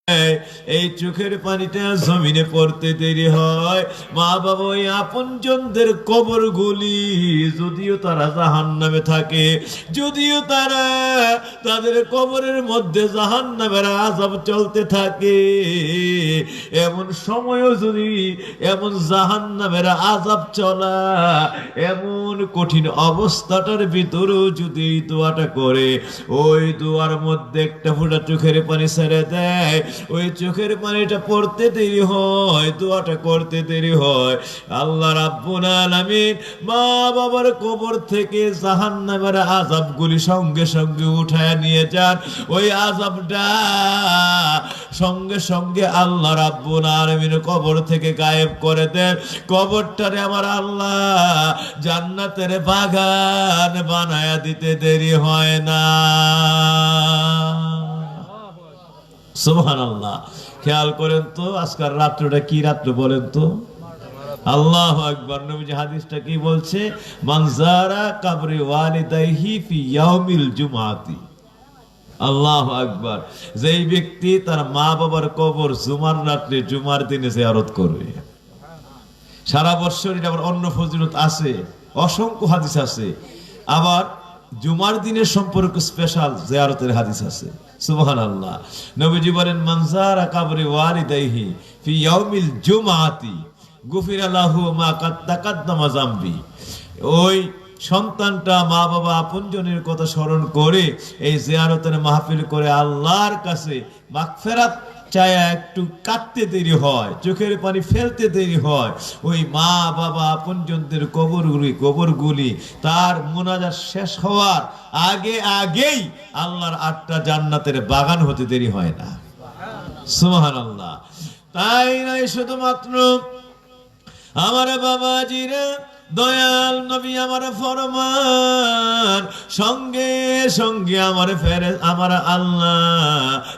এই চোখের পানিটা জমিনে পড়তে দেরি হয়। মা বাবা ওই আপনজনদের কবরগুলি যদিও তারা জাহান্নামে থাকে, যদিও তারা তাদের কবরের মধ্যে জাহান্নামের আযাব চলতে থাকে, এমন সময়ও যদি এমন জাহান্নামের আযাব চলা, এমন কঠিন অবস্থাটার ভিতরেও যদি এই দোয়াটা করে, ওই দোয়ার মধ্যে একটা ফোঁটা চোখের পানি ছেড়ে দেয়, ওই চোখের পানিটা পড়তে দেরি হয়, দোয়াটা করতে দেরি হয়, আল্লাহ রাব্বুল আলামিন মা বাবার কবর থেকে জাহান্নামের আযাবগুলি সঙ্গে সঙ্গে উঠায় নিয়ে যান। ওই আযাবটা সঙ্গে সঙ্গে আল্লাহ রাব্বুল আলামিন কবর থেকে গায়েব করে দেন। কবরটারে আমার আল্লাহ জান্নাতের বাগান বানায়া দিতে দেরি হয় না। সুবহানাল্লাহ। খেয়াল করেন তো আজকের রাত্রটা কি রাত্র বলেন তো? আল্লাহু আকবার। নবীজি হাদিসটা কি বলছে? মানজারা কবরে ওয়ালিদাইহি ফি ইয়াউমিল জুমআতি। আল্লাহু আকবার। যেই ব্যক্তি তার মা বাবার কবর জুমার রাত্রে জুমার দিনে জিয়ারত করবে, সারা বছর এটা আবার অন্য ফজিলত আছে, অসংখ্য হাদিস আছে, আবার জুমার দিনের সম্পর্কে স্পেশাল জিয়ারতের হাদিস আছে। সুবহানাল্লাহ। নবীজি বলেন মানজারা কবরে ওয়ালিদাইহি ফি ইয়াউমিল জুমআতি গুফিরা লাহু মা কাদ তাকাদ্দামা যামবি। ওই সন্তানটা মা বাবা আপনজনের কথা স্মরণ করে এই জিয়ারতের মাহফিল করে আল্লাহর কাছে মাগফিরাত চায়া একটু কাঁদতে দেরি হয়, চোখের পানি ফেলতে দেরি হয়, ওই মা বাবা আপনজনদের কবরগুলি তার মুনাজাত শেষ হওয়ার আগেই আল্লাহর 8টা জান্নাতের বাগান হতে দেরি হয় না। সুবহানাল্লাহ। তাই নয় শুধুমাত্র আমার বাবাজিরা, দয়াল নবী আমার ফরমান, সঙ্গে সঙ্গে আমার আল্লাহ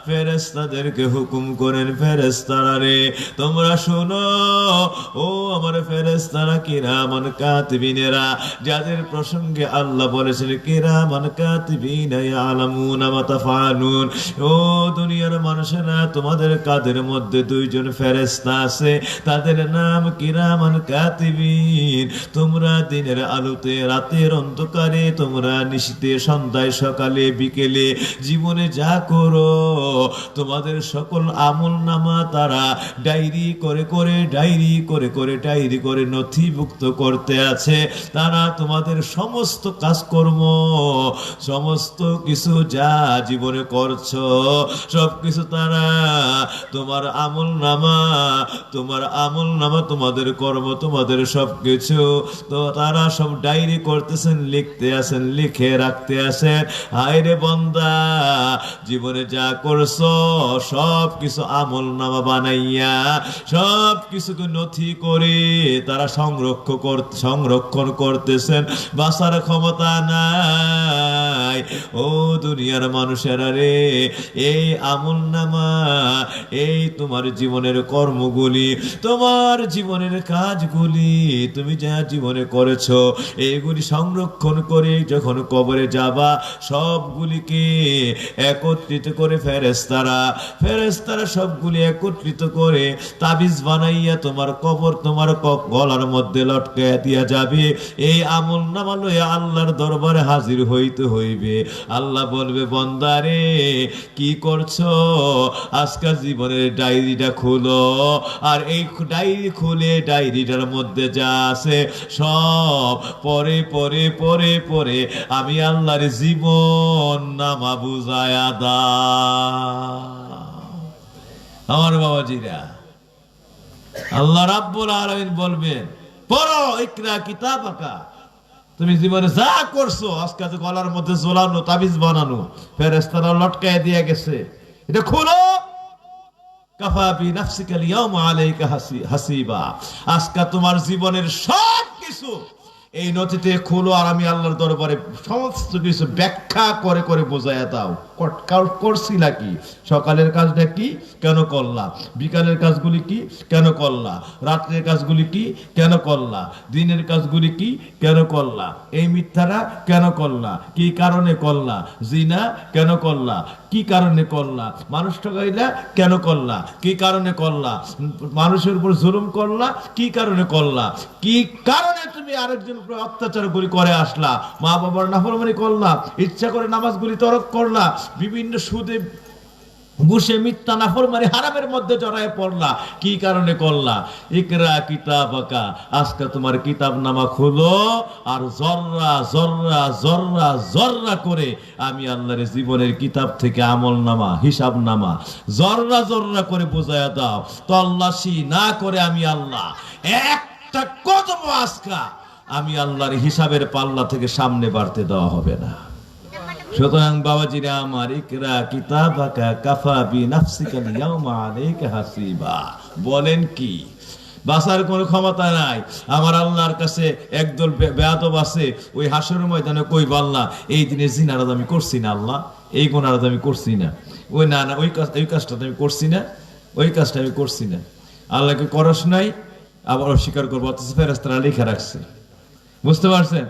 ফেরেশতাদেরকে হুকুম করেন, ফেরেশতারা রে তোমরা শোনো, ও আমার ফেরেশতারা কিরামান কাতিবিনেরা, যাদের প্রসঙ্গে আল্লাহ বলেছেন কিরামান কাতিবিনা ইয়ালামুনা মা তাফআলুন। ও দুনিয়ার মানুষেরা, তোমাদের কাদের মধ্যে 2 জন ফেরেশতা আছে, তাদের নাম কিরামান কাতিবিন। তোমরা দিনের আলোতে, রাতের অন্ধকারে, তোমরা নিশীথে, সন্ধ্যায়, সকালে, বিকেলে জীবনে যা করো, তোমাদের সকল আমলনামা তারা ডায়েরি করে নথিভুক্ত করতে আছে। তারা তোমাদের সমস্ত কাজকর্ম, সমস্ত কিছু যা জীবনে করছো, সবকিছু তারা তোমার আমলনামা, তোমাদের কর্ম, তোমাদের সবকিছু তো তারা সব ডায়েরি করতেছেন, লিখতে আছেন, লিখে রাখতে আছেন। হায় রে বান্দা, জীবনে যা করছো সব কিছু আমলনামা বানাইয়া সব কিছুকে নথি করে তারা সংরক্ষণ করতেছেন। বাঁচার ক্ষমতা নাই। ও দুনিয়ার মানুষেরা রে, এই আমলনামা, এই তোমার জীবনের কর্মগুলি, তোমার জীবনের কাজগুলি, তুমি যা জীবনে করেছো, এগুলি সংরক্ষণ করে যখন কবরে যাবা, সবগুলিকে একত্রিত করে ফেরেশতারা সবগুলি একত্রিত করে তাবিজ বানাইয়া তোমার কবর, তোমার গলার মধ্যে লটকাইয়া দিয়া যাবে। এই আমলনামা লইয়া আল্লাহর দরবারে হাজির হইতে হইবে। আল্লাহ বলবে, বান্দারে কি করছো? আজকের জীবনের ডায়েরিটা খুলো, আর এই ডায়েরি খুলে ডায়েরিটার মধ্যে যা আছে সব পরে আমি আল্লাহর জীবন নামা বুঝায়া দা। আমার বাবাজিরা, আল্লাহ রাব্বুল আলামিন বলবেন, পড়ো, ইকরা কিতাবাকা। তুমি জীবনে যা করছো, আজকে গলার মধ্যে ঝোলানো, তাবিজ বানানো, ফেরেশতারা লটকায় দিয়ে গেছে, এটা খুলো। কাফা বিনাফসিকা আল-ইয়াওমা আলাইকা হাসিবা। আজকে তোমার জীবনের সব কিছু এই নথিতে খুলো, আর আমি আল্লাহর দরবারে সমস্ত কিছু ব্যাখ্যা করে বোঝায়া দাও। করছি নাকি, সকালের কাজটা কি কেন করলা, বিকালের কাজগুলি কি কেন করলা, রাত্রের কাজগুলি কি কেন করলা, দিনের কাজগুলি কি কেন করলা, এই মিথ্যাটা কেন করলা, কি কারণে করলা, জিনা কেন করলা, কি কারণে করলা, মানুষ ঠকাইলা কেন করলা, কি কারণে করলা, মানুষের উপর জুলুম করলা কি কারণে করলা, কি কারণে তুমি আরেকজনের উপর অত্যাচারগুলি করে আসলা, মা বাবার নাফরমানি করলা, ইচ্ছা করে নামাজগুলি তরক করলা, বিভিন্ন সুদে ঘুষে মিথ্যা নাফরমানি হারামের মধ্যে জড়ায় পড়লা, কি কারণে করলা। ইকরা কিতাবাকা, আজকে তোমার কিতাব নামা খুলো আর জর্রা জর্রা জর্রা জর্রা করে আমি আল্লাহর জীবনের কিতাব থেকে আমল নামা হিসাব নামা জর্রা জর্রা করে বোঝায়া দাও। তল্লাশি না করে আমি আল্লাহ একটা কদম আজকা আমি আল্লাহর হিসাবের পাল্লা থেকে সামনে বাড়তে দেওয়া হবে না। সুতরাং বাবাজিরা আমার, ইকরা কিতাবাকা কাফা বিনাফসিকা ইয়াউমা আলাইকা হাসিবা, বলেন কি বাঁচার কোনো ক্ষমতা নাই। আমার আল্লাহর কাছে একদল বেয়াদব আছে, ওই হাসরের ময়দানে কইব আল্লাহ এই দিনে জিনার আমি করছি না, আল্লাহ এই গুনার আমি করছি না, ওই না না ওই কাজটা আমি করছি না, ওই কাজটা আমি করছি না। আল্লাহকে করস নাই, আবার অস্বীকার করবো, অথচ ফেরেশতারা লেখা রাখছে, বুঝতে পারছেন?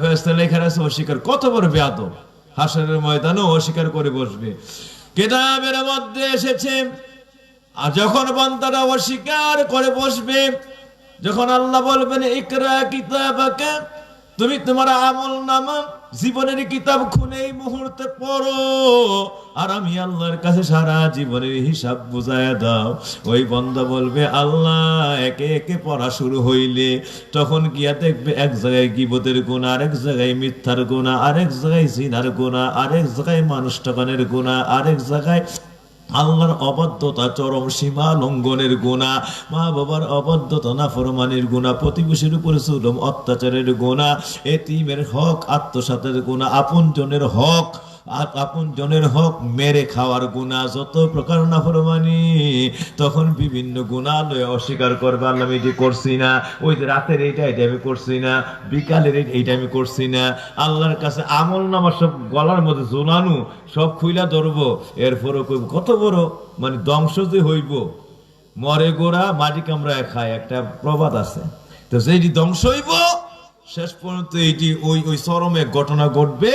ফেরেশতারা লেখা রাখছে অস্বীকার, কত বড় বেয়াদব, হাসরের ময়দানেও অস্বীকার করে বসবে। কিতাবের মধ্যে এসেছে, আর যখন বান্দারা অস্বীকার করে বসবে, যখন আল্লাহ বলবেন ইকরা কিতাবাকা, তুমি তোমার আমল নামা জীবনের কিতাব খুলে এই মুহূর্তে পড়ো আর আমি আল্লাহর কাছে সারা জীবনের হিসাব বুঝায়া দাও। ওই বান্দা বলবে আল্লাহ একে একে পড়া শুরু হইলে তখন গিয়া দেখবে এক জায়গায় গীবতের গুনাহ, আরেক জায়গায় মিথ্যার গুনাহ, আরেক জায়গায় জিনার গুনাহ, আরেক জায়গায় মানুষ ঠকানোর গুনাহ, আরেক জায়গায় আল্লাহর অবাধ্যতা চরম সীমা লঙ্ঘনের গুনাহ, মা বাবার অবাধ্যতা নাফরমানির গুনাহ, প্রতিবেশীর উপর জুলুম অত্যাচারের গুনাহ, এতিমের হক আত্মসাতের গুনাহ, আপনজনের হক মেরে খাওয়ার গুনাহ, যত প্রকার নাফরমানি। তখন বিভিন্ন গুনাহ লয়ে অস্বীকার করবে আল্লাহ আমি এটি করছি না, ওই যে রাতের এইটা আমি করছি না, বিকালের এইটা আমি করছি না। আল্লাহর কাছে আমল নামা সব গলার মধ্যে ঝোলানো সব খুইলা ধরবো, এরপরও কইব কত বড় মানে ধ্বংস যে হইব, মরে গোড়া মাটি কামড়ায় খায়, একটা প্রবাদ আছে। তো যেটি ধ্বংস হইব শেষ পর্যন্ত এইটি ওই ওই চরমে ঘটনা ঘটবে,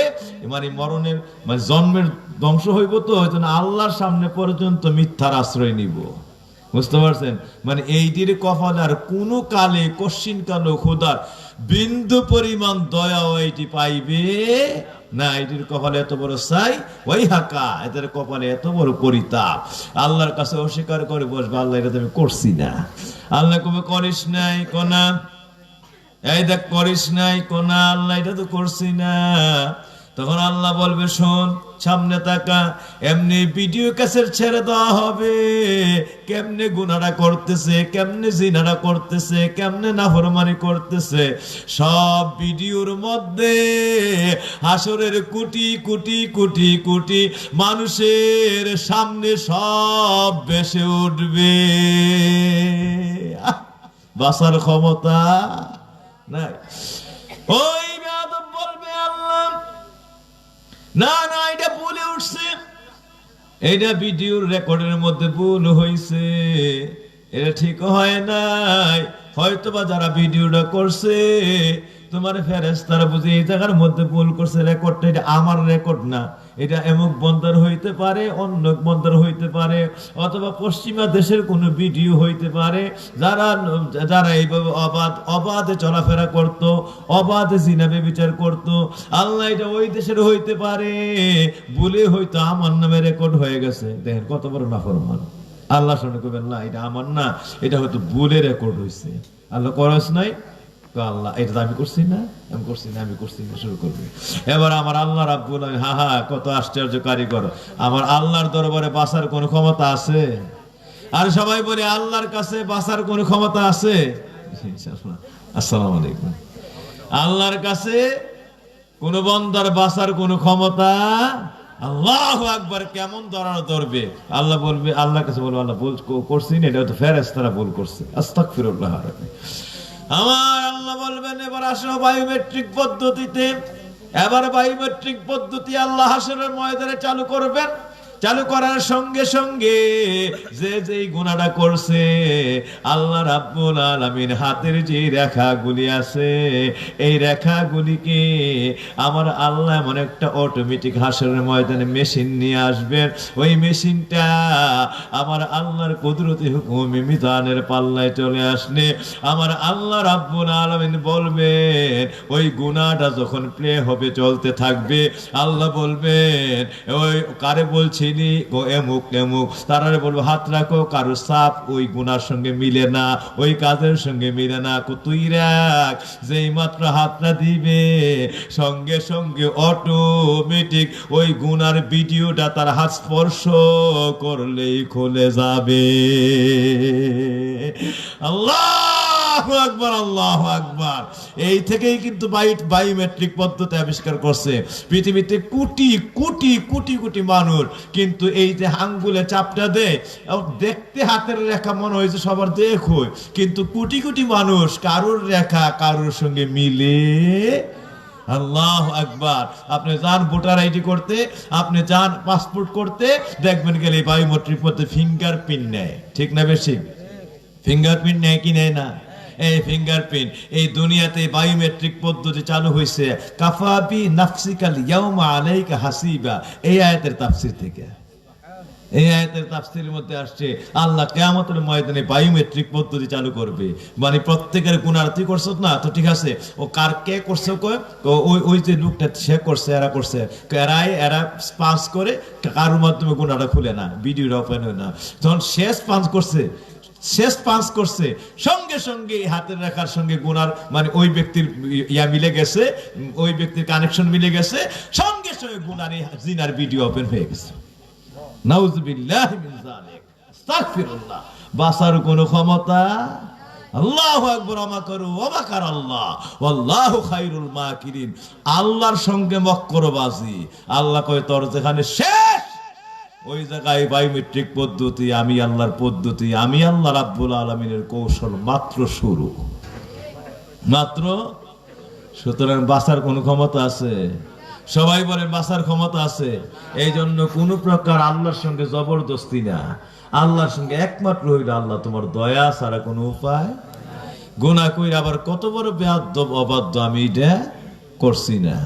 মানে মরণের মানে জন্মের ধ্বংস হইব। তো হয়তো না আল্লাহর সামনে পর্যন্ত মিথ্যার আশ্রয় নিব, বুঝতে পারছেন? মানে এইটির কপালে আর কোনো কালে কশ্চিন কালো খোদার বিন্দু পরিমাণ দয়া এইটি পাইবে না। এটির কপালে এত বড় চাই ওই হাকা, এদের কপালে এত বড় পরিতাপ। আল্লাহর কাছে অস্বীকার করে বসবে আল্লাহ এটা তুমি করছি না। আল্লাহ কবে করিস নাই কোনা, এই দেখ করিস নাই কোনা, আল্লাহ এটা তো করছি না। তখন আল্লাহ বলবে শোন সামনে তাকা, এমনি ভিডিও ক্যাসেট ছেড়ে দেওয়া হবে কেমনে গুনাহটা করতেছে, কেমনে জিনাটা করতেছে, কেমনে নাফরমানি করতেছে। সব ভিডিওর মধ্যে হাসরের কোটি কোটি কোটি কোটি মানুষের সামনে সব ভেসে উঠবে। বাঁচার ক্ষমতা নাই। ওই বেয়াদব বলবে আল্লাহ না না এটা ভুলে উঠছে, এটা ভিডিওর রেকর্ডের মধ্যে ভুল হয়েছে, এটা ঠিক হয় নাই। হয়তোবা যারা ভিডিওটা করছে তোমার ফেরেশতারা বুঝি এই জায়গার মধ্যে ভুল করছে, রেকর্ডটা এটা আমার রেকর্ড না, এটা এমক বন্দর হইতে পারে, অন্য বন্দর হইতে পারে, অথবা পশ্চিমা দেশের কোনো ভিডিও হইতে পারে। যারা এইভাবে অবাধে চলাফেরা করত, অবাধে জিনা ব্যভিচার করত, আল্লাহ এটা ওই দেশের হইতে পারে, ভুলে হয়তো আমার নামে রেকর্ড হয়ে গেছে। দেখেন কত বড় নাফরমান। আল্লাহ শুনে কবেন না এটা আমার না, এটা হয়তো ভুলে রেকর্ড হয়েছে। আল্লাহ করস নাই, আল্লাহ এটা আমি করছি না, আমি করছি না, আমি করছি না শুরু করবে। এবার আমার আল্লাহ রাব্বুল আলামিন, হা হা কত আশ্চর্য কারিগর। আমার আল্লাহর দরবারে বাঁচার কোন ক্ষমতা আছে? আর সবাই বলে আল্লাহর কাছে বাঁচার কোন ক্ষমতা আছে? আসসালামু আলাইকুম। আল্লাহর কাছে কোন বান্দার বাঁচার কোন ক্ষমতা? আল্লাহু আকবার। কেমন ধরবে? আল্লাহ বলবে, আল্লাহর কাছে বলবে আল্লাহ ভুল করছি না, এটা তো ফেরেশতারা ভুল করছে, আস্তাগফিরুল্লাহ। আমার আল্লাহ বলবেন এবার আসো বায়োমেট্রিক পদ্ধতিতে এবার বায়োমেট্রিক পদ্ধতি আল্লাহ হাসরের ময়দানে চালু করবেন। চালু করার সঙ্গে সঙ্গে যে যেই গুনাহটা করছে আল্লাহ রাব্বুল আলামিন হাতের যে রেখাগুলি আছে এই রেখাগুলিকে আমার আল্লাহ এমন একটা অটোমেটিক হাসরের ময়দানে মেশিন নিয়ে আসবেন। ওই মেশিনটা আমার আল্লাহর কুদরতি হুকুমে মিজানের পাল্লায় চলে আসলে আমার আল্লাহ রাব্বুল আলামিন বলবেন, ওই গুনাহটা যখন প্লে হবে চলতে থাকবে, আল্লাহ বলবেন ওই কারে বলছি এমুক এমুক, তারা বলবো হাত রাখো, কারো সাপ ওই গুনার সঙ্গে মিলে না, ওই কাজের সঙ্গে মিলে না, তুই রাখ। যেই মাত্র হাতটা দিবে সঙ্গে সঙ্গে অটোমেটিক ওই গুনার ভিডিওটা তার হাত স্পর্শ করলেই খুলে যাবে। আল্লাহু আকবার, আল্লাহু আকবার। এই থেকেই কিন্তু বায়োমেট্রিক পদ্ধতি আবিষ্কার করছে। পৃথিবীতে কোটি কোটি কোটি কোটি মানুষ কিন্তু এই যে আঙ্গুলে চাপটা দেয়, দেখতে হাতের রেখা মনে হয়েছে সবার দেখো, কিন্তু কোটি কোটি মানুষ কারোর রেখা কারোর সঙ্গে মিলে। আল্লাহু আকবার। আপনি যান ভোটার আইডি করতে, আপনি যান পাসপোর্ট করতে, দেখবেন গেলে বায়োমেট্রিক পদ্ধতি ফিঙ্গারপ্রিন্ট নেয়, ঠিক না বেশি? ফিঙ্গারপ্রিন্ট নেয় কি নেয় না? এই ফিঙ্গারপ্রিন্ট এই দুনিয়াতে বায়োমেট্রিক পদ্ধতি চালু হয়েছে। কাফাবি নাফসিকাল ইয়াউমা আলাইকা হাসিবা, এই আয়াতের তাফসীর থেকে। এই আয়াতের তাফসীরের মধ্যে আসছে আল্লাহ কিয়ামতের ময়দানে বায়োমেট্রিক পদ্ধতি চালু করবে। মানে প্রত্যেকের গুনাহ তুই করছ না তো ঠিক আছে, ও কার কে করছে কয় ওই ওই যে লোকটা সে করছে, এরা করছে, এরা পাস করে কারোর মাধ্যমে গুনাহটা খুলে না, ভিডিওটা ওপেন হয় না। যখন শেষ পাঁচ করছে সঙ্গে সঙ্গে হাতের রেখার সঙ্গে গুনার মানে ওই ব্যক্তির ইয়া মিলে গেছে, ওই ব্যক্তির কানেকশন মিলে গেছে, সঙ্গে সঙ্গে গুনার জিনার ভিডিও ওপেন হয়ে গেছে। নাউযুবিল্লাহি মিন যালিক, আস্তাগফিরুল্লাহ। বাসার কোনো ক্ষমতা? আল্লাহু আকবার। ওয়া করু ওয়া মাকার আল্লাহ ওয়াল্লাহু খায়রুল মাকিরিন। আল্লাহর সঙ্গে মক্করবাজি। আল্লাহ কয় তোর যেখানে শেষ ওই জায়গায় বায়োমেট্রিক পদ্ধতি আমি আল্লাহর পদ্ধতি, আমি আল্লাহ রাব্বুল আলামিনের কৌশল মাত্র শুরু, মাত্র। সুতরাং বাঁচার কোনো ক্ষমতা আছে? সবাই বলেন বাঁচার ক্ষমতা আছে। এই জন্য কোন প্রকার আল্লাহর সঙ্গে জবরদস্তি না, আল্লাহর সঙ্গে একমাত্র হইল আল্লাহ তোমার দয়া ছাড়া কোনো উপায়। গুনাহ কইরা আবার কত বড় বেয়াদব অবাধ্য আমি এটা করছি না,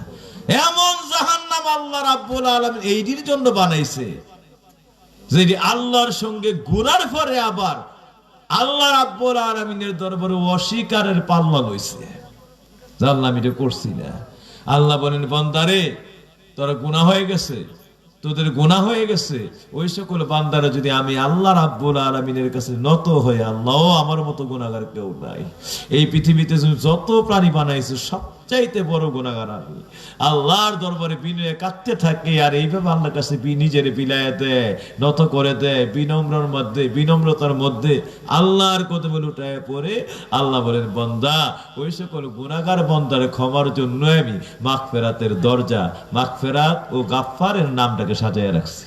এমন জাহান্নাম আল্লাহ রাব্বুল আলামিন এইটির জন্য বানাইছে যেটি আল্লাহর সঙ্গে গুনার পরে আবার আল্লাহ রাব্বুল আলামিনের দরবারে অস্বীকারের পাল্লা লইছে। আল্লাহ আমি এটা করছি না। আল্লাহ বলেন বান্দারে তোরা গুনাহ হয়ে গেছে, তোদের গুনাহ হয়ে গেছে, ওই সকল বান্দারা যদি আমি আল্লাহ রাব্বুল আলামিনের কাছে নত হয়ে, আল্লাহ আমার মতো গুনাহগার কেউ নাই, এই পৃথিবীতে যত প্রাণী বানাইছে সবচাইতে বড় গুনাহগার আমি, আল্লাহর দরবারে বিনয়ে কাঁদতে থাকে আর এইভাবে আল্লাহর কাছে নিজের বিলায় দেয়, নত করে দেয়, বিনম্রতার মধ্যে আল্লাহর কদমে লুটায় পড়ে, আল্লাহ বলেন বান্দা ওই সকল গুনাহগার বান্দার ক্ষমার জন্য আমি মাগফিরাতের দরজা, মাগফিরাত ও গাফফারের নামটাকে সাজায় রাখছি।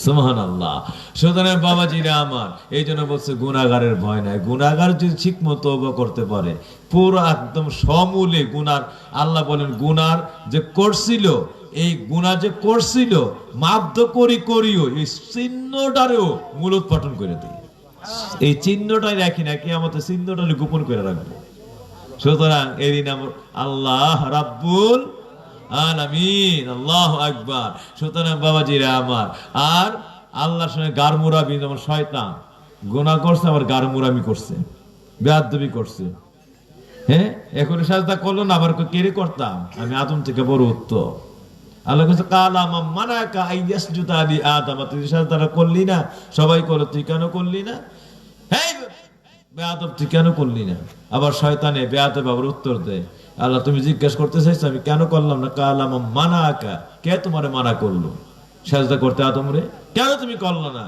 সুবহানাল্লাহ। সুতরাং বাবাজিরা আমার, এই জন্য বলছে গুনাহগারের ভয় নাই। গুনাহগার যদি ঠিক মতো তওবা করতে পারে পুরো একদম সমূলে গুনার, আল্লাহ বলেন গুনার যে করছিল, এই গুনাহ যে করছিল মাফ তো করিও, এই চিহ্নটারেও মূলোৎপাটন করে দিই। এই চিহ্নটাই রাখি না, কিয়ামতে চিহ্নটা গোপন করে রাখবো। সুতরাং এরই নাম আল্লাহ রাব্বুল আলামিন। আল্লাহু আকবার। সুতরাং বাবাজিরা আমার, আর আল্লাহর সঙ্গে গারমুরাবি, যেমন শয়তান গুনাহ করছে আবার গারমুরামি করছে, বেয়াদবি করছে। হ্যাঁ, এখন সাজদা করলো না, আবার কেড়ে করতাম আমি আদম থেকে বড় উত্তম। আল্লাহ কাছে কালা মানাকা আইয়াসজুদা আলি আদম, তুই সাজদাটা করলি না, সবাই করো, তুই কেন করলি না? হ্যাঁ বেয়াদব তুই কেন করলি না? আবার শয়তানে বেয়াদব আবার উত্তর দেয়, আল্লাহ তুমি জিজ্ঞেস করতে চাইছো আমি কেন করলাম না? কালাম মানাকা, কে তোমারে মানা করলো সাজদা করতে আদম রে? কেন তুমি করলো না?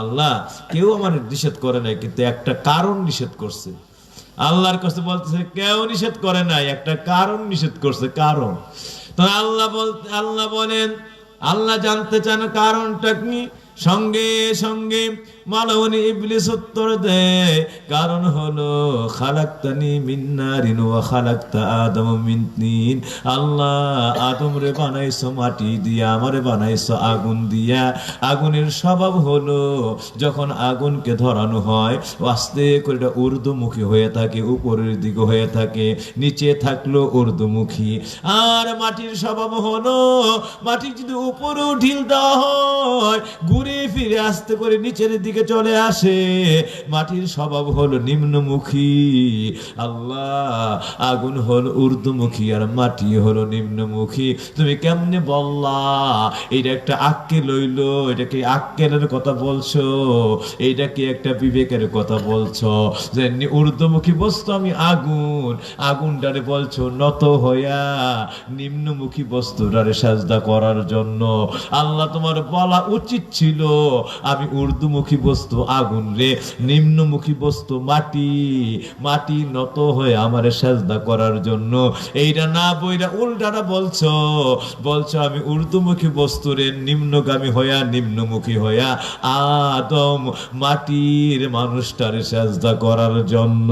আল্লাহ কেউ আমার নিষেধ করে নাই, কিন্তু একটা কারণ নিষেধ করছে। আল্লাহর কাছে বলতেছে কেউ নিষেধ করে নাই, একটা কারণ নিষেধ করছে। কারণ তো আল্লাহ বলেন, আল্লাহ জানতে চান কারণটা কি? সঙ্গে সঙ্গে মালাউন ইবলিস উত্তর দেয়, কারণ হলো খালাকতানি মিন নারিন ওয়া খালাকতা আদম মিন তিন। আল্লাহ আদম রে বানাইছো মাটি দিয়া, আমারে বানাইছো আগুন দিয়া। আগুনের স্বভাব হলো যখন আগুনকে ধরানো হয় আস্তে করে এটা ঊর্ধ্বমুখী হয়ে থাকে, উপরের দিকে হয়ে থাকে, নিচে থাকলো ঊর্ধ্বমুখী। আর মাটির স্বভাব হলো মাটি যদি উপরেও ঢিল দেওয়া হয় ঘুরে ফিরে আস্তে করে নিচের দিকে চলে আসে। মাটির স্বভাব হলো নিম্নমুখী। আল্লাহ আগুন হলো ঊর্ধ্বমুখী আর মাটি হলো নিম্নমুখী। তুমি কেমনে বললা? এটা একটা আক্কেল হইল? এটাকে আক্কেলের কথা বলছো? এইটা কি একটা বিবেকের কথা বলছো? যে ঊর্ধ্বমুখী বস্তু আমি আগুন, আগুনটারে বলছো নত হইয়া নিম্নমুখী বস্তুটারে সাজদা করার জন্য। আল্লাহ তোমার বলা উচিত ছিল আমি ঊর্ধ্বমুখী বস্তু আগুন রে, নিম্নমুখী বস্তু মাটি, মাটি নত হয়ে আমারে সাজদা করার জন্য। এইটা না বইরা উল্টাটা বলছো, বলছো আমি ঊর্ধ্বমুখী বস্তু রে নিম্নগামী হইয়া নিম্নমুখী হইয়া আদম মাটির মানুষটারে সাজদা করার জন্য।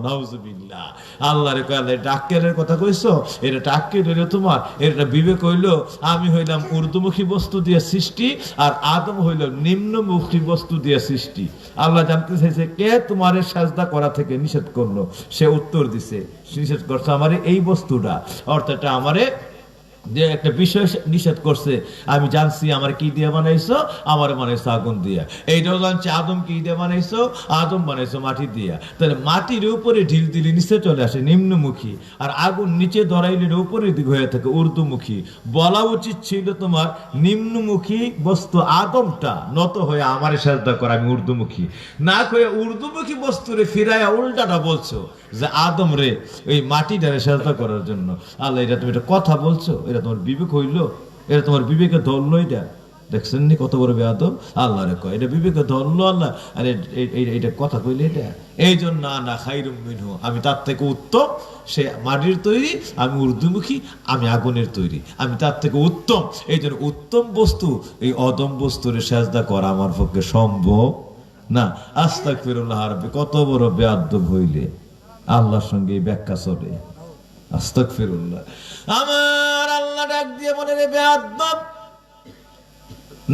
নাউজুবিল্লাহ। আল্লাহরে কইলে ডাক্কেলের কথা কইছো, এটা ডাক্কেল হইলো তোমার, এটা বিবেক হইলো আমি হইলাম ঊর্ধ্বমুখী বস্তু দিয়ে সৃষ্টি আর আদম হইল নিম্নমুখী বস্তু দিয়ে সৃষ্টি। আল্লাহ জানতে চাইছে কে তোমারে সাজদা করা থেকে নিষেধ করলো? সে উত্তর দিছে নিষেধ করছে আমারে এই বস্তুটা, অর্থাৎ আমারে যে একটা বিষয় নিষেধ করছে। আমি জানছি আমার কি দিয়ে বানাইছো, আমার বানাইছো আগুন দিয়া। এইটাও জানছি আদম কি দিয়ে বানাইছো, আদম বানাইছো মাটি দিয়া। তাহলে মাটির উপরে ঢিল দিলে নিচে চলে আসে নিম্নমুখী, আর আগুন নিচে ধরাইলে উপরের দিকে হয়ে থাকে ঊর্ধ্বমুখী। বলা উচিত ছিল তোমার নিম্নমুখী বস্তু আদমটা নত হয়ে আমার সাজদা করা, আমি ঊর্ধ্বমুখী না কয়ে ঊর্ধ্বমুখী বস্তুরে ফিরাইয়া উল্টাটা বলছো যে আদম রে এই মাটিটারে সাজদা করার জন্য। আল্লাহ এটা তুমি একটা কথা বলছো, এটা তোমার বিবেক হইলো? এটা তোমার বিবেকে ধরলো? এটা দেখছেন নি কত বড় বেয়াদব? আল্লাহ রে কয় এটা বিবেকে ধরলো আল্লাহ? আরে এটা কথা কইলে এটা? এই জন্য না খাইরুম মিনহু, আমি তার থেকে উত্তম। সে মাটির তৈরি, আমি ঊর্ধ্বমুখী, আমি আগুনের তৈরি, আমি তার থেকে উত্তম। এই জন্য উত্তম বস্তু এই অদম বস্তুরে সাজদা করা আমার পক্ষে সম্ভব না। আস্তাগফিরুল্লাহ রাব্বি, কত বড় বেয়াদব হইলে আল্লাহর সঙ্গে এই ব্যাখ্যা চলে। আস্তাগফিরুল্লাহ। আমার আল্লাহ ডাক দিয়ে বলে রে বেয়াদব,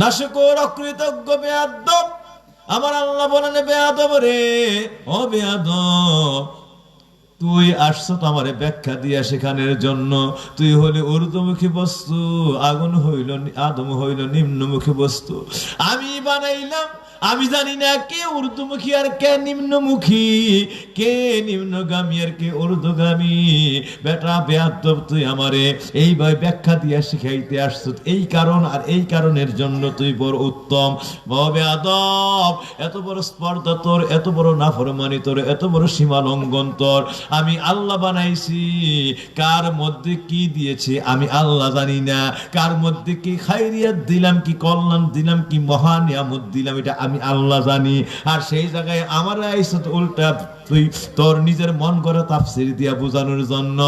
নাশকর অকৃতজ্ঞ বেয়াদব। আমার আল্লাহ বলেন বেয়াদব রে, ও বেয়াদব, তুই আসছো তো আমারে ব্যাখ্যা দিয়া শেখানোর জন্য। তুই হলি ঊর্ধ্বমুখী বস্তু, আগুন হইল, আদম হইল নিম্নমুখী বস্তু। আমি বানাইলাম, আমি জানি না কে ঊর্ধ্বমুখী আর কে নিম্নমুখী, কে নিম্নগামী আর কে ঊর্ধ্বগামী। বেটা বেয়াদব, তুই আমারে এইভাবে ব্যাখ্যা দিয়া শিখাইতে আসছ। এই কারণ আর এই কারণের জন্য তুই বড় উত্তম। বেয়াদব, এত বড় স্পর্ধা তোর, এত বড় নাফরমানি তোর, এত বড় সীমা লঙ্ঘন তোর। আমি আল্লাহ বানাইছি, কার মধ্যে কি দিয়েছে আমি আল্লাহ জানি না। কার মধ্যে কি খাইরিয়াত দিলাম, কি কল্যাণ দিলাম, কি মহা নিয়ামত দিলাম, এটা আমি আল্লাহ জানি। আর সেই জায়গায় আমার আইসা উল্টা তুই তোর নিজের মন করা তাফসীর দিয়া বোঝানোর জন্য।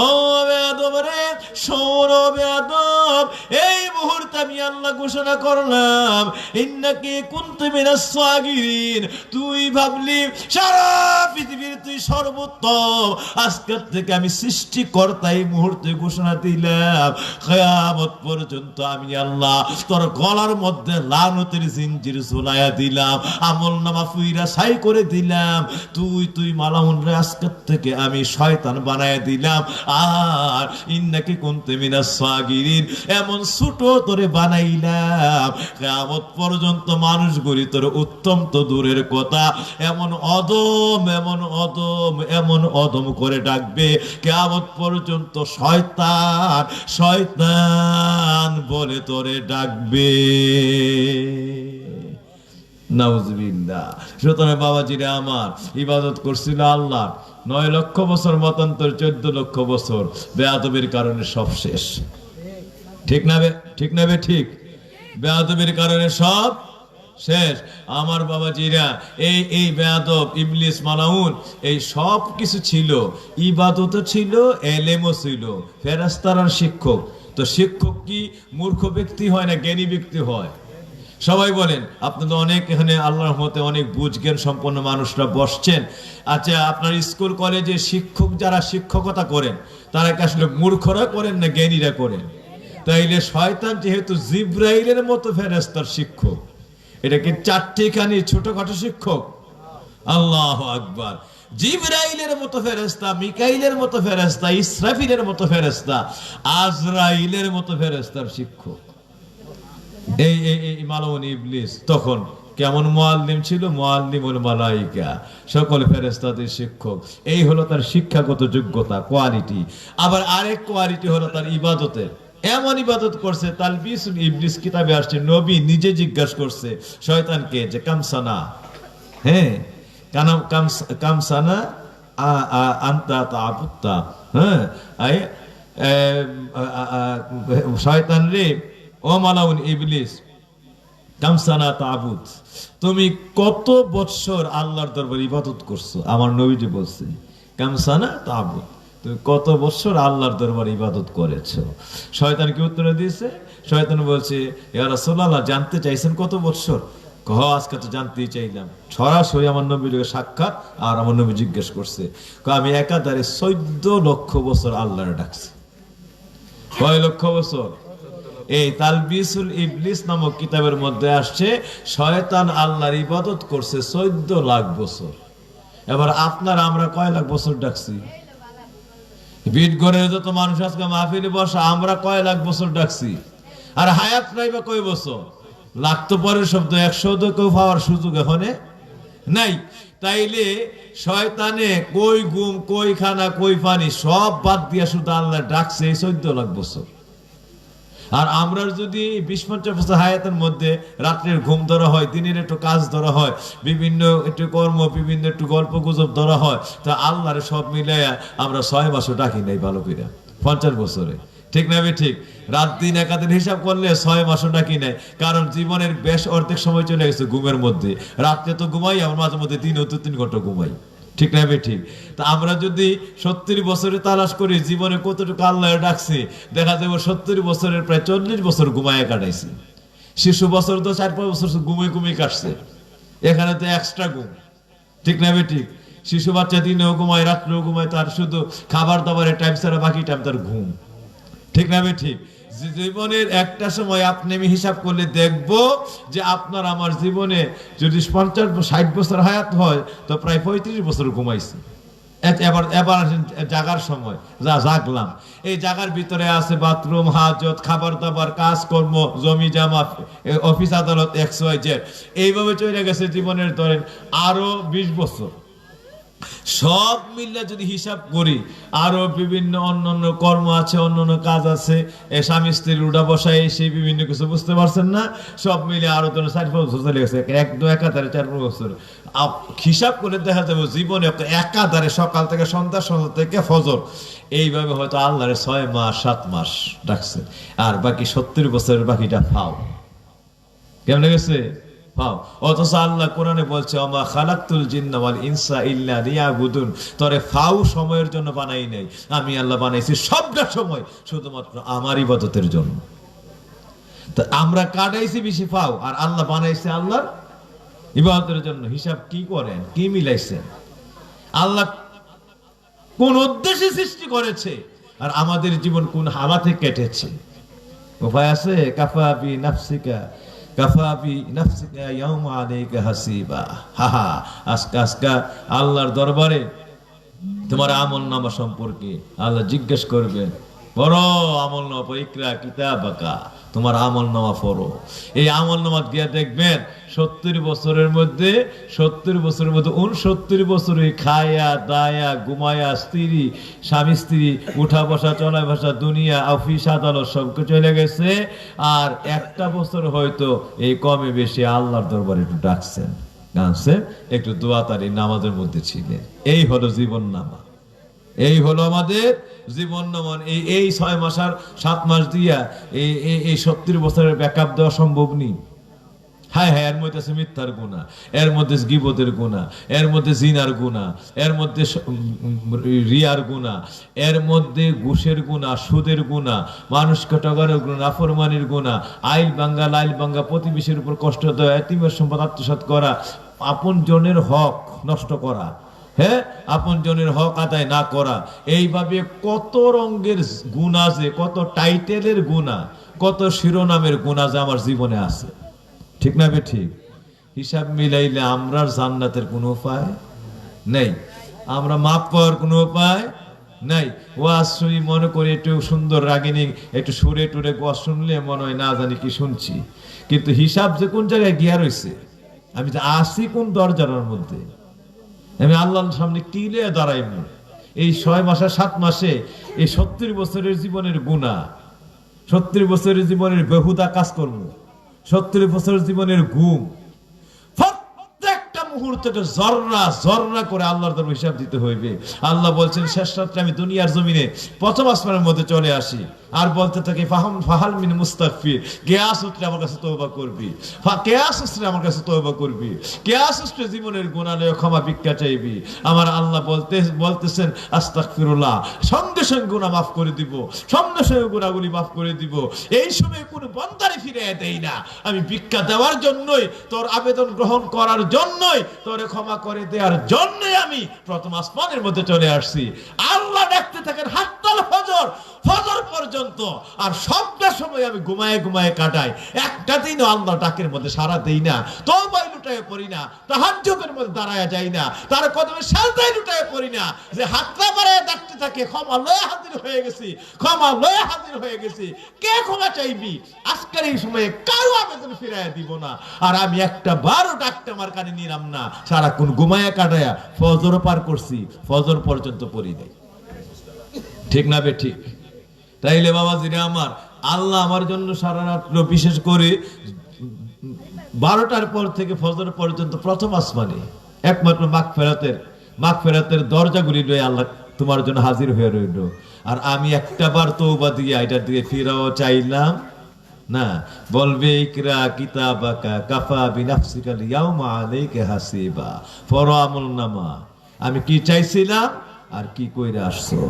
ও বেয়াদব রে, শোন বেয়াদব, এই মুহূর্তে আমি আল্লাহ ঘোষণা করলাম ইন্নাকি কুনতু মিনাস সাগিরিন। তুই ভাবলি সারা পৃথিবীর তুই সর্বোত্তম, আজকের থেকে আমি সৃষ্টিকর্তা এই মুহূর্তে ঘোষণা দিলাম কিয়ামত পর্যন্ত আমি আল্লাহ তোর গলার মধ্যে লানতের জিঞ্জির ঝুলাইয়া দিলাম, আমলনামা ফুইরা ছাই করে দিলাম। তুই মালাউন রে আজকের থেকে আমি শয়তান বানায় দিলাম। আর ইন্নাকি কুনতু মিনাস সাগিরিন, এমন ছোট তোরে বানাইলাম কিয়ামত পর্যন্ত মানুষগুলি তোর উত্তম তো দূরের কথা, এমন অদম, এমন অদম, এমন অদম করে ডাকবে কিয়ামত পর্যন্ত শয়তান, শয়তান বলে তোরে ডাকবে। নাউজুবিল্লাহ। সুতরাং বাবাজিরে আমার, ইবাদত করছিল আল্লাহ 9 লক্ষ বছর, মতান্তর 14 লক্ষ বছর। বেয়াদবির কারণে সব শেষ। ঠিক না বে? ঠিক না বে? ঠিক। বেয়াদবির কারণে সব শেষ। আমার বাবাজিরা, এই বেয়াদব ইবলিস মালাউন এই সব কিছু ছিল, ইবাদত ছিল, এলেমও ছিল, ফেরেশতার শিক্ষক। তো শিক্ষক কি মূর্খ ব্যক্তি হয় না জ্ঞানী ব্যক্তি হয়? সবাই বলেন, আপনাদের অনেক এখানে আল্লাহর রহমতে অনেক বুঝজ্ঞান সম্পন্ন মানুষরা বসছেন। আচ্ছা, আপনার স্কুল কলেজে শিক্ষক যারা শিক্ষকতা করেন তারা কি আসলে মূর্খরা করেন না জ্ঞানীরা করেন? তাইলে শয়তান যেহেতু জিব্রাইলের মতো ফেরেশতার শিক্ষক, এটা কি চারটিখানি ছোটখাটো শিক্ষক? আল্লাহু আকবার। জিবরাইলের মতো ফেরেশতা, মিকাইলের মতো ফেরেশতা, ইসরাফিলের মতো ফেরেশতা, আজরাইলের মতো ফেরেশতার শিক্ষক এই মালাউন ইবলিস তখন কেমন মুআল্লিম ছিল? মুআল্লিমুল মালাইকা, সকল ফেরেশতাদের শিক্ষক। এই হলো তার শিক্ষাগত যোগ্যতা, কোয়ালিটি। আবার আরেক কোয়ালিটি হলো তার ইবাদতের। এমন ইবাদত করছে, তালবিসুল ইবলিস কিতাবে আসছে, নবী নিজে জিজ্ঞাসা করছে শয়তানকে যে কামসানা, হ্যাঁ কামসানা আনতা তা'বুদতা, হ্যাঁ শয়তান রে, ও মালাউন ইবলিস, কামসানা তা'বুদ, তুমি কত বৎসর আল্লাহর দরবারে ইবাদত করছো? আমার নবীজি বলছে কামসানা তা'বুদ, তুমি কত বছর আল্লাহর দরবারে ইবাদত করেছো? শয়তান কি উত্তর দিয়েছে? শয়তান বলছে, ইয়া রাসূলুল্লাহ, জানতে চাইছেন কত বছর? আজকে তো জানতেই চাইলাম। সরাসরি আমার নবীর সাক্ষাৎ, আর আমার নবী জিজ্ঞেস করছে, আমি একাধারে 14 লক্ষ বছর আল্লাহর ডাকছি। কয় লক্ষ বছর? এই তালবিসুল ইবলিস নামক কিতাবের মধ্যে আসছে শয়তান আল্লাহর ইবাদত করছে 14 লাখ বছর। এবার আপনার আমরা কয় লাখ বছর ডাকছি? বিটগড়ের যত মানুষ আজকে মাহফিলে বসা, আমরা কয় লাখ বছর ডাকছি? আর হায়াত নাই বা কয় বছর? লাখ তো পরের শব্দ, 100 তো কেউ পাওয়ার সুযোগ এখানে নাই। তাইলে শয়তানে কই ঘুম, কই খানা, কই পানি সব বাদ দিয়া শুধু আল্লাহ ডাকছে 14 লাখ বছর। আর আমরা যদি 20-50 বছর হায়াতের মধ্যে রাত্রের ঘুম ধরা হয়, দিনের একটু কাজ ধরা হয়, বিভিন্ন একটু কর্ম, বিভিন্ন একটু গল্প গুজব ধরা হয়, তা আল্লাহরে সব মিলাইয়া আমরা 6 মাসও ডাকি নাই ভালো করে 50 বছরে। ঠিক না? ঠিক। রাত দিন একাদিন হিসাব করলে 6 মাসও ডাকি নাই, কারণ জীবনের বেশ অর্ধেক সময় চলে গেছে ঘুমের মধ্যে। রাত্রে তো ঘুমাই, আমার মাঝে মধ্যে 3 ঘন্টা ঘুমাই। ঠিক না? ঠিক। তা আমরা যদি 70 বছরে তালাশ করি জীবনে কতটুকু আল্লাহ ডাকছে, দেখা যাবে 70 বছরের প্রায় 40 বছর ঘুমায় কাটাইছে। শিশু বছর তো 4-5 বছর ঘুমিয়ে কাটছে, এখানে তো এক্সট্রা ঘুম। ঠিক না? ঠিক। শিশু বাচ্চা দিনেও ঘুমায়, রাত্রেও ঘুমায়, তার শুধু খাবার দাবারের টাইম ছাড়া বাকি টাইম তার ঘুম। ঠিক না? ঠিক। জীবনের একটা সময় আপনি আমি হিসাব করলে দেখব যে আপনার আমার জীবনে যদি 50-60 বছর হায়াত হয় তো প্রায় 35 বছর ঘুমাইছি। এবার জাগার সময় জাগলাম, এই জাগার ভিতরে আছে বাথরুম, হাজত, খাবার দাবার, কাজকর্ম, জমি জামা, অফিস আদালত, XYZ, এইভাবে চলে গেছে জীবনের ধরেন আরো 20 বছর। সব মিলে যদি হিসাব করি আরো বিভিন্ন অন্যান্য কর্ম আছে, অন্যান্য কাজ আছে, স্বামী স্ত্রীর উঠা বসায় সেই বিভিন্ন কিছু, বুঝতে পারছেন না? সব মিলে আরো ধরুন 4 বছর চলে গেছে, একাধারে 4 বছর হিসাব করে দেখা যাবে জীবনে একাধারে সকাল থেকে সন্ধ্যা, সন্ধ্যা থেকে ফজর, এইভাবে হয়তো আল্লাহরে 6 মাস 7 মাস ডাকছে, আর বাকি 70 বছরের বাকিটা ফাও। কেমন গেছে? অথচ আল্লাহ কোরআনে বলছে, ওমা খালাকতুল জিন্না ওয়াল ইনসা ইল্লা লিয়াবুদুন, তরে ফাও সময়ের জন্য বানাই নাই, আমি আল্লাহ বানাইছি সবটা সময় শুধুমাত্র আমার ইবাদতের জন্য। তো আমরা কাটাইছি বেশি ফাও, আর আল্লাহ বানাইছে আল্লাহর ইবাদতের জন্য। হিসাব কি করেন? কি মিলাইছেন? আল্লাহ কোন উদ্দেশ্যে সৃষ্টি করেছে আর আমাদের জীবন কোন হালাতে কেটেছে? উপায় আছে? কাফা বি নাফসিকা আজকা আল্লাহর দরবারে তোমার আমল নামা সম্পর্কে আল্লাহ জিজ্ঞেস করবেন। বড় আমল নামা, ইকরা কিতাবাকা, তোমার আমল নামা পড়ো। এই আমল নামা গিয়া দেখবেন 70 বছরের মধ্যে 69 বছরে খায়া দায়া ঘুমায়া স্ত্রী স্বামী স্ত্রী উঠা বসা চলা বসা দুনিয়া অফিস আদালত সবকে চলে গেছে, আর একটা বছর হয়তো এই কমে বেশি আল্লাহর দরবারে একটু ডাকছেন, গানছেন, একটু দোয়া তারি নামাজের মধ্যে ছিলেন। এই হলো জীবন নামা, এই হলো আমাদের জীবন নামা। এই 6 মাস আর 7 মাস দিয়া এই 70 বছরের ব্যাকআপ দেওয়া সম্ভব নেই। হ্যাঁ হ্যাঁ, এর মধ্যে আছে মিথ্যার গুনাহ, এর মধ্যে গীবতের গুনাহ, এর মধ্যে জিনার গুনাহ, এর মধ্যে রিয়ার গুনাহ, এর মধ্যে ঘুষের গুনাহ, সুদের গুনাহ, মানুষকে ঠকানোর গুনাহ, নাফরমানির গুনাহ, আইল ভাঙ্গা লাইল ভাঙ্গা, প্রতিবেশীর উপর কষ্ট দেওয়া, এতিমের সম্পদ আত্মসাৎ করা, আপন জনের হক নষ্ট করা, হ্যাঁ, আপন জনের হক আদায় না করা, এইভাবে কত রঙের গুনাহ আছে, কত টাইটেলের গুনাহ, কত শিরোনামের গুনাহ যে আমার জীবনে আছে। ঠিক না বে ঠিক? হিসাব মিলাইলে আমরা জান্নাতের কোনো উপায় নেই, আমরা মাপ পাওয়ার কোনো উপায় নাই। ওয়াজ শুনি মনে করি একটু সুন্দর রাগিনী, একটু সুরে টুরে ওয়াজ শুনলে মনে হয় না জানি কি শুনছি, কিন্তু হিসাব যে কোন জায়গায় গিয়া রয়েছে, আমি যে আসি কোন দরজার মধ্যে, আমি আল্লাহর সামনে কি লিয়ে দাঁড়াইব এই 6 মাসে 7 মাসে, এই 70 বছরের জীবনের গুনাহ, 70 বছরের জীবনের বেহুদা কাজ করব, 70 বছরের জীবনের ঘুম, প্রত্যেকটা মুহূর্তকে জররা জররা করে আল্লাহর দরবারে হিসাব দিতে হইবে। আল্লাহ বলছেন শেষ রাত্রে আমি দুনিয়ার জমিনে প্রথম আসমানের মধ্যে চলে আসি, আর বলতে থাকে ফাহাল মিন মুস্তাগফির, কে আসলে আমার কাছে তওবা করবি, কে আসলে আমার কাছে তওবা করবি, কে আসলে জীবনের গুনাহ লয়ে ক্ষমা ভিক্ষা চাইবি। আমার আল্লাহ বলতেছেন আস্তাগফিরুল্লাহ, সঙ্গে সঙ্গে গুনাহ মাফ করে দিব, সঙ্গে সঙ্গে গুনাহগুলি মাফ করে দিব। এই সময় কোনো বান্দারে ফিরিয়ে দেই না, আমি ভিক্ষা দেওয়ার জন্যই, তোর আবেদন গ্রহণ করার জন্যই, তোরে ক্ষমা করে দেওয়ার জন্যই আমি প্রথম আসমানের মধ্যে চলে আসছি। আল্লাহ দেখতে থাকেন হাত্তাল ফজর, ফজর পর্যন্ত, আর সবটা সময় আমি ঘুমায় ঘুমায় কাটাই, একটা দিনও আল্লাহ ডাকের মধ্যে সারা দেই না, তওবা লুটায় পড়ি না, তাহাজ্জুদের মধ্যে দাঁড়ায়া যাই না, তার কদমে সাজদায় লুটায় পড়ি না, যে হাতটা বাড়ায় ডাকতে থাকে ক্ষমা লয়ে হাজির হয়ে গেছি, ক্ষমা লয়ে হাজির হয়ে গেছি, কে ক্ষমা চাইবি, আজকের এই সময়ে কারো আবেদন ফিরাইয়া দিব না। আর আমি একটা বারও ডাকতে আমার কানে নিলাম না, সারাক্ষণ ঘুমায় কাটায়া ফজর পার করছি, ফজর পর্যন্ত পড়ি নাই। ঠিক না বে ঠিক? তাইলে বাবাজিরা আমার, আল্লাহ আমার জন্য সারা রাত্র, বিশেষ করে 12টার পর থেকে ফজর পর্যন্ত প্রথম আসমানে একমাত্র মাগফিরাতের দরজাগুলি লয়ে আল্লাহ তোমার জন্য হাজির হয়ে রইল। আর আমি একটা বার তওবা দিয়ে এটার দিকে ফিরাও চাইলাম না। বলবে ইকরা কিতাবাকা কাফা বিনাফসিকাল ইয়াউমা আলাইকা হাসিবা, পড়ো আমলনামা। আমি কি চাইছিলাম আর কি কইরা আসছো।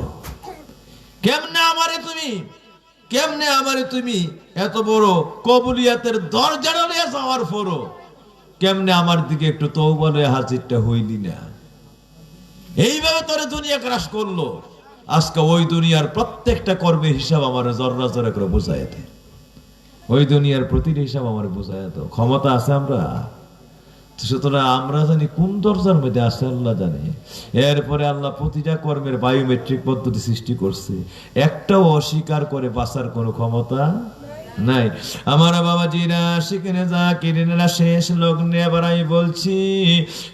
কেমনে আমারে তুমি এত বড় কবুলিয়াতের দরজা লইয়া যাওয়ার পরও কেমনে আমার দিকে একটু তওবা লইয়া হাজিরটা হইলি না। এইভাবে তোরে দুনিয়া ক্রাশ করলো, আজকে ওই দুনিয়ার প্রত্যেকটা কর্মের হিসাব আমার জররা জররা করে বোঝায় দেয়, ওই দুনিয়ার প্রতিটা হিসাব আমার বোঝায় দেয়। ক্ষমতা আছে আমরা, সুতরাং আমরা জানি কোন দরজার মধ্যে আছে আল্লাহ জানে। এরপরে আল্লাহ প্রতিটা কর্মের বায়োমেট্রিক পদ্ধতি সৃষ্টি করছে, একটাও অস্বীকার করে বাঁচার কোনো ক্ষমতা নাই। আমার বাবাজিরা সেখানে যা কিরিনেরা শেষ লগ্নে আবার আমি বলছি,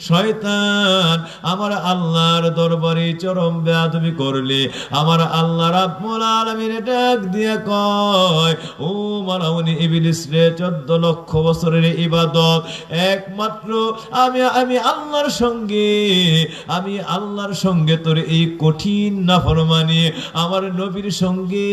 শয়তান আমার আল্লাহর দরবারে চরম বেয়াদবি করলে আমার আল্লাহ রাব্বুল আলামিন ডাক দিয়া কয়, ও মালাউনি ইবলিস রে, 14 লক্ষ বছরের ইবাদত একমাত্র আমি আল্লাহর সঙ্গে তোর এই কঠিন নাফরমানি, আমার নবীর সঙ্গে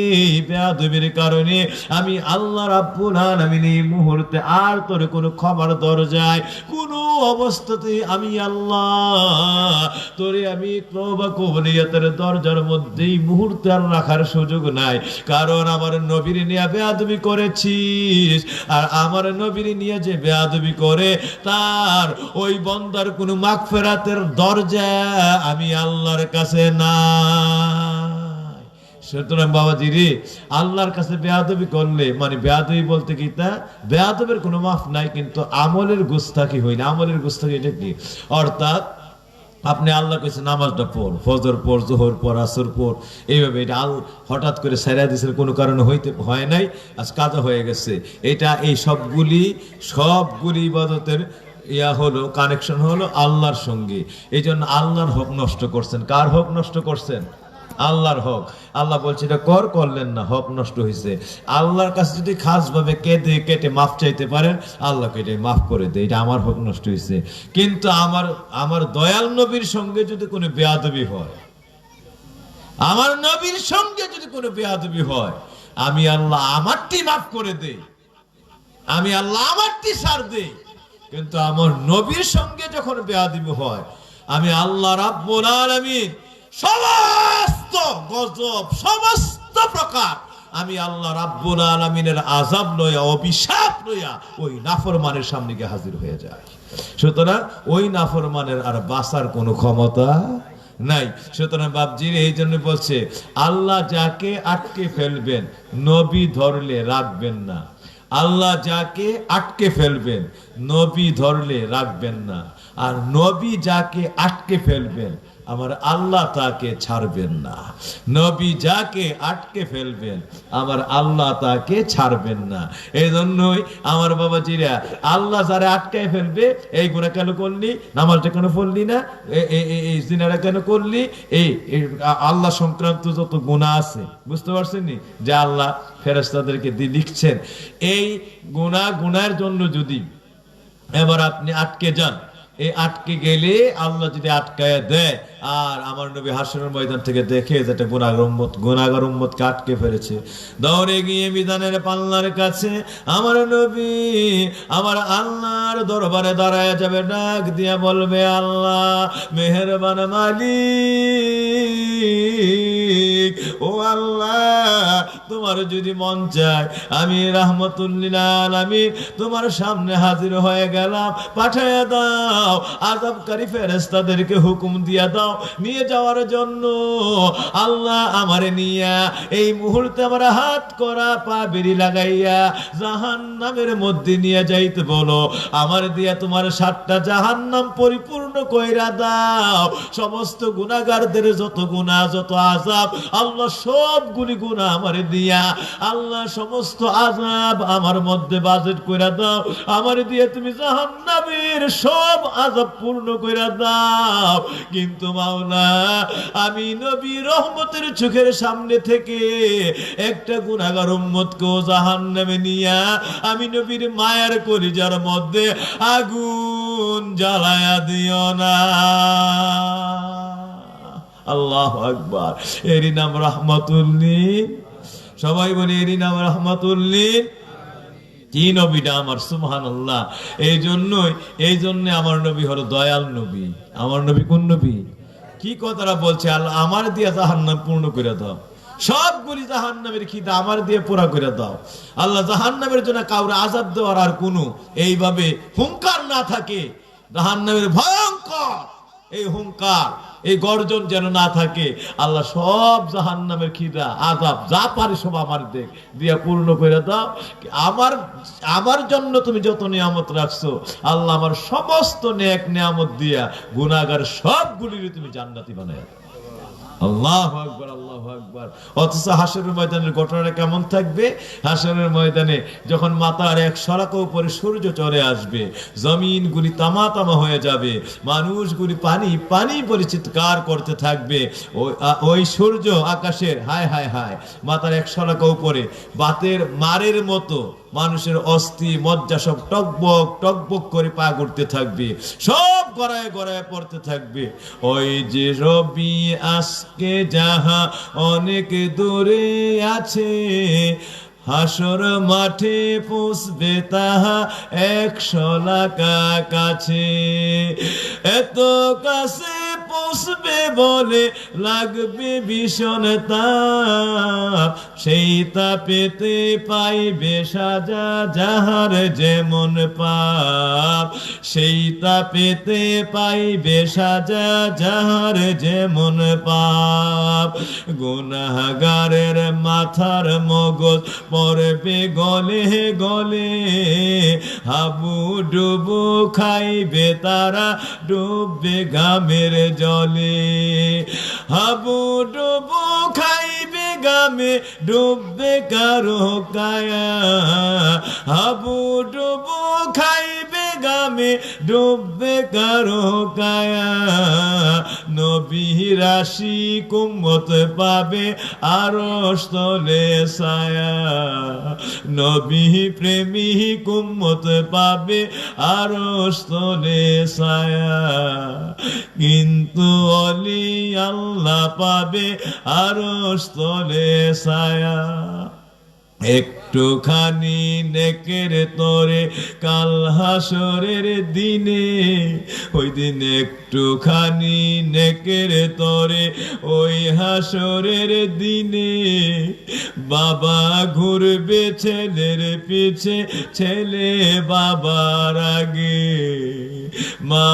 বেয়াদবির কারণে আমি আল্লাহ রাব্বুল আলামিন এই মুহূর্তে আর তোর কোনো ক্ষমার দরজায় কোনো অবস্থাতে আমি আল্লাহ তোরে আমি তওবা কবুলিয়াতের দরজার মধ্যে এই মুহূর্তে আর রাখার সুযোগ নাই। কারণ আমার নবীর নিয়ে বেয়াদবি করেছিস, আর আমার নবীর নিয়ে যে বেয়াদবি করে তার ওই বান্দার কোনো মাগফিরাতের দরজা আমি আল্লাহর কাছে না। সুতরাং বাবাজি রে, আল্লাহর কাছে বেয়াদবি করলে, মানে বেয়াদবি বলতে কি, তা বেয়াদবের কোনো মাফ নাই, কিন্তু আমলের গুস্তাখি হইলে, আমলের গুস্তাখি এটা কি, অর্থাৎ আপনি আল্লাহ কইছে নামাজটা পড়, ফজর পড়, জোহর পড়, আসর পড়, এইভাবে এটা হঠাৎ করে সাইরা দিয়েছে, কোনো কারণে হয় নাই, আজ কাজা হয়ে গেছে। এটা এই সবগুলি ইবাদতের হলো কানেকশন হলো আল্লাহর সঙ্গে। এই জন্য আল্লাহর হক নষ্ট করছেন। কার হক নষ্ট করছেন? আল্লাহর হক। আল্লাহ বলছে এটা করলেন না, হক নষ্ট হয়েছে। আল্লাহর কাছে যদি খাস ভাবে কেটে মাফ চাইতে পারেন, আল্লাহ কেটে মাফ করে দেয়, এটা আমার হক নষ্ট হয়েছে। কিন্তু আমার দয়াল নবীর সঙ্গে যদি কোনো বেয়াদবি হয়, আমার নবীর সঙ্গে যদি কোনো বেয়াদবি হয়, আমি আল্লাহ আমারটি মাফ করে দেই, আমি আল্লাহ আমারটি ছাড় দেই। কিন্তু আমার নবীর সঙ্গে যখন বেয়াদবি হয়, আমি আল্লাহ রাব্বুল আলামিন সমস্ত গজব, সমস্ত প্রকার আমি আল্লাহ রাব্বুল আলামিনের আযাব লইয়া, অভিশাপ লইয়া ওই নাফরমানের সামনে গিয়ে হাজির হয়ে যায়। সুতরাং ওই নাফরমানের আর বাঁচার কোনো ক্ষমতা নাই। সুতরাং বাপজির এই জন্য বলছে, আল্লাহ যাকে আটকে ফেলবেন নবী ধরলে রাখবেন না। আল্লাহ যাকে আটকে ফেলবেন নবী ধরলে রাখবেন না, আর নবী যাকে আটকে ফেলবেন আমার আল্লাহ তাকে ছাড়বেন না। নবী যাকে আটকে ফেলবেন আমার আল্লাহ তাকে ছাড়বেন না। এই জন্যই আমার বাবাজিরা, আল্লাহ যারা আটকায় ফেলবে, এই গুনাহ কেন করলি, নামাজটা কেন পড়লি না, এই জিনাটা কেন করলি, এই আল্লাহ সংক্রান্ত যত গুনাহ আছে, বুঝতে পারছেন নি, যে আল্লাহ ফেরেশতাদেরকে দিয়ে লিখছেন, এই গুনাহের জন্য যদি এবার আপনি আটকে যান, এই আটকে গেলে আল্লাহ যদি আটকায় দেয়, আর আমার নবী হাসরের ময়দান থেকে দেখে যেটা গুনাহগার উম্মতকে আটকে ফেলেছে, দৌড়ে গিয়ে বিধানের পাল্লার কাছে আমার নবী আমার আল্লাহর দরবারে দাঁড়ায় যাবে, ডাক দিয়া বলবে, আল্লাহ মেহেরবান মালিক, ও আল্লাহ তোমার যদি মন চায় আমি রাহমাতুল লিল আলামিন তোমার সামনে হাজির হয়ে গেলাম, পাঠায়া দাও আযাবকারী ফেরেশতাদেরকে হুকুম দিয়া দাও নিয়ে যাওয়ার জন্য। আল্লাহ আমারে নিয়া এই মুহূর্তে আমার হাত করা পা বেরি লাগাইয়া জাহান্নামের মধ্যে নিয়ে যাইতে বলো, আমার দিয়া তোমার 7টা জাহান্নাম পরিপূর্ণ কইরা দাও। সমস্ত গুনাহগারদের যত গুনাহ, যত আযাব আল্লাহ সবগুলি গুনাহ আমারে দিয়া আল্লাহ সমস্ত আযাব আমার মধ্যে বাজেট কইরা দাও, আমার দিয়ে তুমি জাহান্নামের সব আযাব পূর্ণ কইরা দাও। কিন্তু মাওলা আমি নবী রহমতের চোখের সামনে থেকে একটা গুনাহগার উম্মতকেও জাহান্নামে নিয়া আমি নবীর মায়ার কলিজার মধ্যে আগুন জ্বালায়া দিও না। আল্লাহু আকবার। এরই নাম রাহমাতুল লিল, সবাই বলি এরই নাম রাহমাতুল লিল। কি নবীটা আমার, সুবহানাল্লাহ। এই জন্য আমার নবী হলো দয়াল নবী। আমার নবী কোন নবী? কি কথাটা বলছে, আল্লাহ আমার দিয়ে জাহান্নাম পূর্ণ করে দাও, সবগুলি জাহান্নামের খিদা আমার দিয়ে পুরা করে দাও। আল্লাহ জাহান্নামের জন্য কাউরে আযাব দেওয়ার আর কোনো এইভাবে হুঙ্কার না থাকে, জাহান্নামের ভয়ঙ্কর এই হুঙ্কার, এই গর্জন যেন না থাকে। আল্লাহ সব জাহান্নামের খিদা আযাব যা পারে সব আমার দেখ দিয়া পূর্ণ করে দাও। আমার জন্য তুমি যত নিয়ামত রাখছো আল্লাহ আমার সমস্ত নেক নিয়ামত দিয়া গুনাহগার সবগুলির তুমি জান্নাতি বানায় দাও। আল্লাহু আকবার, আল্লাহু আকবার। অথচ হাসরের ময়দানের ঘটনাটা কেমন থাকবে? হাসরের ময়দানে যখন মাথার এক সরাকা উপরে সূর্য চলে আসবে, জমিনগুলি তামা তামা হয়ে যাবে, মানুষগুলি পানি পানি বলে চিৎকার করতে থাকবে। ওই সূর্য আকাশের হায় হায় হায় মাথার এক সরাকা উপরে বাতের মারের মতো মানুষের অস্থি মজ্জা সব টকবক টকবক করে পা করতে থাকবে, সব গড়ায় গড়ায় পড়তে থাকবে। ওই যে রবি আজকে যাহা অনেক দূরে আছে, হাসর মাঠে পুষবে তাহা 100 লাখা কাছে, এত কাছে পুষবে বলে লাগবে ভীষণ তাপ, সেই তাপেতে পাইবে সাজা যাহার যেমন পাপ, সেই তাপেতে পাইবে সাজা যাহার যেমন পাপ। গুনাহগারের মাথার মগজ পড়বে গলে গলে, হাবু ডুবু খাইবে তারা ডুববে ঘামের জলে, হাবু ডুবু খাইবে গামে ডুববে কারো কায়া, হাবু ডুবু খাইবে গামে ডুববে কারো কায়া। নবী রাশি কুম্মত পাবে আরশ তলে ছায়া, নবী প্রেমী কুম্মত পাবে আরশ তলে ছায়া, কিন্তু অলি আল্লাহ পাবে আরশ তলে ছায়া। একটুখানি নেকের তরে কাল হাসরের দিনে, ওই দিন একটুখানি নেকের তরে ওই হাসরের দিনে, বাবা ঘুরবে ছেলের পিছে, ছেলে বাবার আগে, মা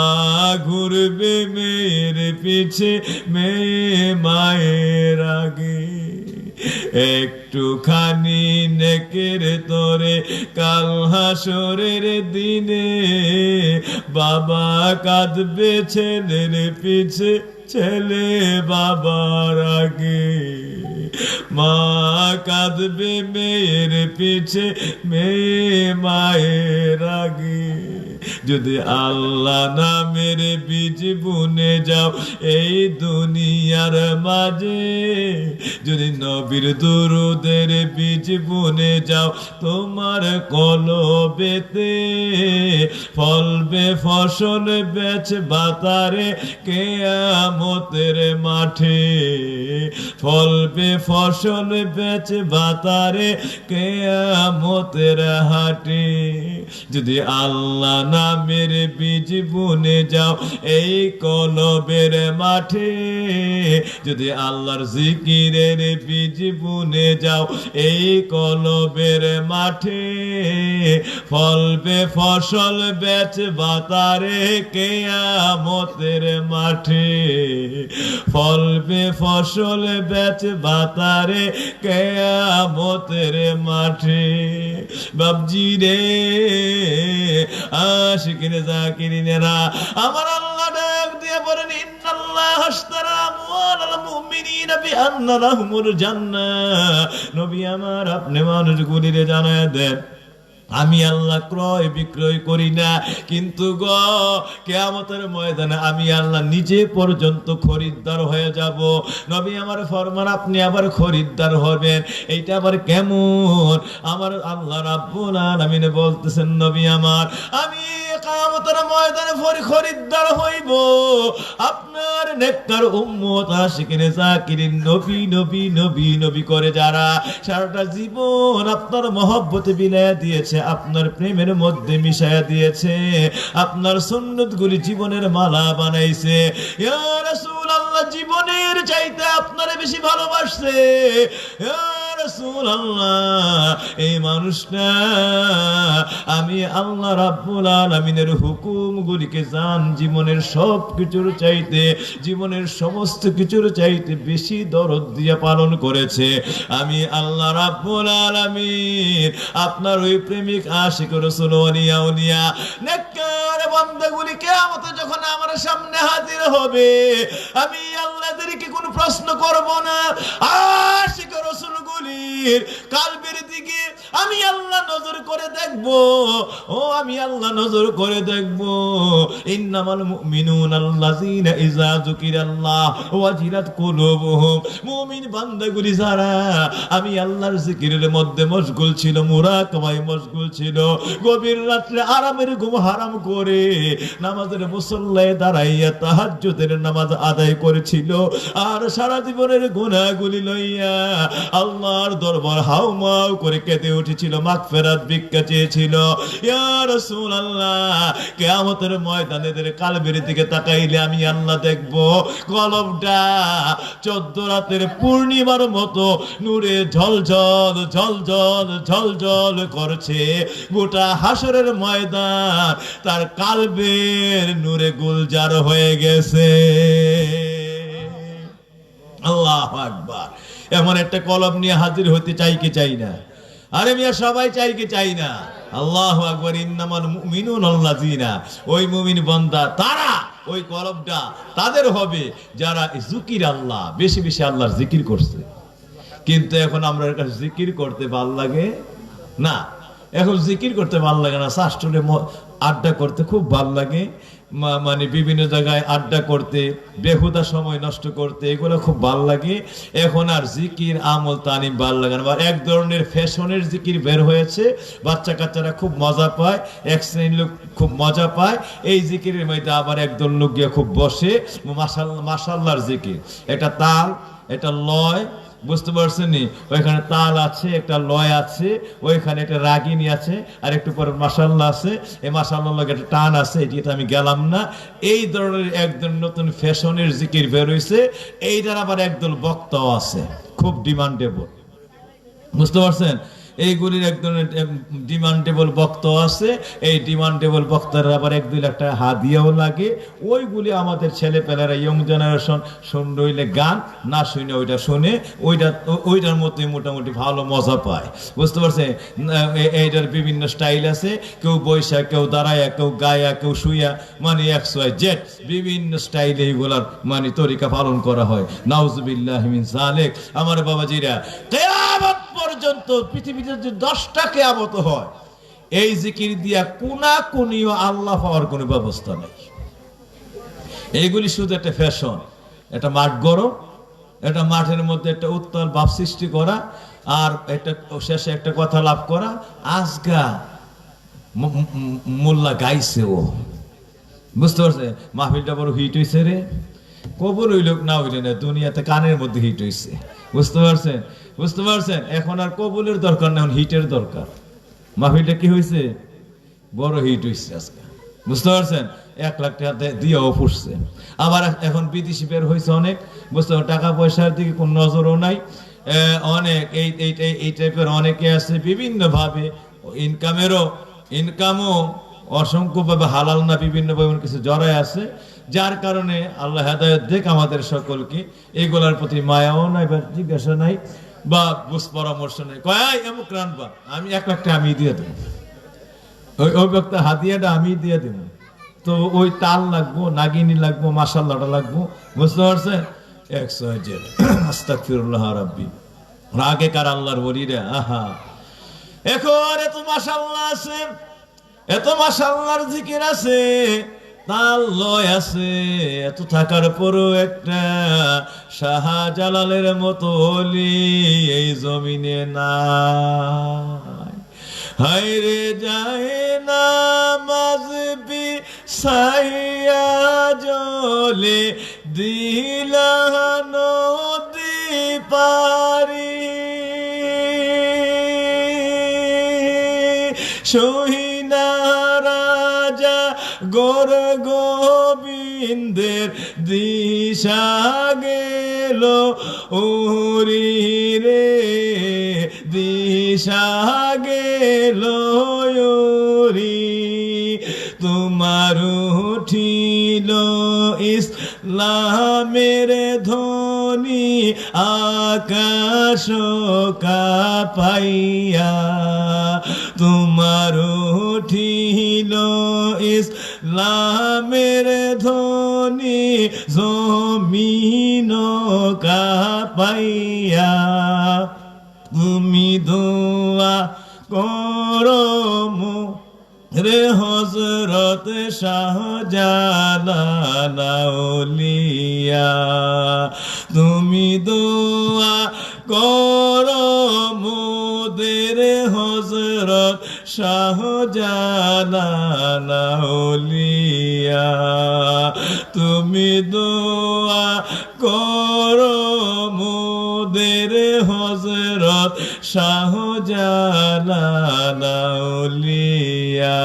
ঘুরবে মেয়ের পিছে, মেয়ে মায়ের আগে। একটুখানি নেকের তরে কাল হাসরের দিনে, বাবা কাঁদবে ছেলের পিছে, ছেলে বাবার আগে, মা কাঁদবে মেয়ের পিছে, মেয়ে মায়ের আগে। যদি আল্লাহ নামের বীজ বুনে যাও এই দুনিয়ার মাঝে, যদি নবীর দুরুদের বীজ বুনে যাও তোমার কলবেতে, ফলবে ফসল বেচ বাতারে কিয়ামতের মাঠে, ফলবে ফসল বেচ বাতারে কিয়ামতের হাটে। যদি আল্লাহ নামের বীজ বুনে যাও এই কলবের মাঠে, যদি আল্লাহর জিকিরের বীজ বুনে যাও এই কলবের মাঠে, ফলবে ফসল বেচ বাতারে কিয়ামতের মাঠে, ফলবে ফসল বেচ বাতারে কিয়ামতের মাঠে। বাবজি রে আশিকিনে জাকিরিনেরা, আমার আল্লাহ ডাক দিয়ে বলেন, ইন্নাল্লাহ আশতারা আমওয়ালাল মুমিনিনা বিআন্না লাহুমুল জান্নাহ। নবী আমার আপনি মানুষগুলিরে জানায় দেন, আমি আল্লাহ ক্রয় বিক্রয় করি না, কিন্তু কিয়ামতের ময়দানে আমি আল্লাহ নিজে পর্যন্ত খরিদ্দার হয়ে যাব। নবী আমার ফরমান, আপনি আবার খরিদ্দার হবেন, এইটা আবার কেমন? আমার আল্লাহ রাব্বুল আলামিন বলতেছেন, নবী আমার আমি কিয়ামতের ময়দানে খরিদ্দার হইব আপনার নেককার উম্মত আশিকিনে জাকিরিন, নবী নবী নবী নবী করে যারা সারাটা জীবন আপনার মহব্বতে বিলায়া দিয়েছে, আপনার প্রেমের মধ্যে মিশায়া দিয়েছে, আপনার সুন্নতগুলি জীবনের মালা বানাইছে। ইয়া রাসূলুল্লাহ, জীবনের চাইতে আপনারে বেশি ভালোবাসছে। ইয়া রাসূলুল্লাহ, এই মানুষটা আমি আল্লাহ রাব্বুল আলামিনের হুকুমগুলিকে জান জীবনের সব কিছুর চাইতে, জীবনের সমস্ত কিছুর চাইতে বেশি দরদ দিয়ে পালন করেছে। আমি আল্লাহ রাব্বুল আলামিন আপনার ওই প্রেমিক আশিক রাসূল ওলিয়া উলিয়া নেককার বান্দাগুলি কিয়ামতে যখন আমার সামনে হাজির হবে, আমি আল্লাহদেরকে কোনো প্রশ্ন করব না। আশিক রাসূলগুলির কালবের দিকে আমি আল্লাহ নজর করে দেখব, ও আমি আল্লাহ নজর করে দেখব। ইন্নামাল মুমিনুনাল্লাযীনা ইযা যুকিরাল্লাহ ওয়াজিলাত কুলুবুহুম, মুমিন বান্দাগুলি যারা আমি আল্লাহর জিকিরের মধ্যে মশগুল ছিল, মুরাকাবায় মশগুল ছিল, গভীর রাত্রে আরামের ঘুম হারাম করে নামাজের মুসল্লায় দাঁড়াইয়া তাহাজ্জুদের নামাজ আদায় করেছিল, আর সারা জীবনের গুনাহগুলি লইয়া আল্লাহর দরবার হাউমাউ করে কেঁদে উঠেছিল, মাগফিরাত ভিক্ষা চেয়েছিল। ইয়া রাসূলুল্লাহ, কিয়ামতের ময়দানে এদের কালবের দিকে তাকাইলে আমি আল্লাহ দেখব কলবটা 14 রাতের পূর্ণিমার মতো নূরে ঝলঝল ঝলঝল ঝলঝল করছে। গোটা হাসরের ময়দান তার কালবের নূরে গুলজার হয়ে গেছে। আল্লাহু আকবার। এমন একটা কলব নিয়ে হাজির হতে চাই কি চাই না? আরে মিয়া, সবাই চাই কি চাই না? আল্লাহু আকবার। ইন্নামাল মুমিনুনাল্লাযীনা, ওই মুমিন বান্দা তারা, ওই কলবটা তাদের হবে যারা জিকির আল্লাহ, বেশি বেশি আল্লাহর জিকির করছে। কিন্তু এখন আমরা জিকির করতে ভালো লাগে না, এখন জিকির করতে ভালো লাগে না, শাস্ত্রে আড্ডা করতে খুব ভালো লাগে, মানে বিভিন্ন জায়গায় আড্ডা করতে, বেহুদা সময় নষ্ট করতে, এগুলো খুব ভালো লাগে। এখন আর জিকির আমল তানিম ভালো লাগে না। আবার এক ধরনের ফ্যাশনের জিকির বের হয়েছে, বাচ্চা কাচ্চারা খুব মজা পায়, এক শ্রেণীর লোক খুব মজা পায় এই জিকিরের মধ্যে। আবার একদল লোক গিয়ে খুব বসে মাশাআল্লাহর জিকির, এটা তাল, এটা লয়, বুঝতে পারছেন নি? ওইখানে তাল আছে, একটা লয় আছে, ওইখানে একটা রাগিনী আছে, আর একটু পরে মাশাআল্লাহ আছে। এই মাশাআল্লাহ লাগে একটা টান আছে, এটিতে আমি গেলাম না। এই ধরনের একদম নতুন ফ্যাশনের জিকির বের হইছে। এইটার আবার একদল বক্তাও আছে, খুব ডিমান্ডেবল। বুঝতে পারছেন? এইগুলির এক ধরনের ডিমান্ডেবল বক্তা আছে। এই ডিমান্ডেবল বক্তারা আবার এক দুই লাখ টাকা হাদিয়াও লাগে। ওইগুলি আমাদের ছেলেপেলেরা ইয়ং জেনারেশন শুনলে হইলে গান, না শুনে ওইটা শুনে, ওইটার মধ্যে মোটামুটি ভালো মজা পায়। বুঝতে পারছেন? এইটার বিভিন্ন স্টাইল আছে, কেউ বৈশা, কেউ দাঁড়ায়া, কেউ গায়া, কেউ শুইয়া, মানে XYZ বিভিন্ন স্টাইলে এইগুলার মানে তরিকা পালন করা হয়। নাউজুবিল্লাহি মিন যালিক। আমার বাবাজিরা, কিয়ামত পর্যন্ত পৃথিবীতে যে 10টা কিয়ামত হয়, এই জিকির দিয়া কোনাকুনিও আল্লাহ পাওয়ার কোনো ব্যবস্থা নেই। এইগুলি শুধু একটা ফ্যাশন, একটা মাঠ গরম, একটা মাঠের মধ্যে একটা উত্তাল ভাব সৃষ্টি করা, আর একটা শেষে একটা কথা লাভ করা। আজগা মোল্লা গাইছে ও, বুঝতে পারছে? মাহফিলটা বড় হিট হয়েছে রে, কবর হইল না হইলে না, দুনিয়াতে কানের মধ্যে হিট হয়েছে। বুঝতে পারছেন? বুঝতে পারছেন? এখন আর কবুলের দরকার না, এখন হিটের দরকার। মাহফিলটা কি হয়েছে? বড় হিট হয়েছে আজকে। বুঝতে পারছেন? 1 লাখ টাকা দিয়েও ফুটছে। আবার এখন বিদেশি বের হয়েছে অনেক। বুঝতে পারছেন? টাকা পয়সার দিকে কোন নজরও নাই। অনেক এই টাইপের অনেকে আছে, বিভিন্ন ভাবে ইনকামও অসংখ্যভাবে হালাল না, বিভিন্ন ভাবে কিছু জড়ায় আছে, যার কারণে আল্লাহ হেদায়েত দেখ আমাদের সকলকে। এগুলার প্রতি মায়াও নাই বা জিজ্ঞাসা নাই বা বুঝ পরামর্শ নেই। কয় এমুক রানবা, আমি 1 লাখ টাকা আমি দিয়ে দেবো, ওই বক্তা হাদিয়াটা আমি দিয়ে দেবো। তো ওই তাল লাগবো, নাগিনী লাগবো, মাশাআল্লাহটা লাগবো। বুঝতে পারছেন? XYZ। আস্তাগফিরুল্লাহ রাব্বি। রাগে কার আল্লাহর ওলিরা, আহা এখন এত মাশাআল্লাহ আছে, এত মাশাআল্লাহর জিকির আছে, তাল লয় আছে, এত থাকার পরও একটা শাহজালালের মতো ওলি এই জমিনে নাই। হায়রে যায় নামাজ বিছাইয়া জলে দিলা নদী পারি, সহিনা রাজা গোর গোবিন্দের দিশা গেল উরি রে, দিশা গেল উরি। তোমার উঠিল ইসলামের ধ্বনি আকাশ কাঁপাইয়া, তোমার উঠিল ইসলামের ধ্বনি জমিন কাঁপাইয়া। তুমি দোয়া করো রে হযরত শাহজালাল আউলিয়া, তুমি দোয়া করো মোদের হযরত শাহজালাল আউলিয়া, তুমি দোয়া করো মোদের হযরত শাহজালাল আউলিয়া।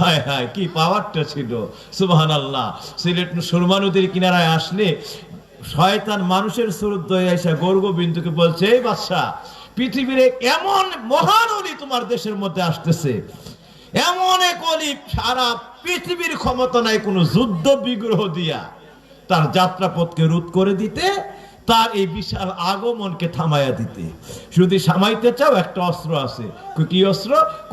হায় হায়, কি পাওয়ারটা ছিল! সুবহানাল্লাহ। সিলেট সুরমা নদীর কিনারায় আসলে শয়তান মানুষের সুরত হয়ে এসে গৌরগোবিন্দকে বলছে, এই বাদশা, পৃথিবীর এমন মহান ওলি তোমার দেশের মধ্যে আসতেছে, এমন এক ওলি সারা পৃথিবীর ক্ষমতা নাই কোনো যুদ্ধ বিগ্রহ দিয়া তার যাত্রাপথকে রোধ করে দিতে, তার এই বিশাল আগমনকে থামাইয়া দিতে। যদি সামাইতে চাও, একটা অস্ত্র আছে। কি অস্ত্র?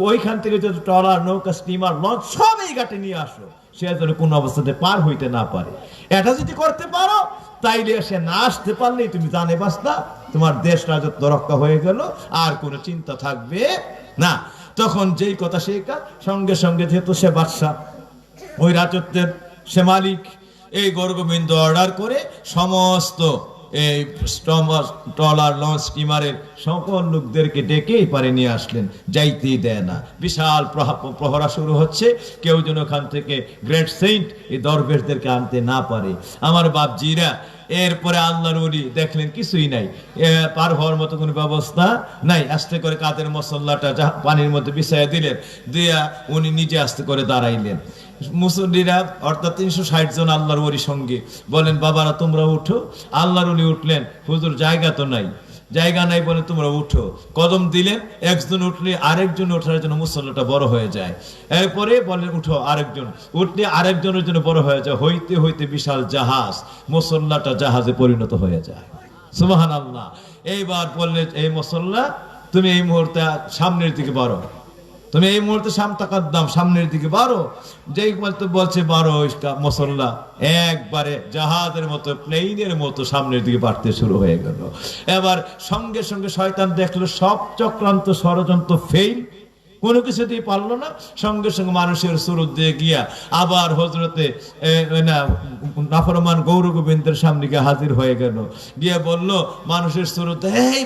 ওইখান থেকে যদি ট্রলার, নৌকা, স্টিমার, লঞ্চ সব এই ঘাটে নিয়ে আসো, সে যেন কোনো অবস্থাতে পার হইতে না পারে। এটা যদি করতে পারো, তাইলে সে না আসতে পারলেই তুমি জানে বাস্তা, তোমার দেশ রাজত্ব রক্ষা হয়ে গেল, আর কোনো চিন্তা থাকবে না। তখন যেই কথা সেই কাজ, সঙ্গে সঙ্গে যেহেতু সে বাদশা, ওই রাজত্বের সে মালিক, এই গৌরগোবিন্দ অর্ডার করে সমস্ত এই ট্রলার লঞ্চ স্টিমারের সকল লোকদেরকে ডেকে এই পারে নিয়ে আসলেন, যাইতেই দেয় না। বিশাল প্রহরা শুরু হচ্ছে, কেউ যেন ওখান থেকে গ্রেট সেন্ট এই দরবেশদেরকে আনতে না পারে। আমার বাপজিরা, এরপরে আল্লাহর ওলি দেখলেন কিছুই নাই, পার হওয়ার মতো কোনো ব্যবস্থা নাই। আস্তে করে কাদের মশল্লাটা পানির মধ্যে বিছাইয়া দিলেন, দিয়া উনি নিজে আস্তে করে দাঁড়াইলেন। মুসল্লিরা অর্থাৎ 360 জন আল্লাহর ওলির সঙ্গে বলেন, বাবারা তোমরা উঠো। আল্লাহর ওলি উঠলেন, হুজুর জায়গা তো নাই, জায়গা নাই বলে তোমরা উঠো। কদম দিলেন, একজন উঠলে আরেকজন ওঠার জন্য মুসল্লাটা বড় হয়ে যায়। এরপরে বলেন উঠো, আরেকজন উঠলে আরেকজনের জন্য বড় হয়ে যায়। হইতে হইতে বিশাল জাহাজ, মুসল্লাটা জাহাজে পরিণত হয়ে যায়। সুবহানাল্লাহ। এইবার বললেন, এই মুসল্লা তুমি এই মুহূর্তে সামনের দিকে বাড়ো, তুমি এই মুহূর্তে সামনের দিকে বাড়ো। যেই বলছে বাড়ো, মুসল্লা একবারে জাহাজের মতো, প্লেনের মতো সামনের দিকে বাড়তে শুরু হয়ে গেল। এবার সঙ্গে সঙ্গে শয়তান দেখলো সব চক্রান্ত ষড়যন্ত্র ফেল, কোনো কিছুতেই পারলো না। সঙ্গে সঙ্গে মানুষের সুরত দিয়ে গিয়া আবার হজরতে নাফরমান গৌর গোবিন্দের সামনে গিয়ে হাজির হয়ে গেল। গিয়ে বলল মানুষের সুরতে, এই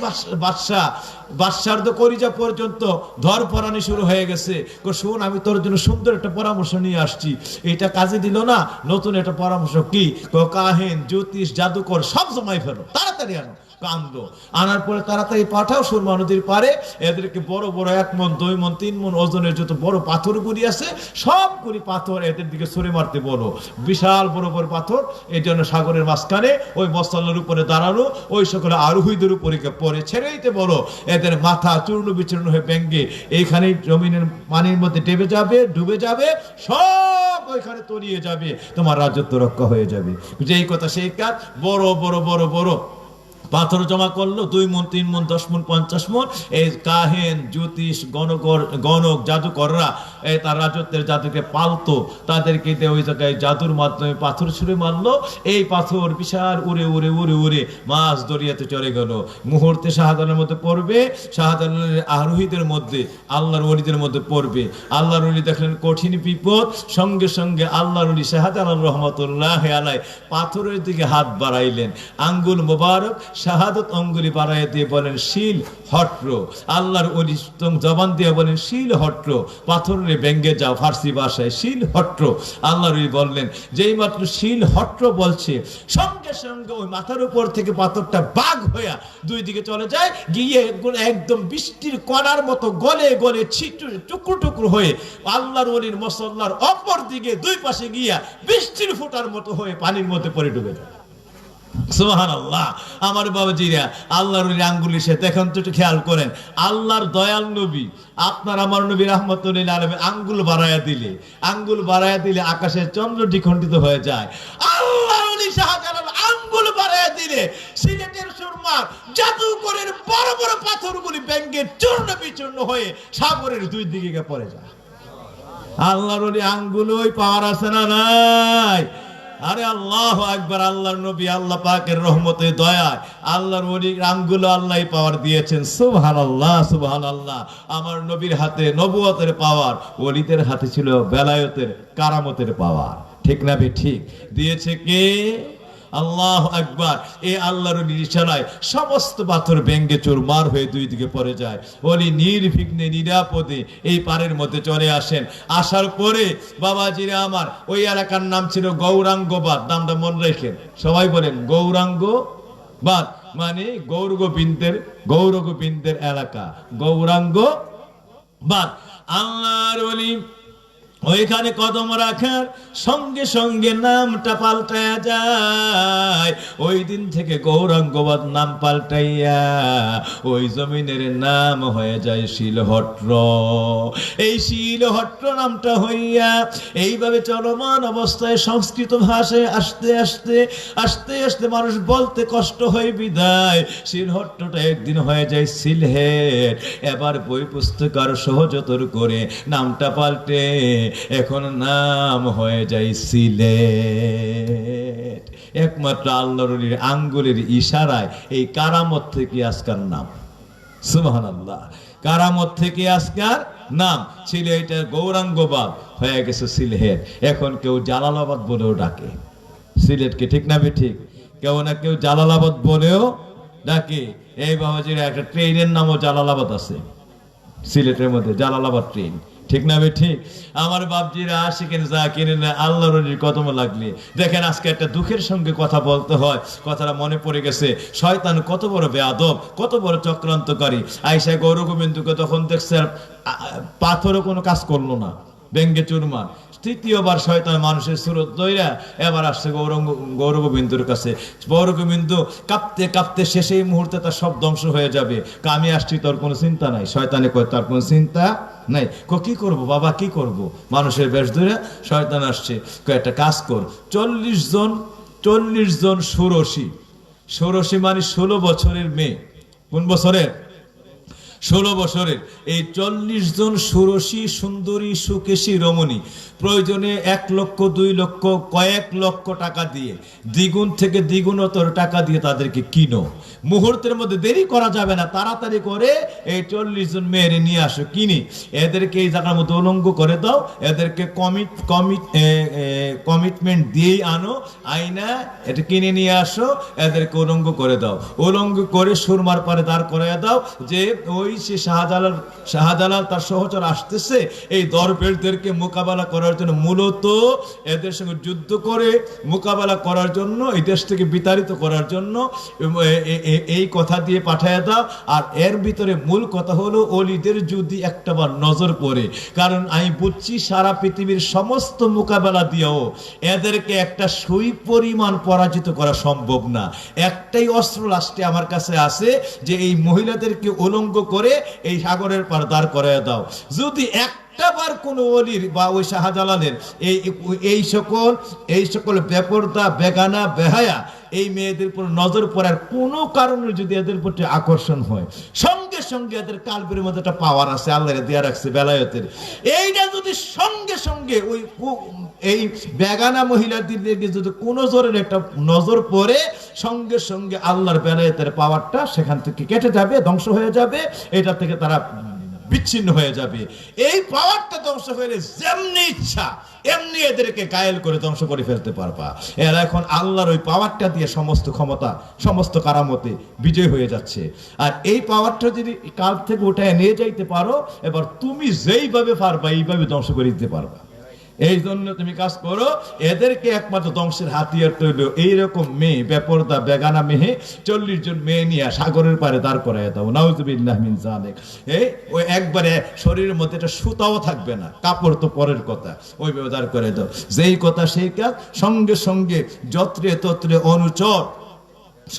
বাদশার তো কলিজা পর্যন্ত ধর পরানি শুরু হয়ে গেছে, শোন আমি তোর জন্য সুন্দর একটা পরামর্শ নিয়ে আসছি, এটা কাজে দিল না, নতুন একটা পরামর্শ। কি? কাহিন, জ্যোতিষ, জাদুকর সব জমাই ফেলো, তাড়াতাড়ি আনো। কান্দ আনার পরে তাড়াতাড়ি পাঠাও সুরমা নদীর পারে, এদেরকে বড় বড় 1 মণ 2 মণ 3 মণ ওজনের যত বড় পাথরগুলি আছে সবগুলি পাথর এদের দিকে ছুঁড়ে মারতে বলো। বিশাল বড় বড় পাথর এই জন্য সাগরের মাঝখানে ওই মসল্লার উপরে দাঁড়ানো, ওই সকলে আরোহীদের উপরে পরে ছেড়ে দিতে বলো। এদের মাথা চূর্ণ বিচূর্ণ হয়ে ব্যাঙ্গে এইখানে জমিনের পানির মধ্যে ডুবে যাবে, সব ওইখানে তলিয়ে যাবে, তোমার রাজত্ব রক্ষা হয়ে যাবে। যেই কথা সেই কাজ। বড় বড় বড় বড় পাথর জমা করলো, 2 মণ 3 মণ 10 মণ 50 মণ। এই কাহেন, জ্যোতিষ, গণক, জাদুকররা তার রাজত্বের জাদুকে পালতো, তাদেরকে ওই জায়গায় জাদুর মাধ্যমে পাথর ছুঁড়ে মারলো। এই পাথর বিশাল উড়ে উড়ে উড়ে উড়ে মাছ দরিয়াতে চলে গেল। মুহূর্তে শাহজালালের মধ্যে পড়বে, শাহজালালের আরোহীদের মধ্যে, আল্লাহর ওলিদের মধ্যে পড়বে। আল্লাহর ওলি দেখলেন কঠিন বিপদ, সঙ্গে সঙ্গে আল্লাহর ওলি শাহজালাল রহমতুল্লাহ আলাইহি পাথরের দিকে হাত বাড়াইলেন, আঙ্গুল মোবারক শাহাদত অঙ্গুলি বাড়াইয়া দিয়ে বলেন শিল হট্র। আল্লাহর ওলি জবান দিয়ে বলেন শিল হট্র, পাথরে ভেঙ্গে যাও, ফার্সি ভাষায় শিল হট্র। আল্লাহর ওলি বললেন, যেই মাত্র শিল হট্র বলছে, সঙ্গে সঙ্গে ওই মাথার উপর থেকে পাথরটা বাঘ হইয়া 2 দিকে চলে যায়, গিয়ে একদম বৃষ্টির কণার মতো গলে গলে টুকরো টুকরো হয়ে আল্লাহর ওলির মুসল্লার অপর দিকে 2 পাশে গিয়া বৃষ্টির ফোঁটার মতো হয়ে পানির মধ্যে পড়ে ডুবে যায়। সুবহানাল্লাহ। আমার বাবাজিরা, আল্লাহর ওই আঙ্গুলি সে দেখেন তো, একটু খেয়াল করেন, আল্লাহর দয়াল নবী আপনার আমার নবী রাহমাতুল্লিল আলামিন আঙ্গুল বাড়ায়া দিলে আকাশের চন্দ্র দ্বিখণ্ডিত হয়ে যায়। আল্লাহর ওলি শাহজালাল আঙ্গুল বাড়ায়া দিলে সিলেটের সুরমার জাদুকরের বড় বড় পাথরগুলি ভেঙ্গে চূর্ণ বিচূর্ণ হয়ে সাগরের 2 দিকে পড়ে যায়। আল্লাহর ওলি আঙ্গুল ওই পাওয়ার আছে না নাই? আরে আল্লাহু আকবার। আল্লাহর নবী আল্লাহ পাকের রহমতে দয়ায় আল্লাহর ওলির আঙ্গুল আল্লাহ পাওয়ার দিয়েছেন। সুবহানাল্লাহ, সুবহানাল্লাহ। আমার নবীর হাতে নবুয়তের পাওয়ার, ওলিদের হাতে ছিল বেলায়েতের কারামতের পাওয়ার। ঠিক না বে ঠিক? দিয়েছে কে? আল্লাহু আকবার। এই আল্লাহর ওলির ইশারায় সমস্ত পাথর ভেঙ্গে চুরমার হয়ে 2 দিকে পড়ে যায়। ওলি নির্বিঘ্নে নিরাপদে এই পারের মধ্যে চলে আসেন। আসার পরে বাবাজিরা আমার, ওই এলাকার নাম ছিল গৌরাঙ্গবাদ। নামটা মনে রাখেন, সবাই বলেন গৌরাঙ্গবাদ, মানে গৌর গোবিন্দের এলাকা, গৌরাঙ্গবাদ। আল্লাহর ওলি ওইখানে কদম রাখার সঙ্গে সঙ্গে নামটা পাল্টায়া যায়। ওই দিন থেকে গৌরাঙ্গবাদ নাম পাল্টাইয়া ওই জমিনের নাম হয়ে যায় শিলহট্ট। এই শিলহট্ট নামটা হইয়া এইভাবে চলমান অবস্থায় সংস্কৃত ভাষায় আস্তে আস্তে আস্তে আস্তে মানুষ বলতে কষ্ট হয় বিদায় শিলহট্টটা একদিন হয়ে যায় সিলহেট। এবার বই পুস্তকার সহজতর করে নামটা পাল্টে এখন নাম হয়ে যায় সিলেট। একমাত্র আল্লাহর ওলির আঙ্গুলের ইশারায় এই কারামত থেকে আজকার নাম। সুবহানাল্লাহ। কারামত থেকে আজকার নাম ছিল এটা গৌরাঙ্গবাদ, হয়ে গেছে সিলহেট। এখন কেউ জালালাবাদ বলেও ডাকে সিলেটকে। ঠিক না বে ঠিক? কেউ না কেউ জালালাবাদ বলেও ডাকে। এই বাবাজির একটা ট্রেনের নামও জালালাবাদ আছে সিলেটের মধ্যে, জালালাবাদ ট্রেন, ঠিক না বে ঠিক? আমার বাপজিরা আশিকেন জাকিরিন আল্লাহর ওলির কদম লাগলে দেখেন আজকে একটা দুঃখের সঙ্গে কথা বলতে হয়, কথাটা মনে পড়ে গেছে। শয়তান কত বড় বেয়াদব, কত বড় চক্রান্তকারী। আয়েশা গৌর গোবিন্দকে তখন দেখছে পাথরও কোনো কাজ করলো না, ব্যঙ্গে চুরমার। তৃতীয়বার শয়তান মানুষের সুরত দইরা এবার আসছে গৌর গোবিন্দর কাছে। গৌর গোবিন্দ কাঁপতে কাঁপতে শেষেই মুহূর্তে তার সব ধ্বংস হয়ে যাবে। আমি আসছি, তোর কোনো চিন্তা নাই। শয়তানে কয় তার কোনো চিন্তা নাই। কি করব বাবা, কি করব? মানুষের বেশ ধরে শয়তান আসছে, একটা কাজ কর, 40 জন ষোড়শী মানে 16 বছরের মেয়ে। কোন বছরের? 16 বছরের। এই 40 জন ষোড়শী সুন্দরী সুকেশী রমণী প্রয়োজনে 1 লক্ষ 2 লক্ষ কয়েক লক্ষ টাকা দিয়ে, দ্বিগুণ থেকে দ্বিগুণতর টাকা দিয়ে তাদেরকে কিনো। মুহূর্তের মধ্যে দেরি করা যাবে না, তাড়াতাড়ি করে এই 40 জন মেয়েরে নিয়ে আসো, কিনি এদেরকে এই জায়গার মধ্যে উলঙ্গ করে দাও, এদেরকে কমিটমেন্ট দিয়েই আনো, আইনা এটা কিনে নিয়ে আসো, এদেরকে উলঙ্গ করে দাও। উলঙ্গ করে সুরমার পারে দাঁড় করাইয়া দাও, যে ওই সে শাহজালাল তার সহচর আসতেছে এই দরবেশদেরকে মোকাবেলা করার জন্য, মূলত এদের সঙ্গে যুদ্ধ করে মোকাবেলা করার জন্য, এই দেশ থেকে বিতাড়িত করার জন্য এই কথা দিয়ে পাঠায় দাও। আর এর ভিতরে মূল কথা হলো ওলিদের যদি একটাবার নজর পড়ে, কারণ আমি বুঝছি সারা পৃথিবীর সমস্ত মোকাবেলা দিয়েও এদেরকে একটা সুই পরিমাণ পরাজিত করা সম্ভব না। একটাই অস্ত্র লাস্টে আমার কাছে আছে, যে এই মহিলাদেরকে উলঙ্গ করে এই সাগরের পার দাঁড় করায় দাও। যদি একটাবার কোন ওলির বা ওই শাহজালালের এই সকল বেপরদা বেগানা বেহায়া এই মেয়েদের উপর নজর পড়ার কোনো কারণে যদি এদের প্রতি আকর্ষণ হয়, সঙ্গে সঙ্গে এদের কালবের মধ্যে একটা পাওয়ার আছে, আল্লাহ দেয়া রাখছে বেলায়েতের। এইটা যদি সঙ্গে সঙ্গে ওই এই বেগানা মহিলাদের দিকে যদি কোনো জোরের একটা নজর পড়ে, সঙ্গে সঙ্গে আল্লাহর বেলায়েতের পাওয়ারটা সেখান থেকে কেটে যাবে, ধ্বংস হয়ে যাবে, এটা থেকে তারা বিচ্ছিন্ন হয়ে যাবে। এই পাওয়ারটা ধ্বংস হলে যেমনি ইচ্ছা এমনি এদেরকে কায়েল করে ধ্বংস করে ফেলতে পারবা। এরা এখন আল্লাহর ওই পাওয়ারটা দিয়ে সমস্ত ক্ষমতা, সমস্ত কারামতে বিজয় হয়ে যাচ্ছে। আর এই পাওয়ারটা যদি কাল থেকে উঠায় নিয়ে যাইতে পারো, এবার তুমি যেইভাবে পারবা এইভাবে ধ্বংস করে দিতে পারবা। এই জন্য তুমি কাজ করো, এদেরকে একমাত্র ধ্বংসের হাতিয়ার তৈরি এইরকম মেয়ে, বেপরদা বেগানা মেয়ে 40 জন মেয়ে নিয়ে সাগরের পারে দাঁড় করায় দাও। নাউজুবিল্লাহ মিন যালিক। ওই একবারে শরীরের মধ্যে একটা সুতাও থাকবে না, কাপড় তো পরের কথা, ওইভাবে দাঁড় করে দাও। যেই কথা সেই কাজ, সঙ্গে সঙ্গে যত্রে তত্রে অনুচর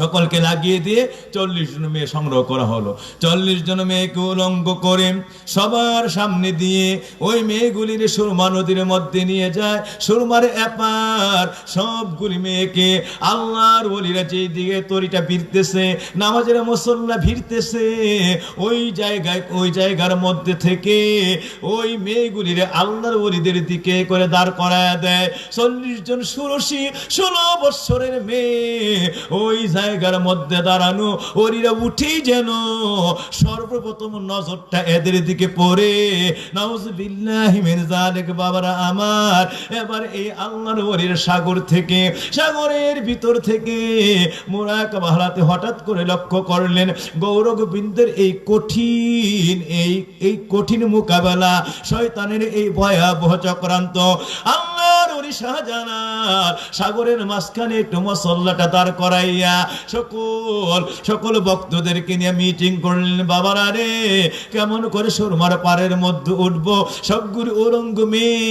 সকলকে লাগিয়ে দিয়ে 40 জন মেয়ে সংগ্রহ করা হলো। 40 জন মেয়েকে উলঙ্গ করে সবার সামনে দিয়ে ওই মেয়েগুলির সুরমা নদীর মধ্যে নিয়ে যায়। সুরমার এপার সবগুলি মেয়েকে আল্লাহর ওলিরা যেই দিকে তরিটা ভিড়তেছে, নামাজের মুসল্লা ভিড়তেছে, ওই জায়গার মধ্যে থেকে ওই মেয়েগুলির আল্লাহর ওলিদের দিকে করে দাঁড় করায় দেয়। 40 জন ষোড়শী 16 বৎসরের মেয়ে ওই জায়গার মধ্যে দাঁড়ানো, ওরিরা উঠেই যেন সর্বপ্রথম নজরটা এদের দিকে পড়ে। নাউজুবিল্লাহি মিন যালিক। বাবারা আমার, এবার এই আল্লাহর ওলির সাগর থেকে, সাগরের ভিতর থেকে মুরাকাবা হালাতে হঠাৎ করে লক্ষ্য করলেন গৌর গোবিন্দের এই কঠিন মোকাবেলা, শয়তানের এই ভয়াবহ চক্রান্ত। আল্লাহর ওলি শাহজালাল সাগরের মাঝখানে একটু মসল্লাটা দাঁড় করাইয়া সকল ভক্তদেরকে নিয়ে মিটিং করলেন। বাবারা রে, কেমন করে সুরমার পারের মধ্যে উঠবো? সবগুলি উলঙ্গ মেয়ে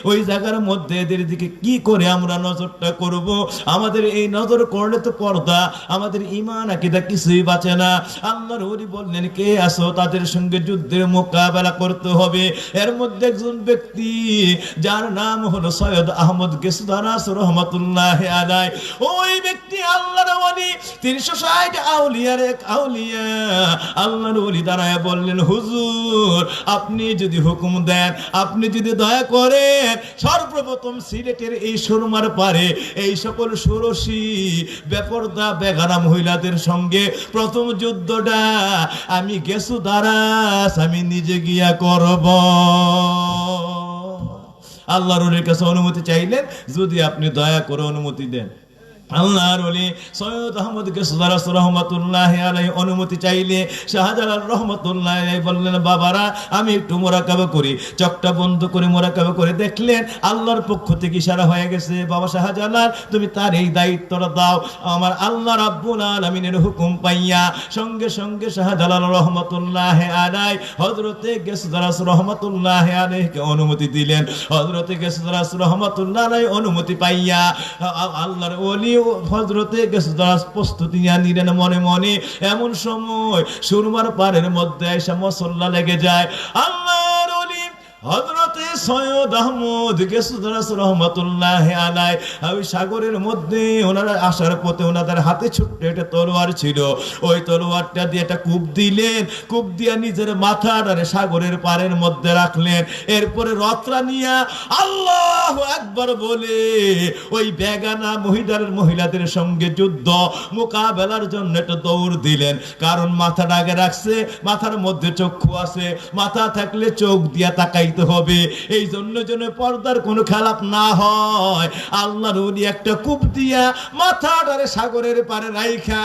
ওই জায়গার মধ্যে, এদের দিকে কি করে আমরা নজরটা করব? আমাদের এই নজর করলে তো পর্দা, আমাদের ঈমান আকীদা কিছুই বাঁচে না। আল্লাহর ওলি বললেন, কে আসো? তাদের সঙ্গে যুদ্ধের মোকাবেলা করতে হবে। এর মধ্যে একজন ব্যক্তি যার নাম হলো সৈয়দ আহমদ গেসদানাস রহমাতুল্লাহি আলাইহি। ওই ব্যক্তি আল্লাহর ওলি, 360 আউলিয়ার এক আউলিয়া। আল্লাহর ওলি দাঁড়ায় বললেন, হুজুর আপনি যদি হুকুম দেন, আপনি যদি দয়া করেন, সর্বপ্রথম সিলেটের এই সুরমার পারে এই সকল ষোড়শী বেপরদা বেগানা মহিলাদের সঙ্গে প্রথম যুদ্ধটা আমি গেসুদারাস আমি নিজে গিয়া করব। আল্লাহর ওলির কাছে অনুমতি চাইলেন, যদি আপনি দয়া করে অনুমতি দেন। আল্লাহর ওলি সৈয়দ আহমদ গেসদারাস রহমাতুল্লাহি আলাইহি অনুমতি চাইলে শাহজালাল রহমাতুল্লাহি আলাইহি বললেন, বাবারা আমি একটু মুরাকাবা করি। চোখটা বন্ধ করে মুরাকাবা করে দেখলেন আল্লাহর পক্ষ থেকে ইশারা হয়ে গেছে, বাবা শাহজালাল তুমি তার এই দায়িত্বটা দাও। আমার আল্লাহ রাব্বুল আলামিনের হুকুম পাইয়া সঙ্গে সঙ্গে শাহজালাল রহমাতুল্লাহি আলাইহি হযরতে গেসদারাস রহমাতুল্লাহি আলাইহিকে অনুমতি দিলেন। হযরতে গেসদারাস রহমাতুল্লাহি আলাইহি অনুমতি পাইয়া আল্লাহর ওলি হযরতে গেসদারাস প্রস্তুতি নিলেন মনে মনে। এমন সময় সুরমার পাড়ের মধ্যে এসে মসল্লা লেগে যায়। আল্লাহর ওলি হযরতে সৈয়দ আহমদ গেসদারাস রহমাতুল্লাহি আলাইহি ওই সাগরের মধ্যে ওনারা আসার পথে ওনাদের হাতে ছোট্ট একটা তলোয়ার ছিল। ওই তলোয়ারটা দিয়ে একটা কূপ দিলেন, কূপ দিয়া নিজের মাথাটারে সাগরের পাড়ের মধ্যে রাখলেন। এরপরে রত্রা নিয়া আল্লাহু আকবার বলে ওই বেগানা মহিলাদের সঙ্গে যুদ্ধ মোকাবেলার জন্য একটা দৌড় দিলেন। কারণ মাথাটা আগে রাখছে, মাথার মধ্যে চক্ষু আছে, মাথা থাকলে চোখ দিয়া তাকাইতে হবে। এই জন্য যেন পর্দার কোনো খেলাপ না হয়, আল্লাহর ওলি একটা কূপ দিয়া মাথাটারে সাগরের পারে রাইখা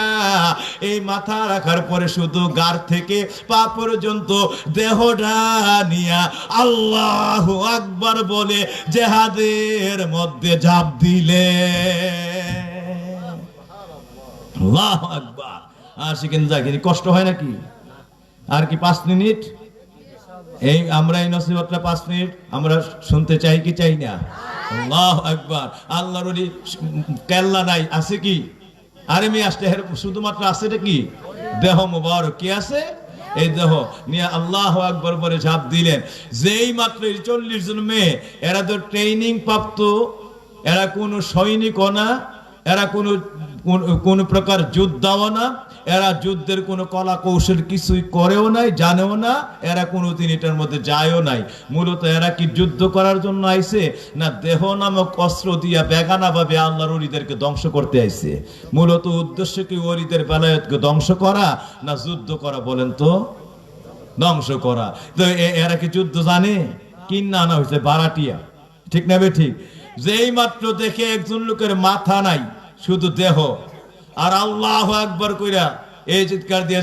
এই মাথা রাখার পরে শুধু গার থেকে পা পর্যন্ত দেহটা নিয়া আল্লাহু আকবার বলে জেহাদের মধ্যে ঝাঁপ দিলে। আল্লাহু আকবার। আশিকিন জাকির কষ্ট হয় নাকি? আর কি 5 মিনিট? এই আমরা এই নসিহতটা 5 মিনিট আমরা শুনতে চাই কি চাই না? আল্লাহু আকবার। আল্লাহর ওলি কেল্লা নাই, আছে কি? আরে আমি আসতে শুধুমাত্র আছে কি দেহ মুবারক, কি আছে? এই দেহ নিয়ে আল্লাহু আকবার বলে ঝাঁপ দিলেন। যেই মাত্র 40 জন মেয়ে, এরা তো ট্রেনিং প্রাপ্ত, এরা কোনো সৈনিকও না, এরা কোন প্রকার যোদ্ধাও না, এরা যুদ্ধের কোনো কলা কৌশল কিছুই করেও নাই, জানেও না, এরা কোনোদিন এটার মধ্যে যায়ও নাই। মূলত এরা কি যুদ্ধ করার জন্য আইছে না দেহ নামক অস্ত্র দিয়া বেগানা ভাবে আল্লাহর ওলিদেরকে ধ্বংস করতে আইছে? মূলত উদ্দেশ্য কি ওলিদের বেলায়েতকে ধ্বংস করা না যুদ্ধ করা? বলেন তো, ধ্বংস করা। তো এরা কি যুদ্ধ জানে? কিনা আনা হয়েছে বারাটিয়া, ঠিক না? ঠিক। যেই মাত্র দেখে একজন লোকের মাথা নাই, শুধু দেহ, আর আল্লাহু আকবার কইরা এই চিৎকার দিয়ে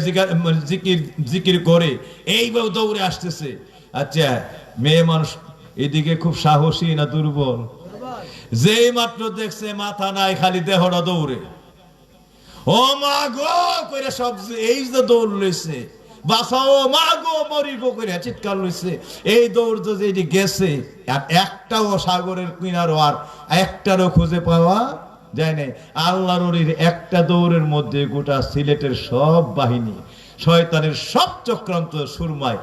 জিকির করে এইভাবে দৌড়ে আসতেছে। আচ্ছা, মেয়ে মানুষ এদিকে খুব সাহসী না দুর্বল? যেই মাত্র দেখছে মাথা নাই, খালি দেহটা দৌড়ে ও মা গো কইরা সব এই যে দৌড় লইছে, বাঁচাও মা গো মরিব কইরা চিৎকার লইছে। এই দৌড় যে গেছে, আর একটাও সাগরের কিনারো আর একটারও খুঁজে পাওয়া যায় নাই। আল্লাহর ওলির একটা দৌড়ের মধ্যে গোটা সিলেটের সব বাহিনী, শয়তানের সব চক্রান্ত সুরমায়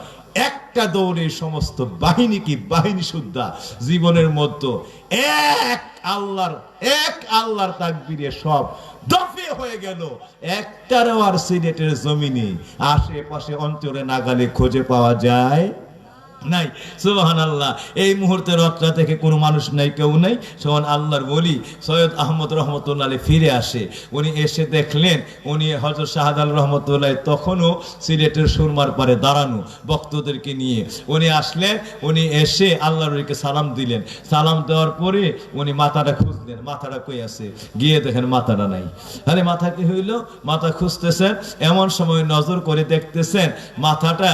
একটা দৌড়ে সমস্ত বাহিনী কি বাহিনী শুদ্ধা জীবনের মধ্যে এক আল্লাহর তাকবীরে সব দফে হয়ে গেল। একটারও আর সিলেটের জমিনে আশেপাশে অঞ্চলে নাগালে খুঁজে পাওয়া যায় নাই। সুবহানাল্লাহ। এই মুহূর্তে রত্রা থেকে কোনো মানুষ নাই, কেউ নাই। সোহান আল্লাহর ওলি সৈয়দ আহমদ রহমতুল্লাহ আলাইহি ফিরে আসে। উনি এসে দেখলেন উনি হযরত শাহজালাল রহমতুল্লাহ তখনও সিলেটের সুরমার পারে দাঁড়ানো ভক্তদেরকে নিয়ে। উনি আসলেন, উনি এসে আল্লাহর ওলিকে সালাম দিলেন। সালাম দেওয়ার পরে উনি মাথাটা খুঁজলেন, মাথাটা কই আছে? গিয়ে দেখেন মাথাটা নাই। আরে মাথা কি হইল? মাথা খুঁজতেছেন, এমন সময় নজর করে দেখতেছেন মাথাটা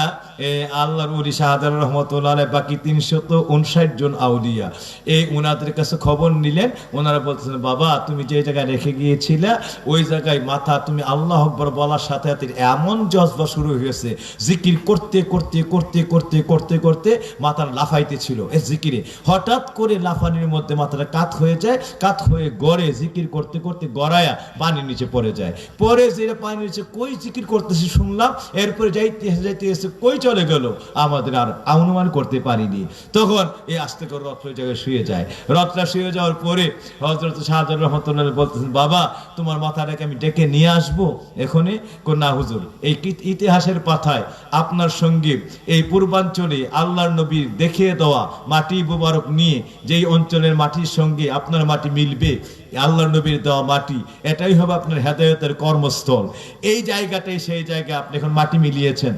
আল্লাহর ওলি শাহজালাল রহমতুল্লাহ আলাইহি বাকি 359 জন আউলিয়া এই উনাদের কাছে খবর নিলেন। ওনারা বলতেছেন, বাবা তুমি যে জায়গায় রেখে গিয়েছিলে ওই জায়গায় মাথা তুমি আল্লাহু আকবার বলার সাথে সাথে এমন জজবা শুরু হয়েছে, জিকির করতে করতে করতে করতে করতে করতে মাথার লাফাইতে ছিল। এই জিকিরে হঠাৎ করে লাফানির মধ্যে মাথাটা কাত হয়ে যায়, কাত হয়ে গড়ে জিকির করতে করতে গড়ায়া পানির নিচে পড়ে যায়। পরে যেটা পানির নিচে কই জিকির করতেছি শুনলাম, এরপরে যাইতে যাইতে এসে কই চলে গেল আমাদের আর অনুমান করতে পারিনি। তখন এই আস্তে করে রথ ওই জায়গায় শুয়ে যায়। রথটা শুয়ে যাওয়ার পরে হযরত শাহজালাল রহমতুল্লাহ বলতেছেন, বাবা তোমার মাথাটাকে আমি ডেকে নিয়ে আসবো এখনই? না হুজুর, এই ইতিহাসের পাতায় আপনার সঙ্গে এই পূর্বাঞ্চলে আল্লাহর নবীর দেখিয়ে দেওয়া মাটি মুবারক নিয়ে যেই অঞ্চলের মাটির সঙ্গে আপনার মাটি মিলবে, আল্লাহর নবীর দেওয়া মাটি, এটাই হবে আপনার হেদায়েতের কর্মস্থল। এই জায়গাটাই সেই জায়গা, আপনি এখন মাটি মিলিয়েছেন।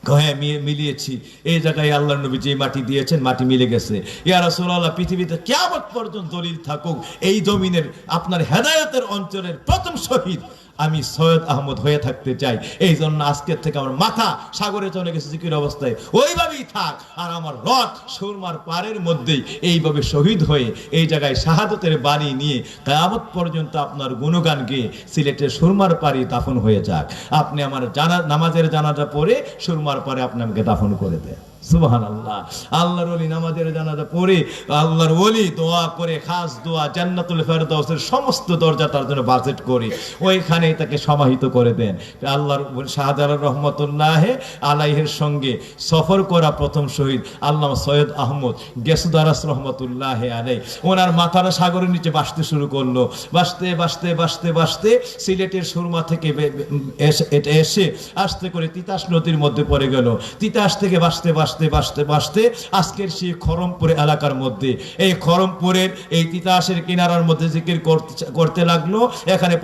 হ্যাঁ মিলিয়েছি, এই জায়গায় আল্লাহর নবী যে মাটি দিয়েছেন মাটি মিলে গেছে। ইয়া রাসূলুল্লাহ, পৃথিবীতে কিয়ামত পর্যন্ত দলিল থাকুক, এই জমিনের আপনার হেদায়েতের অঞ্চলের প্রথম শহীদ আমি সৈয়দ আহমদ হয়ে থাকতে চাই। এই জন্য আজকের থেকে আমার মাথা সাগরে চলে গেছে জিকির অবস্থায়, ওইভাবেই থাক, আর আমার রথ সুরমার পাড়ের মধ্যেই এইভাবে শহীদ হয়ে এই জায়গায় শাহাদতের বাণী নিয়ে কিয়ামত পর্যন্ত আপনার গুণগান গেয়ে সিলেটের সুরমার পাড়ে দাফন হয়ে যাক। আপনি আমার নামাজের জানাজা পড়ে সুরমার পাড়ে আপনি আমাকে দাফন করে দেন। সুবহানাল্লাহ। আল্লাহর ওলি নামাজের জানাজা পড়ে আল্লাহর ওলি দোয়া করে, খাস দোয়া জান্নাতুল ফেরদাউসের সমস্ত দরজা তার জন্য বাজেট করে ওইখানে তাকে সমাহিত করে দেন। আল্লাহর শাহজালাল রহমতুল্লাহ আলাইহির সঙ্গে সফর করা প্রথম শহীদ আল্লামা সৈয়দ আহমদ গেসুদারাস রহমতুল্লাহ আলাইহি, ওনার মাথাটা সাগরের নিচে ভাসতে শুরু করলো। ভাসতে ভাসতে ভাসতে ভাসতে সিলেটের সুরমা থেকে এসে আস্তে করে তিতাস নদীর মধ্যে পড়ে গেল। তিতাস থেকে ভাসতে ভাসতে ভাসতে ভাসতে আজকের সেই খরমপুর এলাকার মধ্যে, এই খরমপুরের এই তিতাসের কিনারার মধ্যে জিকির করতে লাগলো। এখানে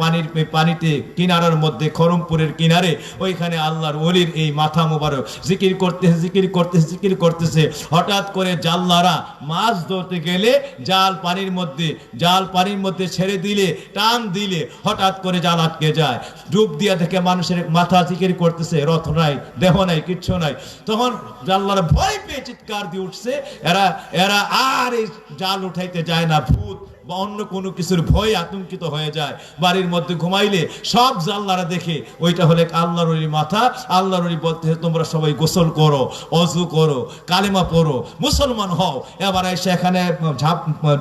পানিতে কিনারার মধ্যে খরমপুরের কিনারে ওইখানে আল্লাহর ওলির এই মাথা মোবারক জিকির করতেছে। হঠাৎ করে জাল্লারা মাছ ধরতে গেলে জাল পানির মধ্যে ছেড়ে দিলে, টান দিলে হঠাৎ করে জাল আটকে যায়। ডুব দিয়া দেখে মানুষের মাথা জিকির করতেছে, রথ নাই, দেহ নাই, কিচ্ছু নাই। তখন জাল্লারা ভয় পেয়ে চিৎকার দিয়ে উঠছে। এরা আর এই জাল উঠাইতে যায় না, ভূত বা অন্য কোনো কিছুর ভয় আতঙ্কিত হয়ে যায়। বাড়ির মধ্যে ঘুমাইলে সব জাল্লারা দেখে ওইটা হলে আল্লাহর ওলির মাথা। আল্লাহর ওলি বলতে, তোমরা সবাই গোসল করো, অজু করো, কালেমা পড়ো, মুসলমান হও, এবার এসে এখানে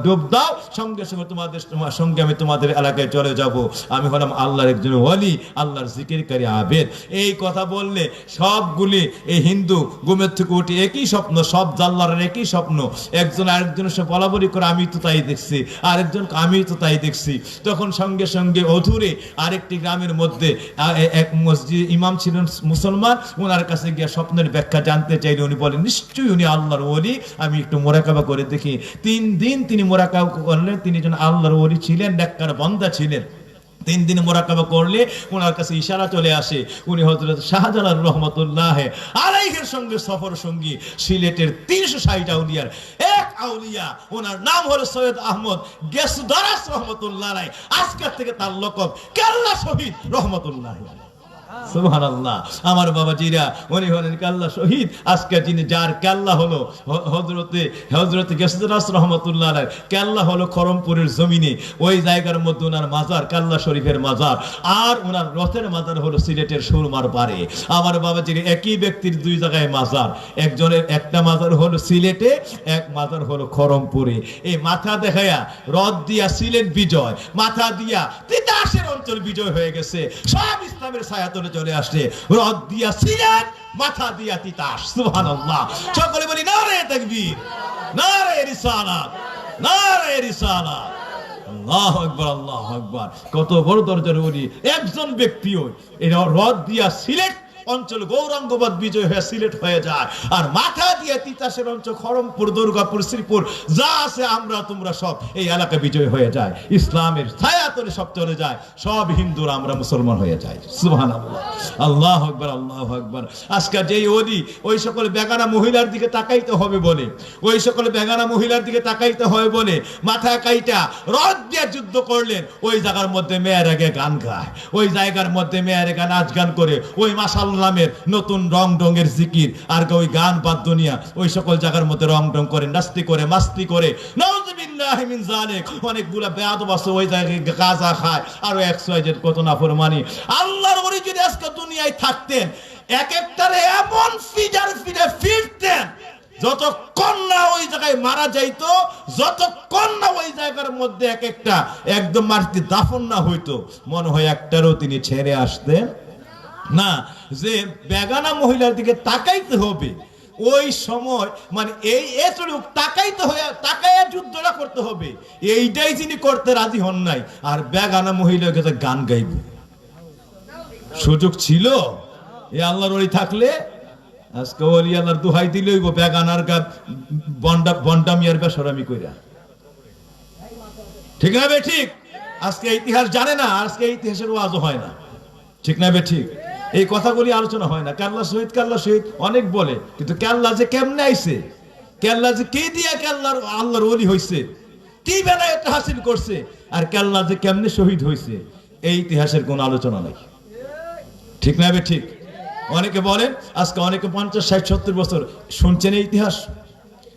ডুব দাও, সঙ্গে সঙ্গে তোমার সঙ্গে আমি তোমাদের এলাকায় চলে যাব। আমি হলাম আল্লাহর একজন ওলি, আল্লাহর জিকিরকারী আবেদ। এই কথা বললে সবগুলি এই হিন্দু ঘুমের থেকে উঠে একই স্বপ্ন, সব জাল্লারের একই স্বপ্ন। একজন আরেকজনের সাথে বলাবলি করে, আমি তো তাই দেখছি, আরেকজন আমি তো তাই দেখছি। তখন সঙ্গে সঙ্গে অধুরে আরেকটি গ্রামের মধ্যে এক মসজিদ ইমাম ছিলেন মুসলমান, ওনার কাছে গিয়ে স্বপ্নের ব্যাখ্যা জানতে চাইলে উনি বলেন, নিশ্চয়ই উনি আল্লাহর ওলি, আমি একটু মোরাকাবা করে দেখি। 3 দিন তিনি মোরাকাবা করলেন। তিনি যেন আল্লাহর ওলি ছিলেন, নেককার বান্দা ছিলেন। 3 দিন মোরাকাবা করলে ওনার কাছে ইশারা চলে আসে, উনি হযরত শাহজালাল রহমতুল্লাহ আলাইহির সঙ্গে সফর সঙ্গী সিলেটের 360 আউলিয়ার এক আউলিয়া, ওনার নাম হলো সৈয়দ আহমদ গেসুদারাস রহমতুল্লাহ আলাইহি। আজকের থেকে তার লকব কেল্লা শহীদ রহমতুল্লাহ আলাইহি। সুবহানাল্লাহ। আমার বাবাজিরা, উনি হলেন কাল্লা শহীদ। আজকে যিনি যার কাল্লা হলো হযরতে গেসুদারাস রহমতুল্লাহ আলাইহি কাল্লা হলো খরমপুরের জমিনে, ওই জায়গার মধ্যে ওনার মাজার কাল্লা শরীফের মাজার, আর ওনার রথের মাজার হলো সিলেটের সুরমার পাড়ে। আমার বাবাজিরা, একই ব্যক্তির 2 জায়গায় মাজার, একজনের একটা মাজার হলো সিলেটে, এক মাজার হলো খরমপুরে। এই মাথা দেখায়া রথ দিয়া সিলেট বিজয়, মাথা দিয়া তিতাসের অঞ্চল বিজয় হয়ে গেছে। সব ইসলামের ছায়া চলে আসে। রথ দিয়া সিলেট, মাথা দিয়া তিতাস। সুবহানাল্লাহ। সকলে বলি নারে তাকবীর, নারে রিসালাত, নারে রিসালাত। আল্লাহু আকবার, আল্লাহু আকবার। কত বড় দরজার ওলি একজন ব্যক্তিও এই রথ দিয়া সিলেট অঞ্চল গৌরাঙ্গবাদ বিজয় হয়ে সিলেট হয়ে যায়, আর মাথা দিয়ে তিতাসের অঞ্চল খড়মপুর, দুর্গাপুর, শ্রীপুর যা আছে আমরা তোমরা সব এই এলাকা বিজয় হয়ে যায়। ইসলামের ছায়া তলে সব চলে যায়, সব হিন্দুরা আমরা মুসলমান হয়ে যায়। সুবহানাল্লাহ। আল্লাহু আকবার, আল্লাহু আকবার। আজকে যেই ওলি ওই সকল বেগানা মহিলার দিকে তাকাইতে হবে বলে, ওই সকল বেগানা মহিলার দিকে তাকাইতে হবে বলে মাথা কাইটা রথ দিয়ে যুদ্ধ করলেন। ওই জায়গার মধ্যে মেয়েরা গান গায়, ওই জায়গার মধ্যে মেয়েরা নাচ গান করে, ওই মাশাআল্লাহ নামের নতুন রং রঙের জিকির আর ওই গান বাদ্য নিয়া ওই সকল জায়গার মধ্যে রং রং করে, নাস্তি করে, মাস্তি করে। নাউযুবিল্লাহি মিন যালিক। অনেকগুলা বেয়াদব আছে ওই জায়গায় গাঁজা খায়, আর XYZ কত নাফরমানি। আল্লাহর ওলি যদি আজকে দুনিয়ায় থাকতেন, এক একটারে এমন ফিডারে ফিরতেন, যতক্ষণ না ওই জায়গায় মারা যাইতো, যতক্ষণ না ওই জায়গার মধ্যে এক একটা একদম মাটিতে দাফন না হইতো, মনে হয় একটারও তিনি ছেড়ে আসতেন না। যে বেগানা মহিলার দিকে তাকাইতে হবে ওই সময়, মানে এই তাকাইতে হয়ে তাকাইয়া যুদ্ধটা করতে হবে, এইটাই যিনি করতে রাজি হন নাই। আর বেগানা মহিলার কাছে গান গাইবে সুযোগ ছিল? এ আল্লাহর ওলি থাকলে আজকে ওলি আল্লাহর দোহাই দিলেই বেগানার গা বন্ডামিয়ার বেসরামি কইরা, ঠিক না বে ঠিক? আজকে ইতিহাস জানে না, আজকে ইতিহাসের ওয়াজও হয় না, ঠিক না বে ঠিক? এই কথাগুলি আলোচনা হয় না। কেল্লা শহীদ অনেক বলে, কিন্তু কেল্লা যে কেমনে আইছে, কেল্লা যে কে দিয়া আল্লাহর ওলি হইছে, কি বেলায় হাসিল করছে, আর কেল্লা যে কেমনে শহীদ হইছে, এই ইতিহাসের কোন আলোচনা নাই। ঠিক না? ঠিক। অনেকে বলেন, আজকে অনেকে 50, 60, 70 বছর শুনছেন এই ইতিহাস,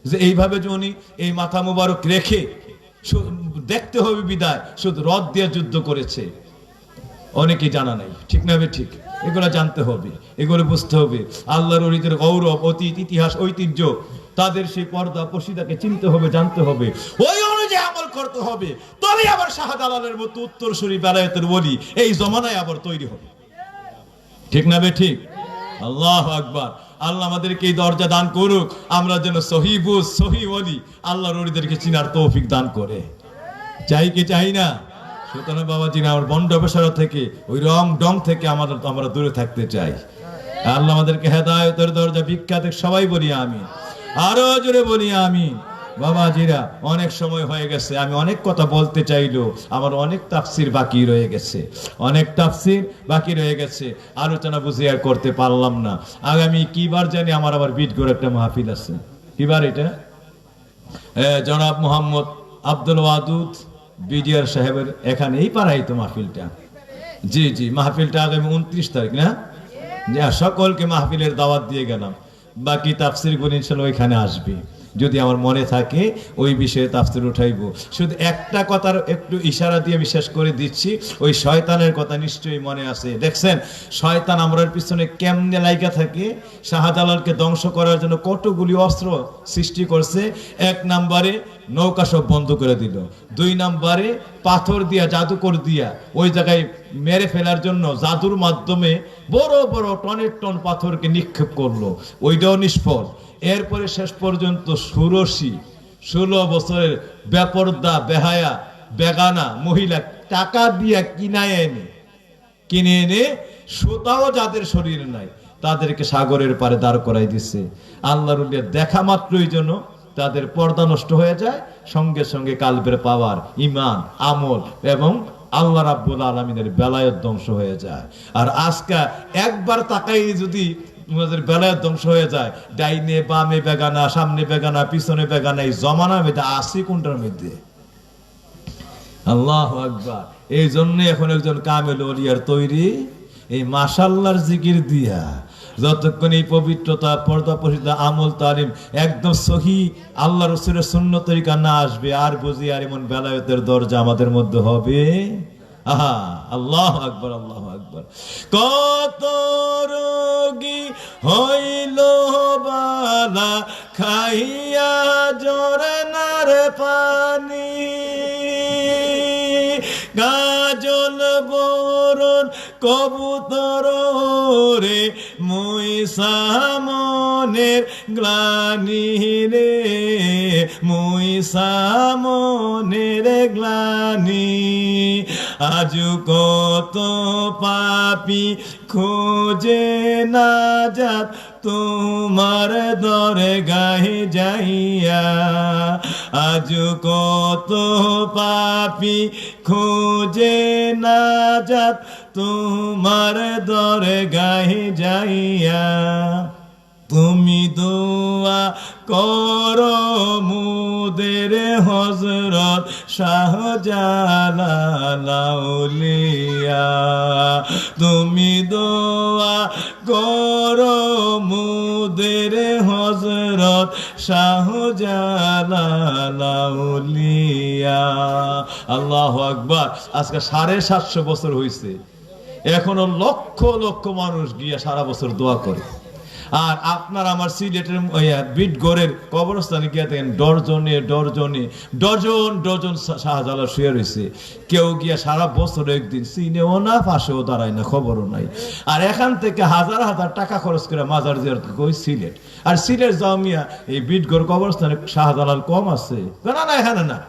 যে এইভাবে যে উনি এই মাথা মুবারক রেখে দেখতে হবে বিদায় শুধু রদ দিয়ে যুদ্ধ করেছে, অনেকেই জানা নাই। ঠিক না? ঠিক। এগুলো জানতে হবে, এগুলো বুঝতে হবে। আল্লাহর ওলিদের গৌরব, অতীত, ইতিহাস, ঐতিহ্য, তাদের সেই পর্দা পশিদাকে চিনতে হবে, জানতে হবে, ওই অনুযায়ী আমল করতে হবে। তবে আবার শাহজালালের মতো উত্তরসূরি বেলায়েতের ওলি এই জমানায় আবার তৈরি হবে। ঠিক না? ঠিক। আল্লাহু আকবার। আল্লাহ আমাদেরকে এই দরজা দান করুক, আমরা যেন সহি বুঝ, সহি ওলি, আল্লাহর ওলিদেরকে চিনার তৌফিক দান করে। চাই কি চাই না? সুতরাং বাবাজি, আমার বন্ড পেশারা থেকে, ওই রং ডং থেকে আমরা দূরে থাকতে চাই। আল্লাহ আমাদেরকে হেদায়েতের দরজা বিখ্যাত সবাই বলি আমিন, আরো জোরে বলি আমিন। বাবাজিরা, অনেক সময় হয়ে গেছে, আমি অনেক কথা বলতে চাইলো, আমার অনেক তাফসির বাকি রয়ে গেছে, অনেক তাফসির বাকি রয়ে গেছে, আলোচনা বুঝে আর করতে পারলাম না। আগামী কিবার জানি আমার আবার বিটগড় একটা মাহফিল আছে। কিবার এটা? জনাব মোহাম্মদ আব্দুল ওয়াদুদ বিডিআর সাহেবের এখানে এই পাড়াই তো মাহফিলটা। জি জি, মাহফিলটা আগামী 29 তারিখ না? সকলকে মাহফিলের দাওয়াত দিয়ে গেলাম। বাকি তাফসির গুলো ইনশাআল্লাহ ওইখানে আসবে, যদি আমার মনে থাকে ওই বিষয়ে তাফসির উঠাইব। শুধু একটা কথার একটু ইশারা দিয়ে বিশেষ করে দিচ্ছি, ওই শয়তানের কথা নিশ্চয়ই মনে আছে। দেখছেন শয়তান আমরার পিছনে কেমনে লাইগা থাকে, শাহজালালকে ধ্বংস করার জন্য কতগুলি অস্ত্র সৃষ্টি করছে। 1 নম্বরে নৌকা সব বন্ধ করে দিল, 2 নম্বরে পাথর দিয়া, জাদুকর দিয়া ওই জায়গায় মেরে ফেলার জন্য জাদুর মাধ্যমে বড় বড় টনের টন পাথরকে নিক্ষেপ করলো, ওইটাও নিষ্ফল। এরপরে শেষ পর্যন্ত ষোড়শী 16 বছরের বেপরদা, বেহায়া, বেগানা মহিলা টাকা দিয়া কিনে এনে সুতাও যাদের শরীরে নাই তাদেরকে সাগরের পারে দাঁড় করাই দিচ্ছে। আল্লাহর ওলি দেখা মাত্রই যেন তাদের পর্দা নষ্ট হয়ে যায়, সঙ্গে সঙ্গে কালবের পাওয়ার, ইমান, আমল এবং আল্লাহ রাব্বুল আলামিনের বেলায়েত ধ্বংস হয়ে যায়। আর আজকে একবার তাকাই যদি তোমাদের বেলায়েত ধ্বংস হয়ে যায়, ডাইনে বামে বেগানা, সামনে বেগানা, পিছনে বেগানা, এই জমানার মধ্যে আসি কোনটার মধ্যে? আল্লাহু আকবার। এই জন্য এখন একজন কামেল ওলিয়ার তৈরি এই মাশাআল্লাহর জিকির দিয়া, যতক্ষণ এই পবিত্রতা, পর্দা পরিহিতা, আমল, তালিম একদম সহি আল্লাহ রাসূলের সুন্নত তরিকা না আসবে, আর বুঝি আর এমন বেলায়েতের দরজা আমাদের মধ্যে হবে? আহা, আল্লাহু আকবার, আল্লাহু আকবার। কত রোগী হইল বালা, খাইয়া ঝরনার পানি, গাজল বরণ কবুতর রে, মুইসা মনের গ্লানি রে, মুইসা মনের গ্লানি। আজু কত পাপি খোঁজে না যাত তোমার দরগাহে যাইয়া, আজু কত পাপি খোঁজে না যাত তোমার দরগাহে যাইয়া। তুমি দোয়া করো মুদের হযরত শাহজালাল আউলিয়া, তুমি দোয়া করো মুদের হযরত শাহজালাল আউলিয়া। আল্লাহু আকবার। আজকে 750 বছর হয়েছে, এখনো লক্ষ লক্ষ মানুষ গিয়া সারা বছর দোয়া করে। আর আপনার আমার সিলেটের বিটগড়ের কবরস্থানে গিয়ে দেখেন ডজনে ডজনে ডজন ডজন শাহজালাল শুয়ে রয়েছে। কেউ গিয়া সারা বছর একদিন চিনেও না, পাশেও দাঁড়ায় না, খবরও নাই। আর এখান থেকে হাজার হাজার টাকা খরচ করে মাজার জিয়ারত কই সিলেট। আর সিলেট যাও মিয়া, এই বিটগড় কবরস্থানে শাহজালাল কম আছে? না না, এখানে না।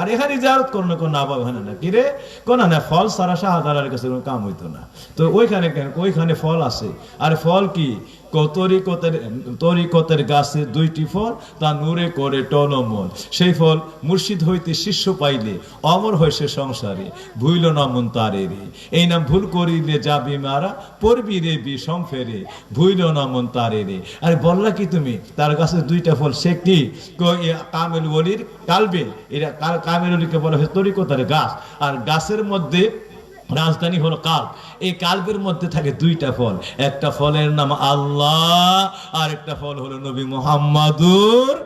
আর এখানে জিয়ারত করলে কোন না, ওখানে না। কিরে কোন না, ফল সারা শাহজালালের কাছে কোনো কাম হইতো না। তো ওইখানে কেন? ওইখানে ফল আছে। আর ফল কি? তরিকতের গাছে 2টি ফল, তা নূরে করে টলমল। সেই ফল মুর্শিদ হইতে শিষ্য পাইলে অমর হয় সে সংসারে, ভুইল না মন তারে রে। এই নাম ভুল করিলে যাবি মারা, পড়বি রে বিষম ফেরে, ভুইল না মন তারে রে। আরে বললা কি তুমি, তার গাছে 2টা ফল, সে কি? কামেল ওলির কালবে, এরা কামেল ওলিকে বলা হয় তরিকতের গাছ। আর গাছের মধ্যে রাজধানী হলো কাল্ব। এই কাল্বের মধ্যে থাকে 2টা ফল, একটা ফলের নাম আল্লাহ, আর একটা ফল হলো নবী মুহাম্মাদুর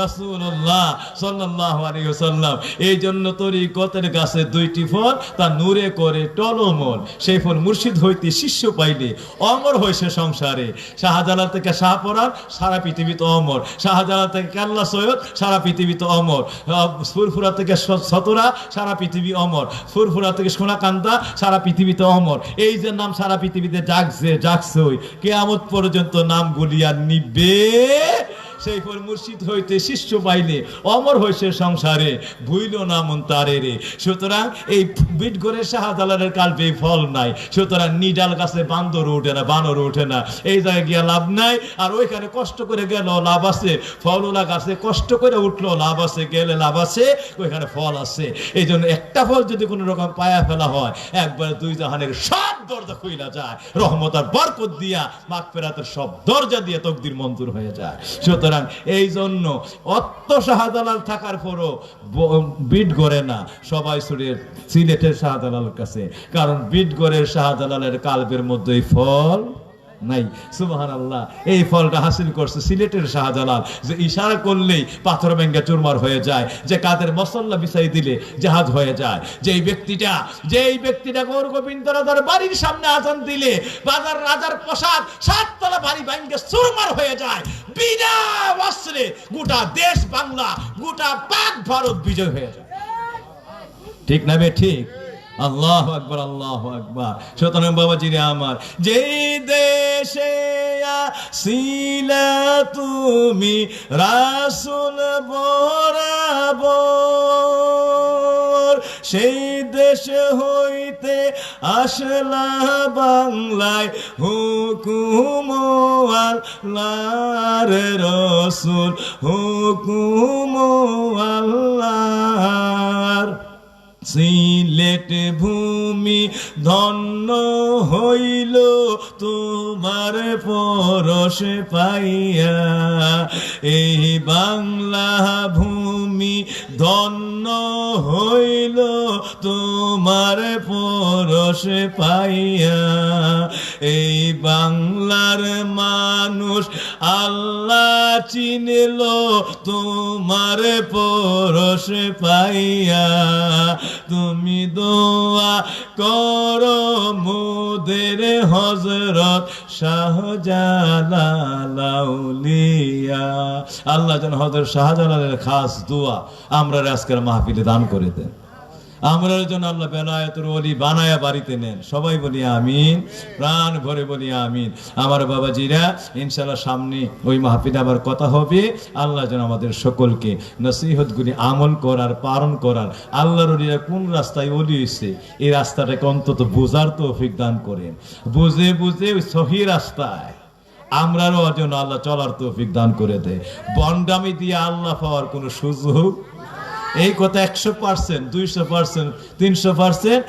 রাসূলুল্লাহ সাল্লাল্লাহু আলাইহি ওয়াসাল্লাম। এই জন্য তরিকতের গাছে 2টি ফল, তা নূরে করে টলমল। সেই ফল মুর্শিদ হইতে শিষ্য পাইলে অমর হয় সে সংসারে। শাহজালাল থেকে শাহপরাণ, সারা পৃথিবীতে অমর। শাহজালাল থেকে কাল্লা সৈয়দ, সারা পৃথিবীতে অমর। ফুরফুরা থেকে সতরা, সারা পৃথিবী অমর। ফুরফুরা থেকে সোনাকান্দা, সারা পৃথিবীতে অমর। এই যে নাম সারা পৃথিবীতে জাগছে, কিয়ামত পর্যন্ত নাম গুলিয়া নিবে। সেই ফল মুর্শিদ হইতে শিষ্য পাইলে অমর হইছে সংসারে, ভুইল না মন তারে রে। সুতরাং এই বিটগড়ের শাহজালালের কাল্পে ফল নাই। সুতরাং নিডাল গাছে বান্দর ওঠে না, বানর ওঠে না, এই জায়গায় গিয়া লাভ নাই। আর ওইখানে কষ্ট করে গেল লাভ আছে, ফলওয়ালা গাছে কষ্ট করে উঠলো লাভ আছে, গেলে লাভ আছে, ওইখানে ফল আছে। এই জন্য একটা ফল যদি কোনো রকম পায়া ফেলা হয়, একবার 2 জাহানের সব দরজা খুইলা যায়, রহমত আর বরকত দিয়া, মাগফিরাতের সব দরজা দিয়ে তকদির মঞ্জুর হয়ে যায়। সুতরাং এই জন্য অত শাহজালাল থাকার পরও বিটগড়ে না, সবাই ছুটে সিলেটের শাহজালালের কাছে। কারণ বিটগড়ের শাহজালালের কালবের মধ্যে ফল নাই। সুবহানাল্লাহ। এই ফলটা হাসিল করছে সিলেটের শাহজালাল, যে ইশারা করলেই পাথর ভেঙ্গে চুরমার হয়ে যায়, যে কাদের মসল্লা বিছাই দিলে জাহাজ হয়ে যায়। যেই ব্যক্তিটা গৌর গোবিন্দ রাজার বাড়ির সামনে আজান দিলে বাজার রাজার প্রসাদ 7 তলা বাড়ি ভেঙ্গে চুরমার হয়ে যায়, বিনা অস্ত্রে গোটা দেশ বাংলা, গোটা পাক ভারত বিজয় হয়ে যায়। ঠিক না বে ঠিক? আল্লাহু আকবার, আল্লাহু আকবার। সুতরাং বাবাজিরে আমার, যেই দেশে আসিলা তুমি রাসূল বরাবর, সেই দেশ হইতে আসলা বাংলায় হুকুম আল্লাহর রাসূল, হুকুম আল্লাহর। সিলেট ভূমি ধন্য হইল তোমার পরশ পাইয়া, এই বাংলা ভূমি ধন্য হইল তোমার পরশ পাইয়া, এই বাংলার মানুষ আল্লাহ চিনল তোমার পরশ পাইয়া। তুমি দোয়া করো মোদের হযরত শাহজালাল আউলিয়া। আল্লাহ যেন হযরত শাহজালালের খাস দোয়া আমরা আজকের মাহফিলে দান করে দেন। আমরা যেন আল্লাহ বেলায়েতের ওলি বানায়া বাড়িতে নেন। সবাই বলি আমিন, প্রাণ ভরে বলি আমিন। আমার বাবাজিরা, ইনশাআল্লাহ সামনে ওই মাহফিলে আবার কথা হবে। আল্লাহ যেন আমাদের সকলকে নসিহতগুলি আমল করার, পালন করার, আল্লাহর ওলিরা কোন রাস্তায় ওলি হয়েছে এই রাস্তাটাকে অন্তত বোঝার তৌফিক দান করেন। বুঝে বুঝে ওই সহি রাস্তায় আমরারও যেন আল্লাহ চলার তৌফিক দান করে দেয়। বন্ডামি দিয়ে আল্লাহ পাওয়ার কোনো সুযোগ, এই কথা 100%, 200%, 300%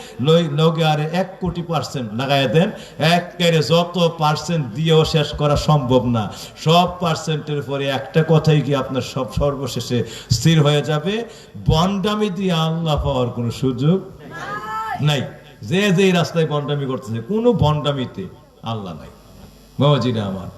লগে আরে 1 কোটি% লাগাই দেন। একেবারে যত পার্সেন্ট দিয়েও শেষ করা সম্ভব না। সব পার্সেন্টের পরে একটা কথাই কি আপনার সব সর্বশেষে স্থির হয়ে যাবে, বন্ডামি দিয়ে আল্লাহ পাওয়ার কোনো সুযোগ নাই। যে রাস্তায় বন্ডামি করতেছে, কোনো বন্ডামিতে আল্লাহ নাই। বাবাজিরা আমার,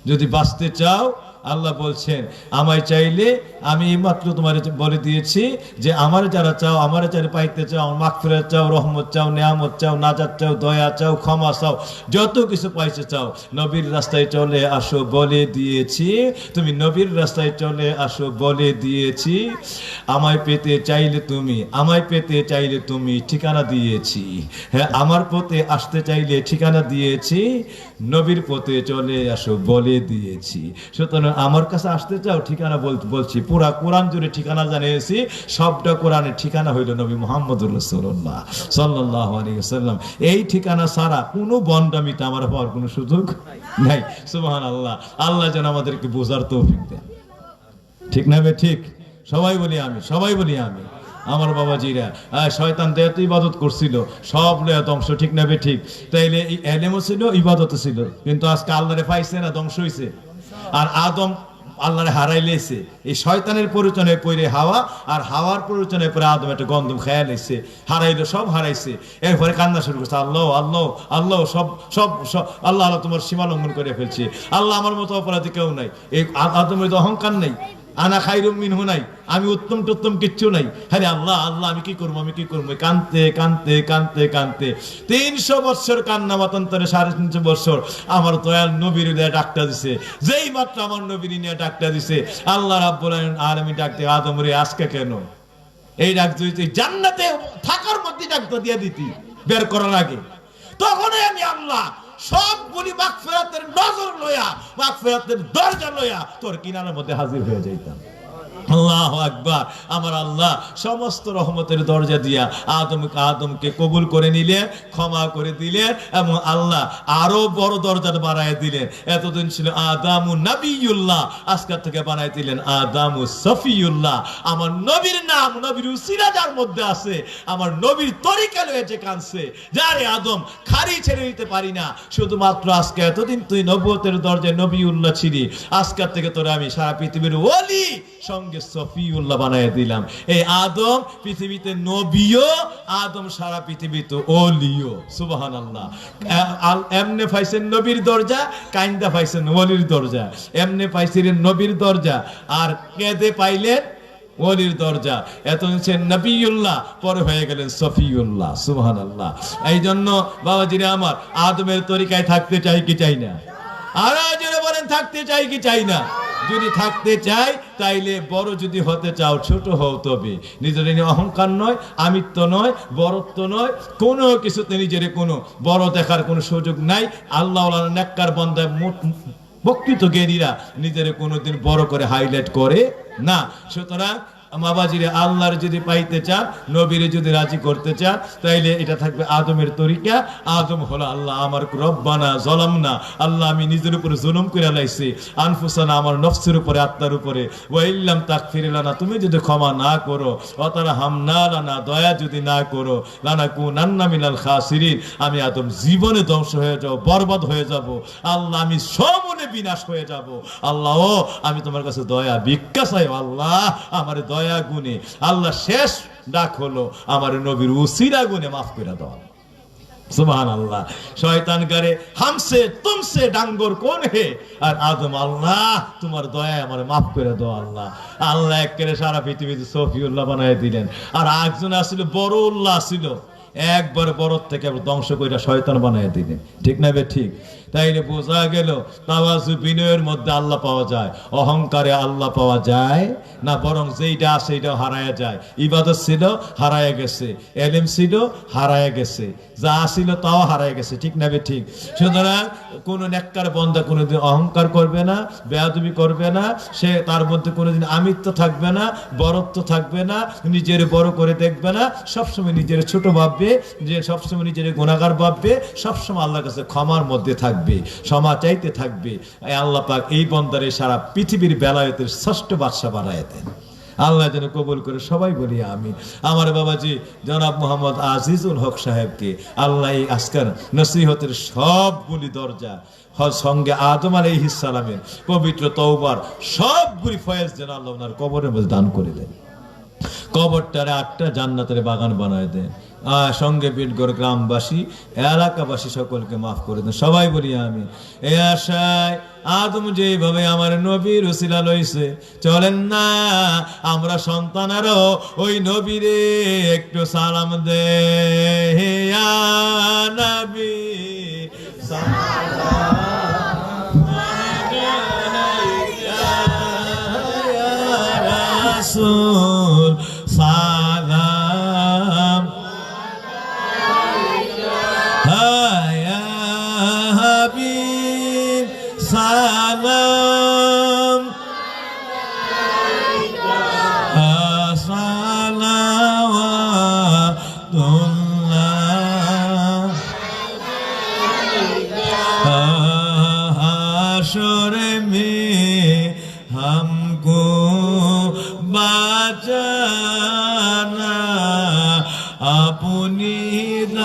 যদি বাঁচতে চাও, আল্লাহ বলছেন আমায় চাইলে আমি মাত্র তোমার বলে দিয়েছি যে আমার যারা চাও, আমার যারা পাইতে চাও, মাগফিরাত চাও, রহমত চাও, নিয়ামত চাও, নাজাত চাও, দয়া চাও, ক্ষমা চাও, যত কিছু পাইতে চাও, নবীর রাস্তায় চলে আসো বলে দিয়েছি। তুমি নবীর রাস্তায় চলে আসো বলে দিয়েছি। আমায় পেতে চাইলে তুমি, আমায় পেতে চাইলে তুমি, ঠিকানা দিয়েছি। হ্যাঁ, আমার পথে আসতে চাইলে ঠিকানা দিয়েছি। নবীর পথে চলে আসো বলে দিয়েছি। সুতরাং বললেন আমার কাছে আসতে চাও, ঠিকানা বলছি। পুরা কোরআন জুড়ে ঠিকানা জানিয়েছি, সবটা কোরআনের ঠিকানা হইল নবী মুহাম্মদুর রাসূলুল্লাহ সাল্লাল্লাহু আলাইহি ওয়াসাল্লাম। এই ঠিকানা ছাড়া কোনো বন্ডামিতে আমার পাওয়ার কোনো সুযোগ নাই। সুবহানাল্লাহ। আল্লাহ যেন আমাদেরকে বোঝার তৌফিক দেন। ঠিক না বে ঠিক? সবাই বলি আমি, সবাই বলি আমি। আমার বাবাজিরা শয়তান দেহ তো ইবাদত করছিল, সব লয়া ধ্বংস। ঠিক না বে ঠিক? তাইলে এলেমও ছিল, ইবাদতও ছিল, কিন্তু আজকে আল্লাহরে পাইছে না, ধ্বংস হইছে। আর আদম আল্লাহরে হারাই লেছে এই শয়তানের পরিচনে পড়ে হাওয়া, আর হাওয়ার পরিচনে পরে আদম একটা গন্ধম খেয়াল লেছে, হারাইলো, সব হারাইছে। এরপরে কান্না শুরু করছে, আল্লাহ আল্লাহ আল্লাহ, সব সব সব আল্লাহ আল্লাহ, তোমার সীমা লঙ্ঘন করে ফেলছে। আল্লাহ আমার মতো অপরাধী কেউ নাই। এই আদমের তো অহংকার নেই, আনা খাইরুম মিনহু নাই, আমি উত্তম টুত্তম কিচ্ছু নাই। হ্যাঁ আল্লাহ আল্লাহ, আমি কি করবো, আমি কি করবো? কানতে কানতে কানতে কানতে 300 বছর কান্না মাতান্তরে 350 বছর আমার দয়াল নবীর ডাকটা দিছে। যেই মাত্র আমার নবীর নিয়ে ডাকটা দিছে, আল্লাহ রাব্বুল আলামিন ডাকতে, আদম রে আজকে কেন এই ডাক দিতে? জান্নাতে থাকার মধ্যে ডাকটা দিয়ে দিতি বের করার আগে। তখনই আমি আল্লাহ সবগুলি মাগফিরাতের নজর লয়া, মাগফিরাতের দরজা লয়া তোর কিনারের মধ্যে হাজির হয়ে যাইতাম। আল্লাহু আকবার। আমার আল্লাহ সমস্ত রহমতের দরজা দিয়া আদমকে কবুল করে নিলেন, ক্ষমা করে দিলেন, এবং আল্লাহ আরো বড় দরজা বাড়ায় দিলেন। এতদিন ছিল আদামু নবিয়ুল্লাহ, আজকের থেকে বানাই দিলেন আদামু সফিউল্লাহ। আমার নবীর নাম, নবীর উসিলা যার মধ্যে আছে, আমার নবীর তরিকা লয়েছে কানছে, যারে আদম খারি ছেড়ে দিতে পারি না। শুধুমাত্র আজকে, এতদিন তুই নবুয়তের দরজায় নবিউল্লাহ ছিলি, আজকের থেকে তোরা আমি সারা পৃথিবীর ওলি সঙ্গে সফিউল্লাহ বানায় দিলাম। এই আদম পৃথিবীতে নবীও, আদম সারা পৃথিবীতে ওলিও। সুবহানাল্লাহ। এমনে পাইছেন নবীর দরজা, কাইন্দা পাইছেন ওলির দরজা। এমনে পাইছিলেন নবীর দরজা, আর কেঁদে পাইলেন ওলির দরজা। এত হচ্ছেন নবিউল্লাহ, পরে হয়ে গেলেন সফিউল্লাহ। সুবহানাল্লাহ। এই জন্য বাবাজিরা আমার, আদমের তরিকায় থাকতে চাই কি চাই না? আর যারা বলেন থাকতে চাই কি চাই না? যদি থাকতে চাই তাইলে বড় যদি হতে চাও, ছোট হও তবে। নিজের অহংকার নয়, আমিত্ব নয়, বড়ত্ব নয়, কোনো কিছুতে নিজের কোনো বড় দেখার কোনো সুযোগ নাই। আল্লাহ নেককার বান্দা প্রকৃত জ্ঞানীরা নিজের কোনোদিন বড় করে হাইলাইট করে না। সুতরাং বাবাজিরে আল্লাহর যদি পাইতে চান, নবীরে যদি রাজি করতে চান, তাইলে এটা থাকবে আদমের তরিকা। আদম হলো আল্লাহ আমার রব্বানা জলামনা, আল্লাহ আমি নিজের উপরে জুলুম করে লাইছি, আনফুসানা আমার নফসের উপরে, আত্মার উপরে, ওয়া ইল্লাম তাগফির লানা, তুমি যদি ক্ষমা না করো, ওয়াতারা হামনা লানা, দয়া যদি না করো, লানাকুনান্না মিনাল খাসিরিন, আমি আদম জীবনে ধ্বংস হয়ে যাব, বরবাদ হয়ে যাব। আল্লাহ আমি সমূলে বিনাশ হয়ে যাব। আল্লাহ ও আমি তোমার কাছে দয়া ভিক্ষা চাই, আল্লাহ আমার দয়া গুণে। আল্লাহ শেষ ডাক হলো আমার নবীর উসিলা গুণে মাফ করে দাও। সুবহানাল্লাহ। শয়তান করে হামসে তুমসে ডাঙ্গর কোন হে, আর আদম আল্লাহ তোমার দয়ায় আমার মাফ করে দাও। আল্লাহ আল্লাহ একেবারে সারা পৃথিবীতে সফিউল্লাহ বানায় দিলেন। আর একজন আসলে বড় উল্লাহ ছিল, একবার বড় থেকে ধ্বংস করে শয়তান বানায় দিলেন। ঠিক না বে ঠিক? তাইলে বোঝা গেল তাওয়াজু বিনয়ের মধ্যে আল্লাহ পাওয়া যায়, অহংকারে আল্লাহ পাওয়া যায় না, বরং যেইটা আছে সেইটা হারায়া যায়। ইবাদত ছিল হারায়া গেছে, এলেম ছিল হারায়া গেছে, যা ছিল তাও হারায়া গেছে। ঠিক না বে ঠিক? সুতরাং কোন নেককার বান্দা কোনোদিন অহংকার করবে না, বেয়াদবি করবে না, সে তার মধ্যে কোনোদিন আমিত্ব থাকবে না, বড়ত্ব থাকবে না, নিজের বড় করে দেখবে না, সবসময় নিজের ছোট ভাববে, যে সবসময় নিজের গুনাহগার ভাববে, সবসময় আল্লাহর কাছে ক্ষমার মধ্যে থাকবে, ক্ষমা চাইতে থাকবে। আল্লাহ পাক এই বন্দারে সারা পৃথিবীর বেলায়েতের ষষ্ঠ বাদশা বানায় দেন। আল্লাহ যেন কবুল করে, সবাই বলি আমিন। আমার বাবাজি জনাব মোহাম্মদ আজিজুল হক সাহেবকে আল্লাহ এই আজকের নসিহতের সবগুলি দরজা সঙ্গে আদম আলাইহিস সালামের পবিত্র তওবার সবগুলি ফয়েজ যেন আল্লাহ ওনার কবরের মধ্যে দান করে দেন। কবরটারে 8টা জান্নাতের বাগান বানায় দেন। সঙ্গে বিটগড় গ্রামবাসী, এলাকাবাসী সকলকে মাফ করে দেন। সবাই বলি আমি। এই আশায় আদম যেভাবে আমার নবীর উসিলা লইছে, চলেন না আমরা সন্তানেরও ওই নবীরে একটু সালাম দে। হে ইয়া নবী সালাম আলাইকা ইয়া রাসূল সালাম ইয়া হাবিব সালাম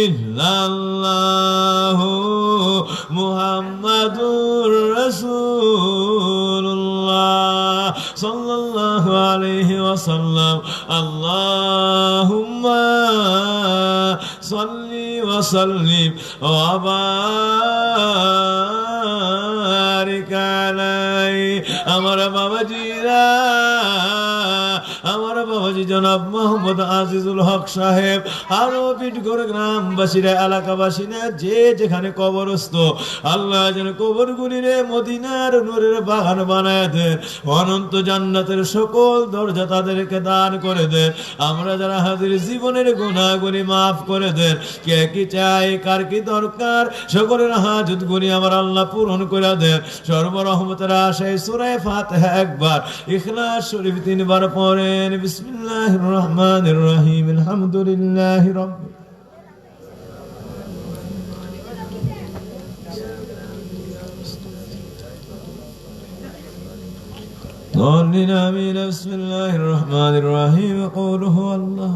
ইল্লাল্লাহু মুহাম্মাদুর রাসূলুল্লাহ সাল্লাল্লাহু আলাইহি ওয়াসাল্লাম। আল্লাহুম্মা সাল্লি ওয়া সাল্লিম ওয়া বারিক আলাইহি। আমার বাবাজিরা, আমার বাবাজি জনাব মোহাম্মদ আজিজুল হক সাহেব, আরো পিটগড় গ্রামবাসীরা, এলাকাবাসীরা, যে যেখানে কবরস্থ, আল্লাহ যেন কবরগুলিরে মদিনার নূরের বাগান বানায় দেন, অনন্ত জান্নাতের সকল দরজা তাদেরকে দান করে দেন। আমরা যারা হাজির, জীবনের গুনাহগুলি মাফ করে দেন। কে কি চাই, কার কি দরকার, সকলের হাজত গুলি আমার আল্লাহ পূরণ করে দেন। সর্বরহমতের আশায় সূরা ফাতিহা একবার, ইখলাস শরীফ 3 বার পড়েন। বিসমিল্লাহির রহমানির রহিম, আলহামদুলিল্লাহি রাব্বিল آمين آمين بسم الله الرحمن الرحيم قول هو الله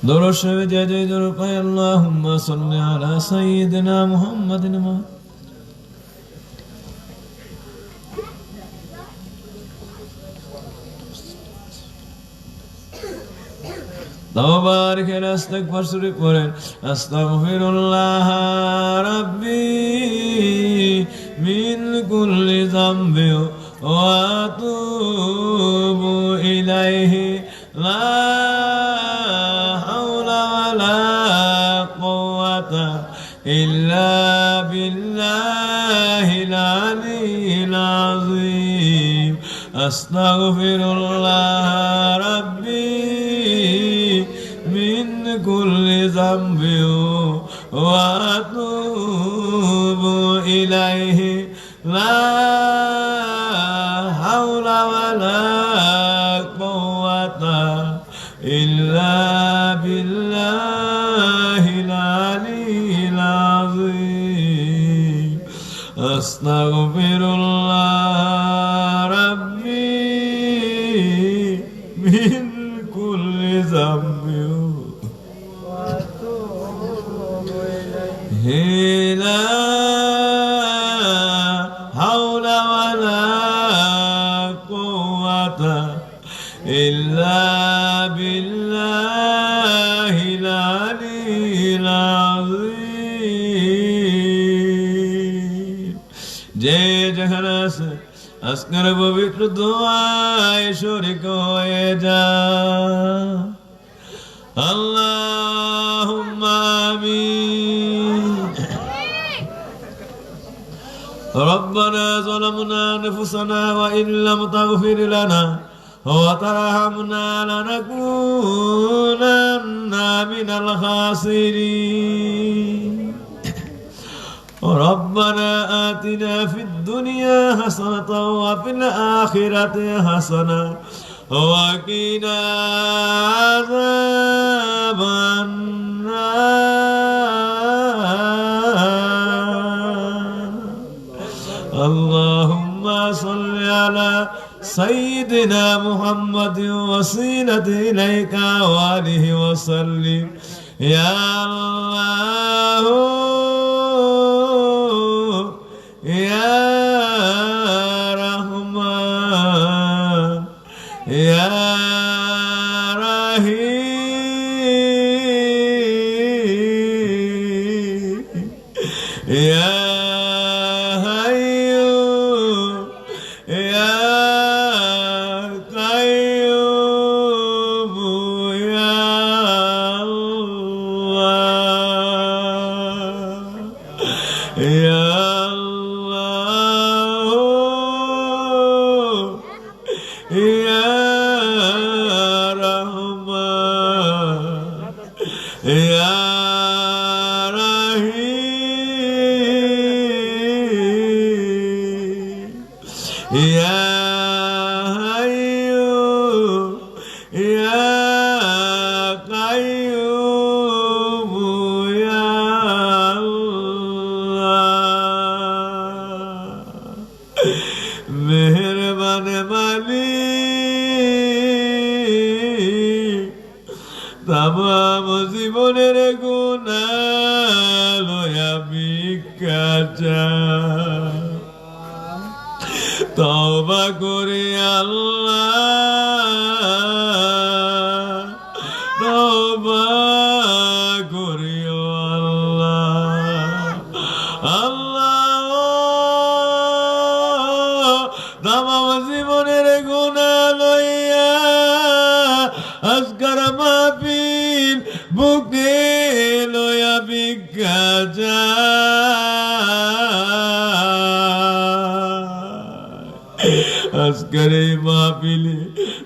درود شریف جای جای درود پای اللهم صل على سيدنا محمد تبارك استغفر شريف قرن استغفر الله ربي من كل ذنب واتوب اليه لا حول ولا قوة الا بالله العلي العظيم استغفر الله ربي من كل ذنب وأتوب إليه لا حول ولا قوة إلا بالله العلي العظيم أستغفر الله ربي من كل ذنب لا حول ولا قوة إلا بالله العلي العظيم যে যেখানে আছে আজকের পবিত্র দোয়ায় শরীক হয়ে যা আল্লাহুম্মা আমিন ربنا ظلمنا أنفسنا وإن لم تغفر لنا وترحمنا لنكونن من الخاسرين ربنا آتنا في الدنيا حسنة وفي الآخرة حسنة وقنا عذاب النار اللهم صل على سيدنا محمد وسيلة إليك وآله وسلم يا الله يا رحمن يا رحيم يا حي يا قيوم يا الله يا الله يا رحمن يا رحيم يا حي يا قيوم يا الله তওবা করে আল্লাহ, তওবা করিও আল্লাহ। আল্লাহ তামাম জীবনের গুনাহ লইয়া আজকার মাহফিল বুকে লইয়া ভিক্ষা আজকের এই মাহফিলে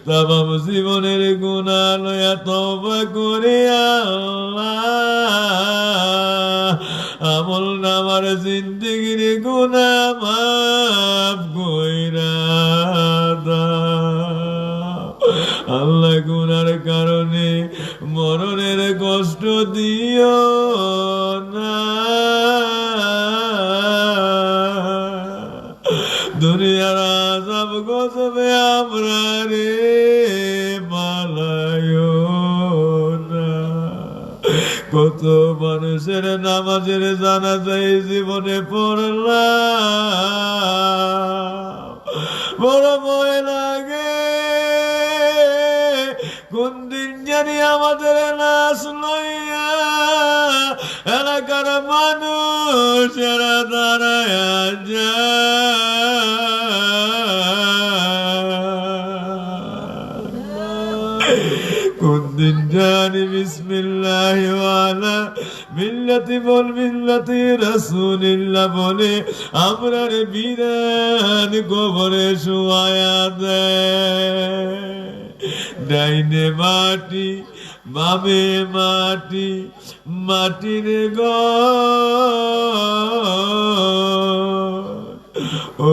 তামাম জীবনের গুনাহ লইয়া তওবা করে আল্লাহ আমল নামার জিন্দেগির গুনাহ মাফ কইরা দাও। আল্লাহ গুনার কারণে মরণের কষ্ট দিও না। দুনিয়ার আযাব গজবে আমরা রে পালায়ো না। কত মানুষের নামাজের জানাজায় জীবনে পড়লাম, বড় ভয় লাগে কোন দিন জানি আমাদের লাশ লইয়া এলাকার মানুষেরা দাঁড়ায় কোন দিন জানি বিসমিল্লাহ ওয়ালা মিল্লাতি বল মিল্লাতি রাসূলিল্লাহ বলে আমরা রে বিরান কবরে শুয়ায়া দেয়। ডাইনে মাটি বামে মাটি, মাটির ঘর,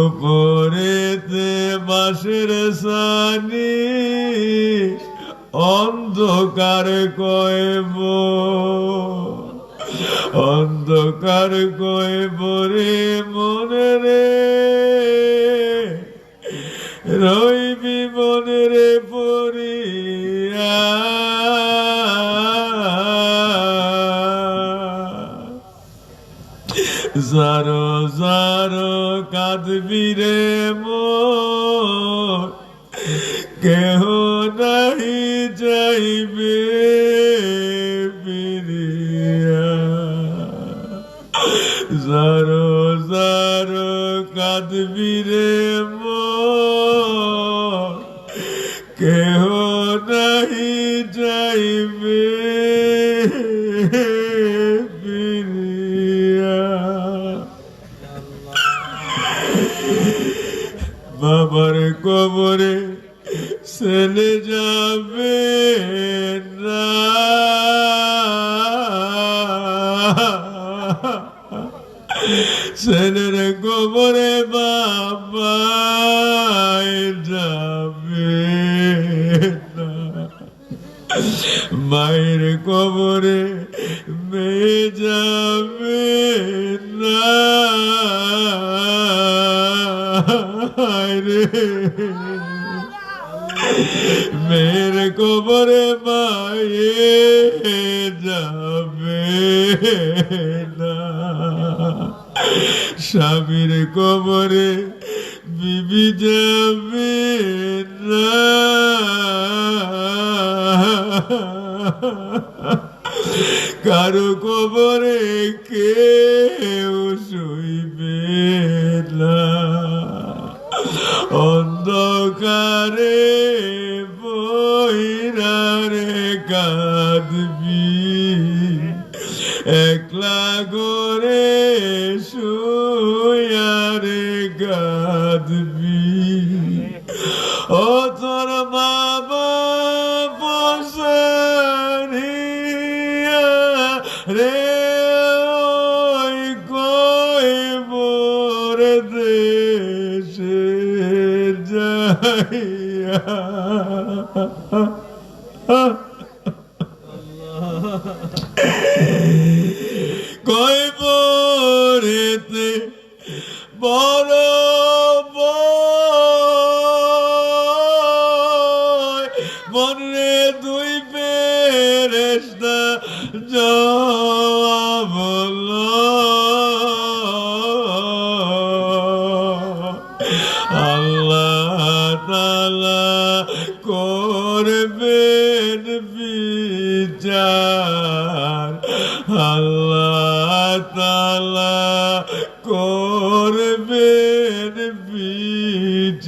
উপরেতে বাঁশের ছানি, অন্ধকার কইব, অন্ধকার কইব রে মনে রে, রইবি মনে রে পড়িয়া। যারো যারো কাঁদবি রে মন, কেহ নাহি যাইবে ফিরিয়া। যারো যারো কাঁদবি রে মন, কেহ নাহি যাইবে ফিরিয়া। বাবার কবরে ছেলে যাবে না, ছেলের কবরে বাবা যাবে না, মায়ের কবরে মেয়ে যাবে না রে, মেয়ের কবরে মায়ে যাবে না, স্বামীর কবরে বিবি যাবে না, কারো কবরে কেউ শুইবে না। অন্ধকারে বইরারে কাঁদবি, একলা করে শুয়ারে কাঁদবি। ও তোর মা বাবা রে ওই কইব রে দেশে যাইয়া, কইব রেতে বড় মনে দুই ফেরেশতা জবাব করবেন বিচার,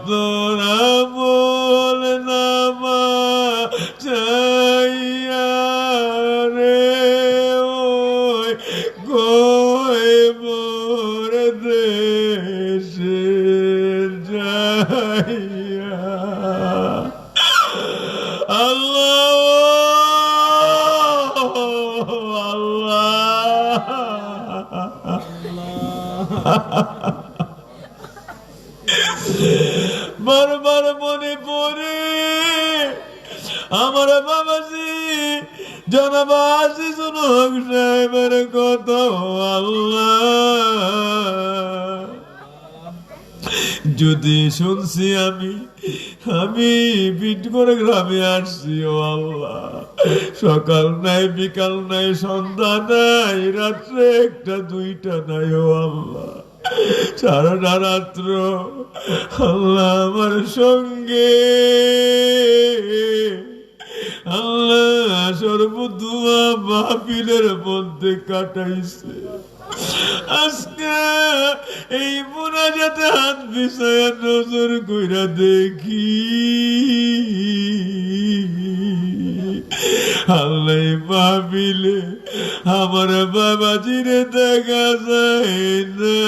তোরা বল নামা চাইয়া রে ওই কই মোর দেশে যাইয়া। আল্লাহ বারবার মনে পড়ে আমার বাবাজি জনাব আজিজুল হক সাহেবের কথা। আল্লাহ যদি শুনছি আমি পিট করে গ্রামে আসছি, ও আল্লাহ সকাল নাই বিকাল নাই সন্ধ্যা নাই রাত্রে একটা দুইটা নাই, ও আল্লাহ সারাটা রাত্র আল্লাহ আমার সঙ্গে আল্লাহ সর্বদুয়া মাহফিলের মধ্যে কাটাইছে। আজকে এই মুনাজাতে হাত বিছায়া নজর কইরা দেখি আল্লাহ মাহফিলে আমার বাবাজিরে দেখা যায় না।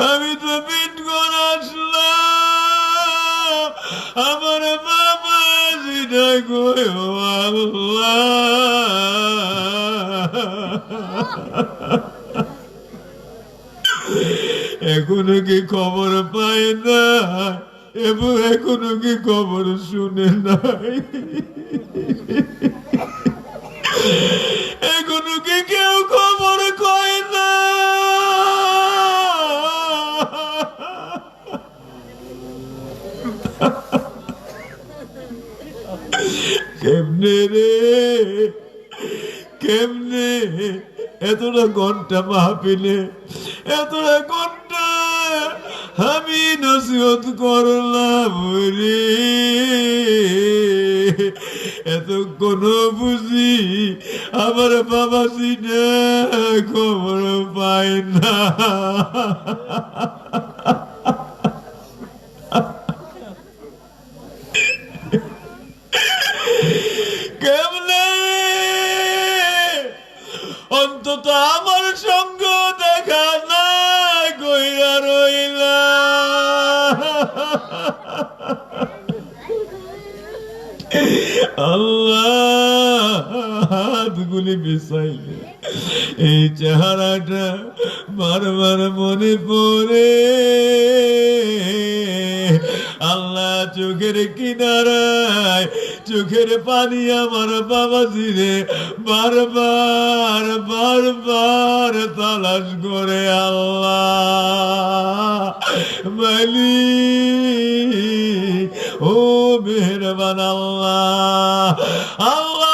আমি তো পিঠ করে আসলাম, আমার বাবাজিটা গো আল্লাহ এখনো কি খবর পায় না এবং এখনো কি খবর শুনে নাই? এখনো কি কেউ খবর কয় না? কেমনে রে কেমনে এতটা ঘন্টা মাহফিলে এতটা ঘন্টা আমি নসিহত করলাম রে, এতক্ষণ বুঝি আমার বাবাজি না খবর পায় না। কেমনে অন্তত আমার সঙ্গ দেখা না কইরা রইলা। আল্লাহ হাতগুলি বিছাইলে এই চেহারাটা বারবার মনে পড়ে। আল্লাহ চোখের কিনারায় চোখের পানি আমার বাবাজিরে বারবার বারবার তালাশ করে। আল্লাহ মালিক ও মেহেরবান আল্লাহ, আল্লাহ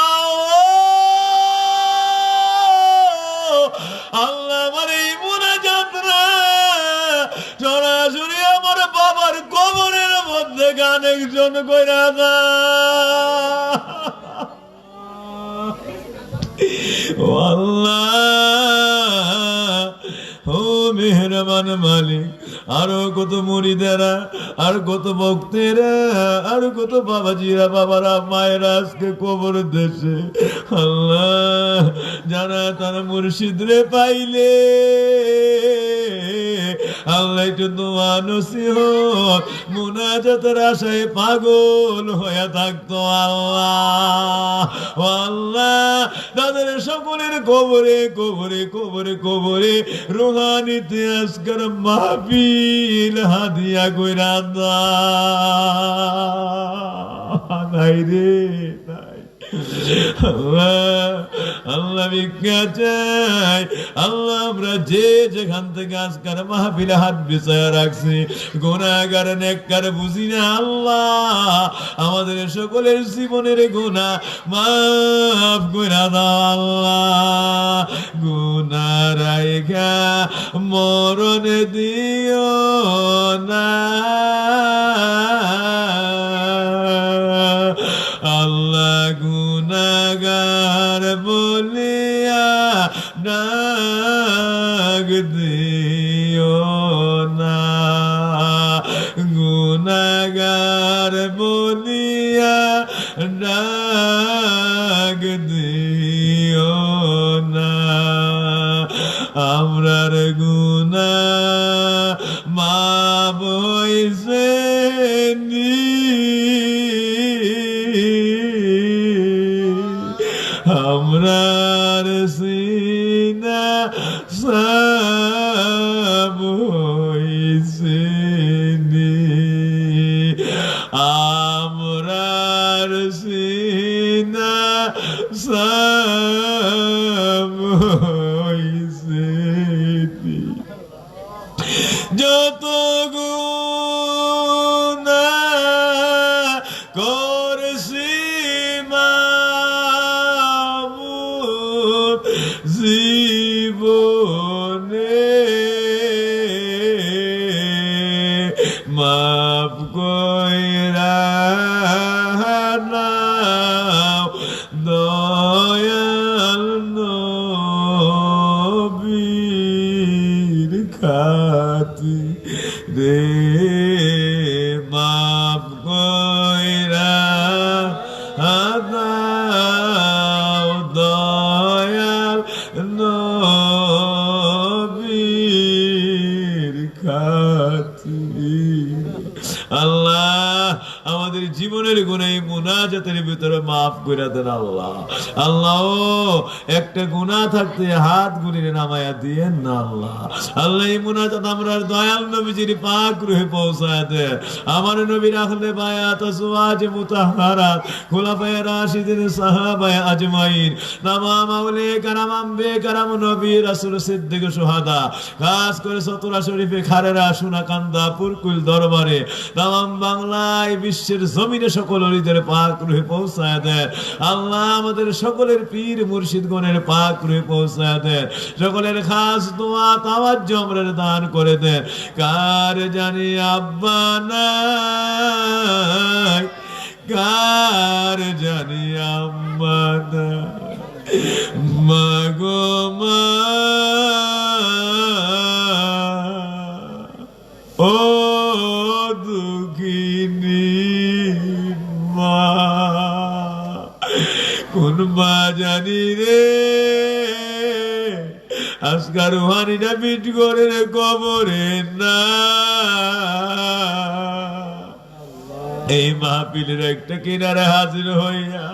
আল্লাহ আমার এই মুনাজাতরা সরাসরি আমার বাবার কবরের মধ্যে কানেকশন কইরা দাও। ও আল্লাহ ও মেহেরবান মালিক, আরো কত মুরিদেরা আর কত ভক্তেরা আর কত বাবাজিরা বাবারা মায়েরা আজকে কবর দেশে। আল্লাহ যারা তার মুর্শিদরে পাইলে আল্লাহ একটু দোয়া নসিহত মুনাজাতের আশায় পাগল হয়ে থাকতো। আল্লাহ ও আল্লাহ তাদের সকলের কবরে কবরে কবরে কবরে রুহানিতে আজকের মাহফিল হাদিয়া কইরা দাও। নাই রে নাই। আল্লাহ আল্লাহ ভিক্ষা চাই। আল্লাহ আমরা যে যেখান থেকে আজকের মাহফিলে হাত বিছায়া রাখছি গুনাহগার নেককার বুঝি না। আল্লাহ আমাদের সকলের জীবনের গুনাহ মাফ কইরা দাও। আল্লাহ গুনাহ রাইখা মরণ দিও না। ডাক দিও না, আমরার গুনাহ মাফ হইছে নি, আমরার সিনা সাফ হইছে নি, আমরার সিনা সাফ হইছে নি। যত গুনাহ করছি মাবুদ জীবনে, মাফ কইরা নাও দয়াল নবীর খাতিরে, মাফ কইরা নাও দয়াল নবীর খাতিরে। আল্লাহ আমাদের জীবনের গুনাহ মুনাজাতের ভিতরে মাফ করে দেন আল্লাহ। আল্লাহ একটা গুনাহ থাকতে হাত গুলিয়ে নামায়া দিয়েন না আল্লাহ। আল্লাহ এই মুনাজাত আমরা দয়াল নবীজির পাক রূহে পৌঁছায় দেন। আমার নবীর আহলে বায়াত আজওয়াজ মুতাহহারাত খুলাফায়ে রাশিদিন সাহাবায়ে আজমাইন তামাম আউলিয়া কেরাম আম্বিয়া কেরাম নবী রাসূল সিদ্দিক শুহাদা, খাস করে সতরা শরীফে খারেরা সোনাকান্দা পুরকুল দরবারে তামাম বাংলায় বিশ্বের জমিনে সকল ওলিদের পাক রূহে পৌঁছায় দেন আল্লাহ। আমাদের সকলের পীর মুর্শিদগণের পাক রূহে পৌঁছায় দেন। সকলের খাস দোয়া তাওয়াজ্জু আমরা দান করে দেন। কার জানি আব্বা নাই, কার জানি আম্মা নাই, মাগো মা ও দুঃখিনী মা, কোন মা জানি রে আজকার রুহানিটা পিঠ করে কবরে না। এই মাহফিলের একটা কিনারে হাজির হইয়া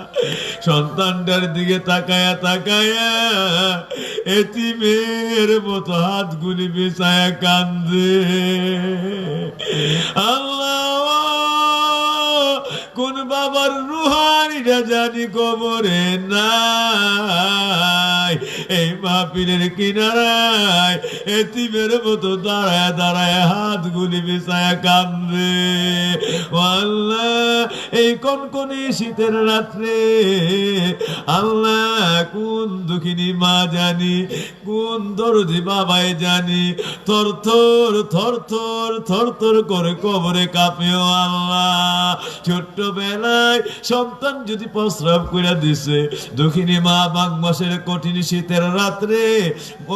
সন্তানটার দিকে তাকায়া তাকায়া এতিমের মতো হাতগুলি বিছায়া কান্দে। আল্লাহ কোন বাবার রুহানিটা জানি কবরে নাই, এই মাহফিলের কিনারায় এতিমের মতো দাঁড়ায় দাঁড়ায় হাতগুলি বিছায়া কান্দে। আল্লাহ এই কনকনে শীতের রাত্রে আল্লাহ কোন দুঃখিনী মা জানি, কোন দরদি বাবাই জানি থর থর থর থর থর থর করে কবরে কাঁপেও আল্লাহ। ছোট্টবেলায় সন্তান যদি প্রস্রাব করে দিছে, দুঃখিনী মা মাঘ মাসের কঠিন শীতের রাত্রে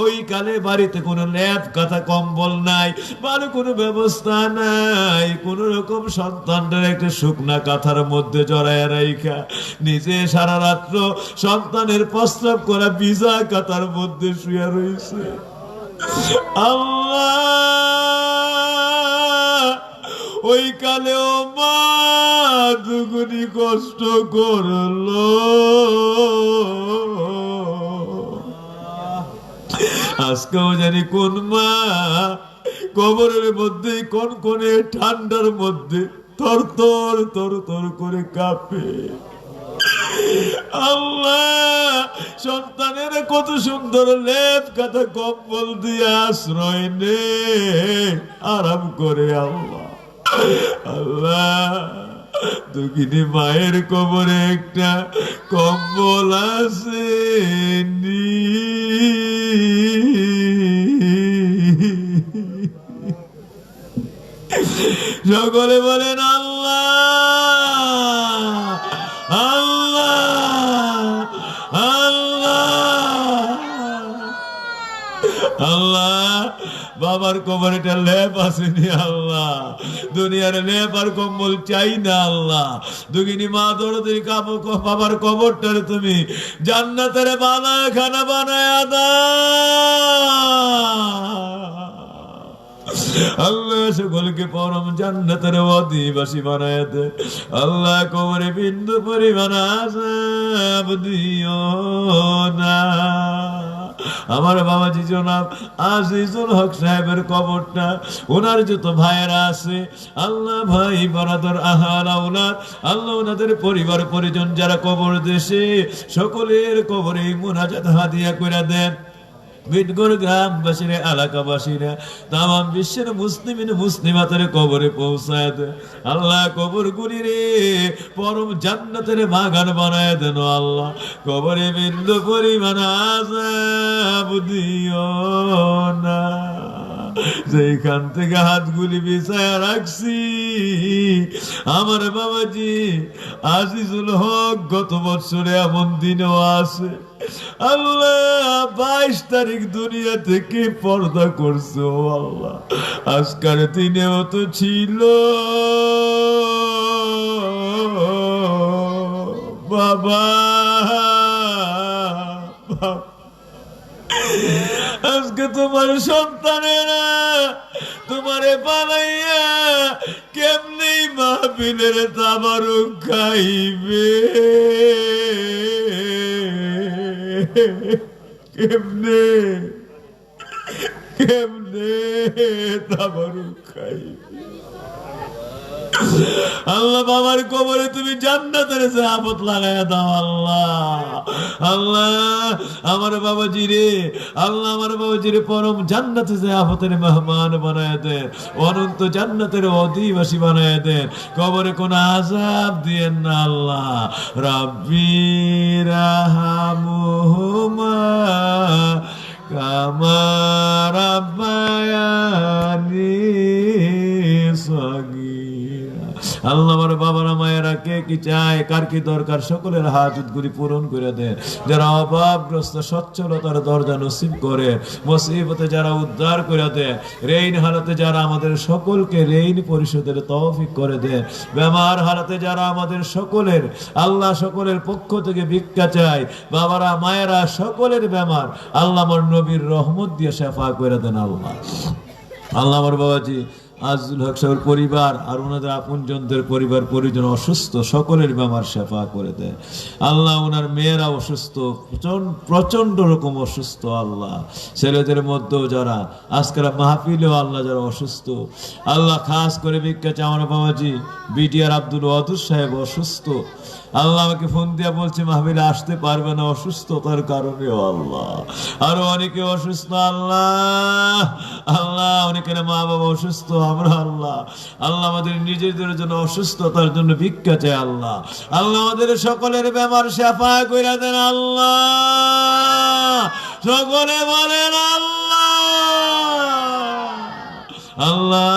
ওই কালে বাড়িতে কোনো ল্যাপ কাঁথা কম্বল নাই, ভালো কোনো ব্যবস্থা নাই, কোন রকম সন্তানটার একটা শুকনা কাঁথার মধ্যে জড়ায় রাইখা নিজে সারা রাত্র সন্তানের প্রস্রাব করা ভিজা কাঁথার মধ্যে শুয়ে রয়েছে। আল্লাহ ওই কালেও মা দুগুনি কষ্ট করলো। আজকেও জানি কোন মা কবরের মধ্যে কোন কোনে ঠান্ডার মধ্যে তর তর তর তর করে কাঁপে। আল্লাহ সন্তানের কত সুন্দর লেপ কাঁথা কম্বল দিয়ে আশ্রয় নে, আরাম করে আল্লাহ। আল্লাহ দুঃখিনী মায়ের কবরে একটা কম্বল আছে নি, সকলে বলেন আল্লাহ আল্লাহ আল্লাহ। আল্লাহ বাবার কবরেটা লেপ আসেনি আল্লাহ, দুনিয়ার লেপ আর কম্বল চাই না আল্লাহ, দুগিনী মা দরদের বাবার কবরটারে তুমি জান্নাতের বানায় খানা বানায় আল্লাহ, সকলকে পরম জান্নাতের অধিবাসী বানায় দে আল্লাহ, কবরে বিন্দু পরিমাণ আযাব দিও না। আমার বাবাজি জনাব আজিজুল হক সাহেবের কবরটা, ওনার যত ভাইয়েরা আছে আল্লাহ, ভাই বারাদর আহাল আওলাদ আল্লাহ, ওনাদের পরিবার পরিজন যারা কবর দেশে, সকলের কবরে মুনাজাত হাদিয়া করে দেন। বিটগড় গ্রামবাসীরা, এলাকাবাসীরা, তামাম বিশ্বের মুসলিমাতের কবরে পৌঁছায় দেন আল্লাহ, কবর গুলি রে পরম জান্নাতের বাগান বানায় দেন আল্লাহ, কবরে বিন্দু পরিমাণ আযাব দিও না। যেখান থেকে হাতগুলি বিছায়া রাখছি আমার বাবাজি আজিজুল হক, গত বছরে এমন দিনও আছে আল্লাহ 22 তারিখ দুনিয়া থেকে পর্দা করছো আল্লাহ, আজকের দিনেও তো ছিল বাবা, আজকে তোমার সন্তানেরা তোমারে বানাইয়া কেমনি মাহফিলের তাবারুক খাইবে, কেমনে কেমনে তাবারুক খাইবে আল্লাহ, বাবার কবরে তুমি জান্নাতের জাহাবত লাগায়া দাও আল্লাহ। আল্লাহ আমার বাবাজি রে, আল্লাহ আমার বাবাজি রে পরম জান্নাতে জাহাবতের মেহমান বানায় দেন, অনন্ত জান্নাতের অধিবাসী বানায় দেন, কবরে কোন আযাব দিয়েন না আল্লাহ। রাব্বি রাহমুহুমা কামা রাব্বায়ানি সগীরা। আল্লাহ আমার বাবারা মায়েরা কে কি চায়, কার কি দরকার, সকলের হাজত গুলি পূরণ করে দেন। যারা অভাবগ্রস্ত সচ্ছলতার দরজা নসিব করে, মুসিবতে যারা উদ্ধার করে দেন, ঋণ হালাতে যারা আমাদের সকলকে ঋণ পরিশোধের তৌফিক করে দেন, বেমার হালাতে যারা আমাদের সকলের আল্লাহ সকলের পক্ষ থেকে ভিক্ষা চায়, বাবারা মায়েরা সকলের বেমার আল্লাহ আমার নবীর রহমত দিয়ে শেফা করে দেন আল্লাহ। আল্লাহ আমার বাবাজি আজিজুল হক সাহেবের পরিবার আর ওনাদের আপনজনদের পরিবার পরিজন অসুস্থ, সকলের বেমার শেফা করে দেয় আল্লাহ। ওনার মেয়েরা অসুস্থ, প্রচন্ড রকম অসুস্থ আল্লাহ, ছেলেদের মধ্যেও যারা আজকের মাহফিলেও আল্লাহ যারা অসুস্থ আল্লাহ, খাস করে ভিক্ষা চাওয়ানো বাবাজি বিটিআর আব্দুল ওয়াদুদ সাহেব অসুস্থ আল্লাহ, আমাকে ফোন দিয়া বলছে মাহফিলে আসতে পারবে না অসুস্থতার কারণে আল্লাহ, আরো অনেকে অসুস্থ আল্লাহ। আল্লাহ অনেকের মা বাবা অসুস্থ, আমরা আল্লাহ আল্লাহ আমাদের নিজেদের জন্য অসুস্থতার জন্য ভিক্ষা চাই আল্লাহ। আল্লাহ আমাদের সকলের বেমার শেফা কইরা দেন আল্লাহ, সকলে বলেন আল্লাহ। আল্লাহ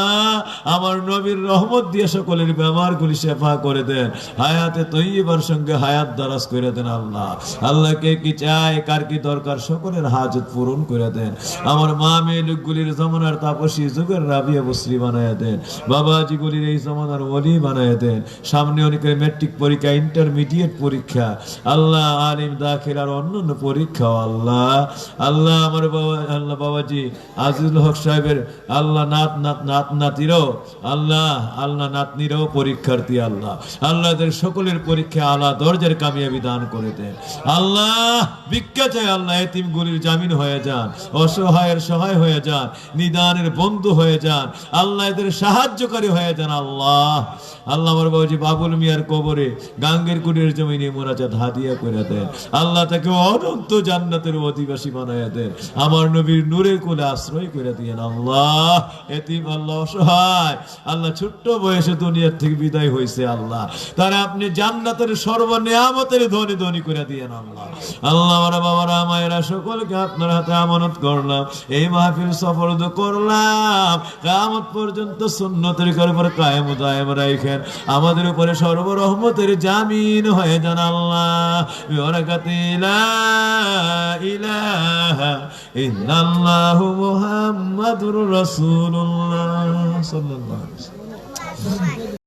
আমার নবীর রহমত দিয়ে সকলের বেমারগুলি শেফা করে দেন, হায়াতে তৈয়বার সঙ্গে হায়াত দারাজ করে দেন আল্লাহ। আল্লাহ কে কি চায়, কার কি দরকার, সকলের হাজত পূরণ করে দেন। আমার মা মেয়ে লোকগুলির জমানার তাপসী যুগের রাবিয়া বসরি বানায় দেন, বাবাজি গুলির এই জমানার ওলি বানায় দেন। সামনে অনেকের ম্যাট্রিক পরীক্ষা, ইন্টারমিডিয়েট পরীক্ষা আল্লাহ, আলিম দাখিল আর অন্যান্য পরীক্ষা আল্লাহ। আল্লাহ আমার বাবা আল্লাহ বাবাজি আজিজুল হক সাহেবের আল্লাহ নাতিরাও আল্লাহ, আল্লাহ নাতনিরাও পরীক্ষার্থী আল্লাহ, আল্লাহ সকলের পরীক্ষা আলা দরজার কামিয়াবি দান করে দেন আল্লাহ। ভিক্ষা চাই আল্লাহ, এতিম গুলির জামিন হয়ে যান, অসহায়ের সহায় হয়ে যান, নিদানের বন্ধু হয়ে যান আল্লাহ, এদের সাহায্যকারী হয়ে যান আল্লাহ। আল্লাহ আমার বাবাজি বাবুল মিয়ার কবরে গাঙ্গের কুটির জমিনে মোনাজাত হাদিয়া করে দেন আল্লাহ, তাকে অনন্ত জান্নাতের অধিবাসী বানায় দেন, আমার নবীর নূরের কোলে আশ্রয় করে দিয়েন আল্লাহ। এতিম আল্লাহ অসহায় আল্লাহ ছোট্ট বয়সে দুনিয়ার থেকে বিদায় হয়েছে আল্লাহ তারা আপনি জান্নাতের সর্বনিয়ামতের ধনী ধনী করে দিয়েন আল্লাহ আল্লাহ ওরা বাবারা মায়েরা সকলকে আপনার হাতে আমানত করলাম এই মাহফিল সফরদ করলাম কিয়ামত পর্যন্ত সুন্নতের উপর কায়েম দায়েম রাখেন আমাদের উপরে সর্বরহমতের জামিন হয়ে যান আল্লাহ বিবরকাতি লা ইলাহা ইল্লাল্লাহু মুহাম্মাদুর রাসূলুল্লাহ সাল্লাল্লাহু আলাইহি ওয়াসাল্লাম